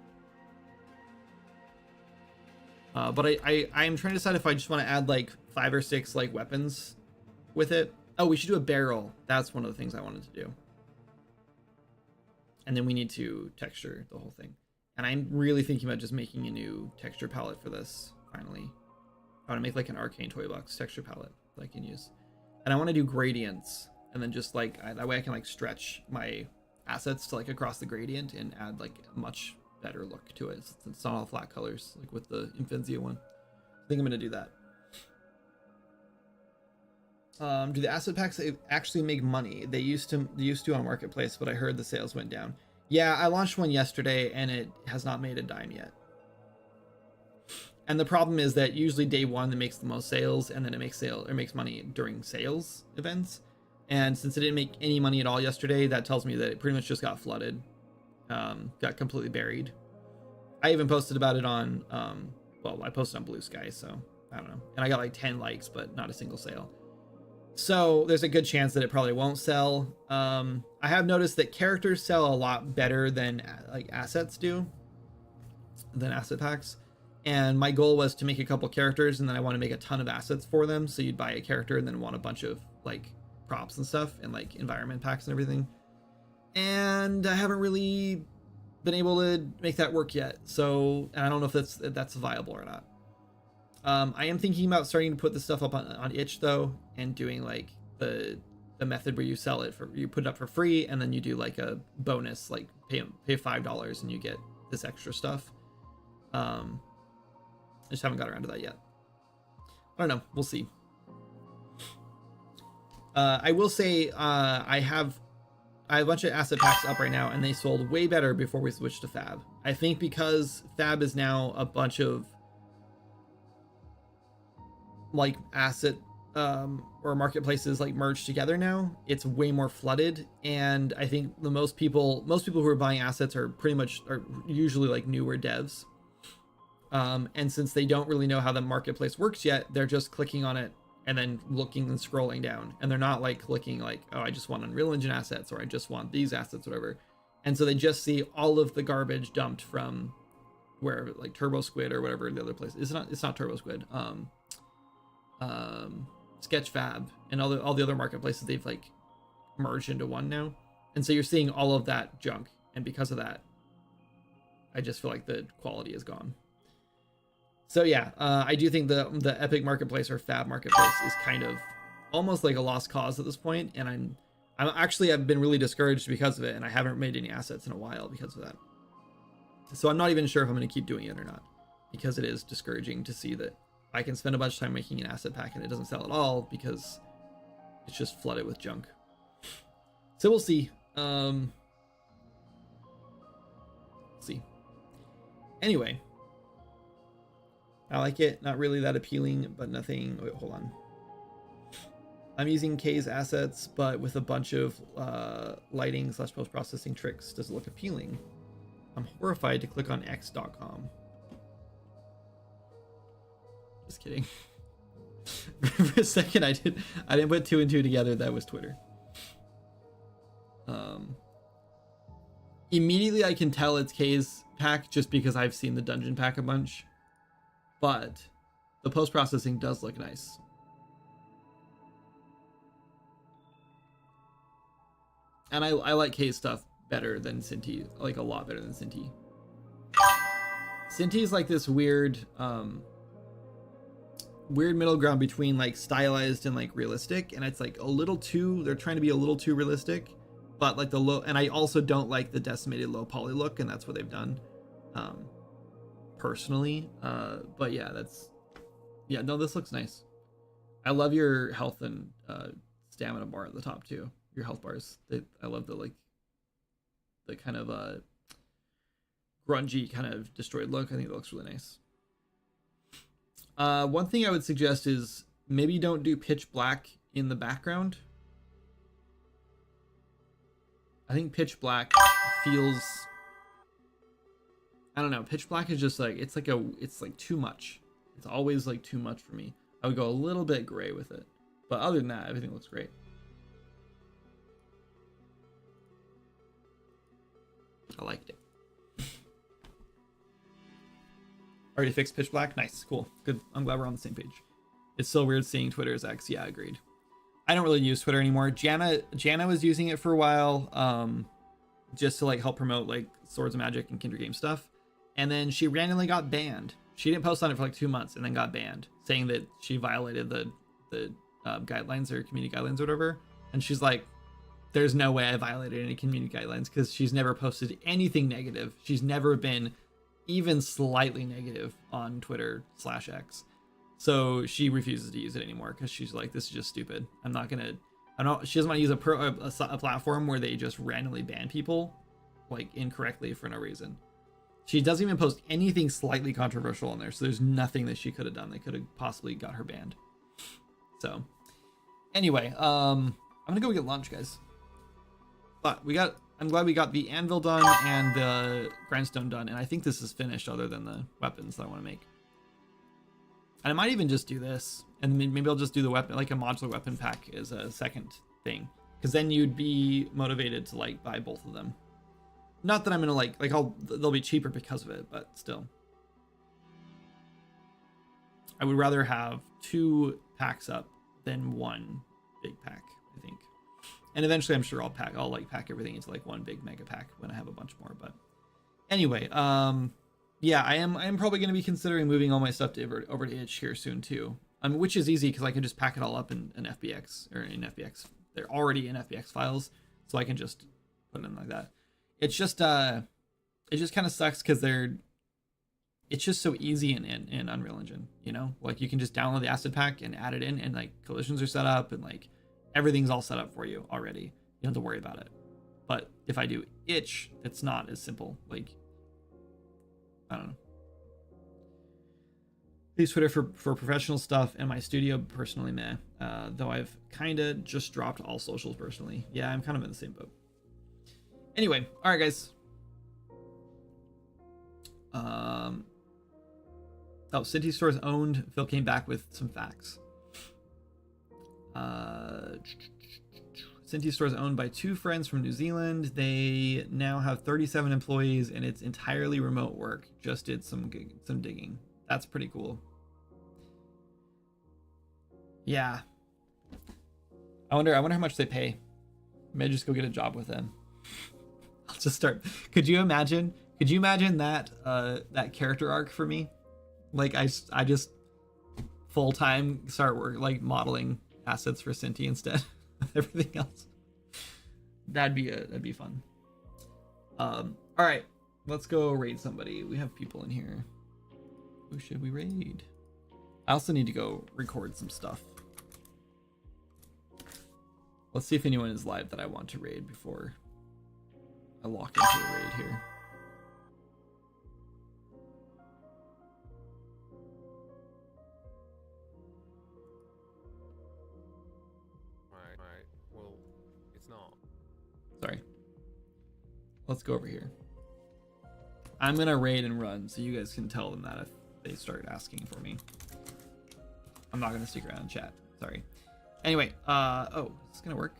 But I'm trying to decide if I just want to add like 5 or 6 like weapons with it. Oh, we should do a barrel. That's one of the things I wanted to do. And then we need to texture the whole thing. And I'm really thinking about just making a new texture palette for this, finally. I want to make like an Arcane Toy Box texture palette that I can use. And I want to do gradients and then just like that way I can like stretch my assets to like across the gradient and add like a much better look to it. It's not all flat colors like with the Infinzia one. I think I'm gonna do that. Do the asset packs actually make money? They used to on Marketplace, but I heard the sales went down. Yeah, I launched one yesterday and it has not made a dime yet. And the problem is that usually day one it makes the most sales, and then it makes money during sales events. And since it didn't make any money at all yesterday, that tells me that it pretty much just got flooded, got completely buried. I even posted about it on, well, I posted on Blue Sky, so I don't know. And I got like 10 likes, but not a single sale. So there's a good chance that it probably won't sell. I have noticed that characters sell a lot better than like assets do, than asset packs. And my goal was to make a couple characters, and then I want to make a ton of assets for them. So you'd buy a character and then want a bunch of like props and stuff and like environment packs and everything. And I haven't really been able to make that work yet. So, and I don't know if that's viable or not. I am thinking about starting to put this stuff up on itch though, and doing like the method where you sell it for, you put it up for free, and then you do like a bonus, like pay $5 and you get this extra stuff. I just haven't got around to that yet. I don't know. We'll see. I will say I have a bunch of asset packs up right now, and they sold way better before we switched to Fab. I think because Fab is now a bunch of like asset or marketplaces like merged together now, it's way more flooded. And I think most people who are buying assets are usually like newer devs. And since they don't really know how the marketplace works yet, they're just clicking on it and then looking and scrolling down, and they're not like clicking like, oh, I just want Unreal Engine assets, or I just want these assets, whatever. And so they just see all of the garbage dumped from wherever, like Turbo Squid or whatever the other place. It's not Turbo Squid. Sketchfab and all the other marketplaces, they've like merged into one now. And so you're seeing all of that junk, and because of that, I just feel like the quality is gone. So yeah, I do think the Epic Marketplace or Fab Marketplace is kind of almost like a lost cause at this point, and I've been really discouraged because of it, and I haven't made any assets in a while because of that. So I'm not even sure if I'm going to keep doing it or not, because it is discouraging to see that I can spend a bunch of time making an asset pack and it doesn't sell at all because it's just flooded with junk. So we'll see. See. Anyway. I like it. Not really that appealing, but nothing. Wait, hold on. I'm using K's assets, but with a bunch of lighting / post-processing tricks. Does it look appealing? I'm horrified to click on x.com. Just kidding. For a second, I didn't put 2 and 2 together. That was Twitter. Immediately, I can tell it's K's pack just because I've seen the dungeon pack a bunch. But the post-processing does look nice. And I like K's stuff better than Cinti, like a lot better than Cinti. Cinti is like this weird middle ground between like stylized and like realistic, and it's like a little too, they're trying to be a little too realistic, but like the low, and I also don't like the decimated low poly look, and that's what they've done. Personally, but yeah, no, this looks nice. I love your health and stamina bar at the top too. Your health bars, I love the kind of grungy kind of destroyed look. I think it looks really nice. One thing I would suggest is maybe don't do pitch black in the background. I think pitch black feels, I don't know, pitch black is just like, it's like too much. It's always like too much for me. I would go a little bit gray with it, but other than that, everything looks great. I liked it. Already fixed pitch black? Nice, cool, good. I'm glad we're on the same page. It's so weird seeing Twitter as X. Yeah, agreed. I don't really use Twitter anymore. Jana was using it for a while, just to like help promote like Swords of Magic and Kindred Game stuff. And then she randomly got banned. She didn't post on it for like 2 months and then got banned, saying that she violated the guidelines or community guidelines or whatever. And she's like, there's no way I violated any community guidelines, because she's never posted anything negative. She's never been even slightly negative on Twitter/X. So she refuses to use it anymore because she's like, this is just stupid. She doesn't want to use a platform where they just randomly ban people like incorrectly for no reason. She doesn't even post anything slightly controversial on there. So there's nothing that she could have done that could have possibly got her banned. So anyway, I'm going to go get lunch, guys. But I'm glad we got the anvil done and the grindstone done. And I think this is finished other than the weapons that I want to make. And I might even just do this, and maybe I'll just do the weapon, like a modular weapon pack as a second thing, because then you'd be motivated to like buy both of them. Not that I'm gonna they'll be cheaper because of it, but still. I would rather have 2 packs up than 1 big pack, I think. And eventually I'm sure I'll pack everything into like 1 big mega pack when I have a bunch more. But anyway, yeah, I am probably going to be considering moving all my stuff over to itch here soon too. Which is easy because I can just pack it all up in FBX or in FBX. They're already in FBX files, so I can just put them like that. It's just kind of sucks because it's just so easy in Unreal Engine, you know? Like you can just download the asset pack and add it in, and like collisions are set up and like everything's all set up for you already. You don't have to worry about it. But if I do itch, it's not as simple. Like, I don't know. I use Twitter for professional stuff, and my studio personally, meh. Though I've kind of just dropped all socials personally. Yeah, I'm kind of in the same boat. Anyway, all right, guys. City Store's owned. Phil came back with some facts. Cinti Store is owned by 2 friends from New Zealand. They now have 37 employees, and it's entirely remote work. Just did some digging. That's pretty cool. Yeah. I wonder how much they pay. Maybe just go get a job with them. I'll just start. Could you imagine that that character arc for me? Like I just full-time start work like modeling assets for Cinti instead of everything else. That'd be fun. All right, let's go raid somebody. We have people in here. Who should we raid? I also need to go record some stuff. Let's see if anyone is live that I want to raid before I lock into a raid here. Right. Well, it's not. Sorry. Let's go over here. I'm gonna raid and run so you guys can tell them that if they start asking for me. I'm not gonna stick around and chat. Sorry. Anyway, oh, is this gonna work?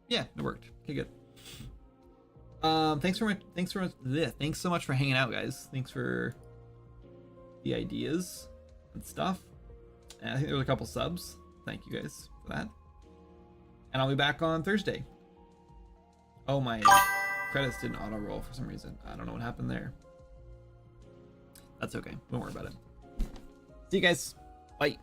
Yeah, it worked. Okay, good. Thanks so much for hanging out, guys. Thanks for the ideas and stuff. And I think there were a couple subs. Thank you guys for that. And I'll be back on Thursday. Oh, my credits didn't auto roll for some reason. I don't know what happened there. That's okay. Don't worry about it. See you guys. Bye.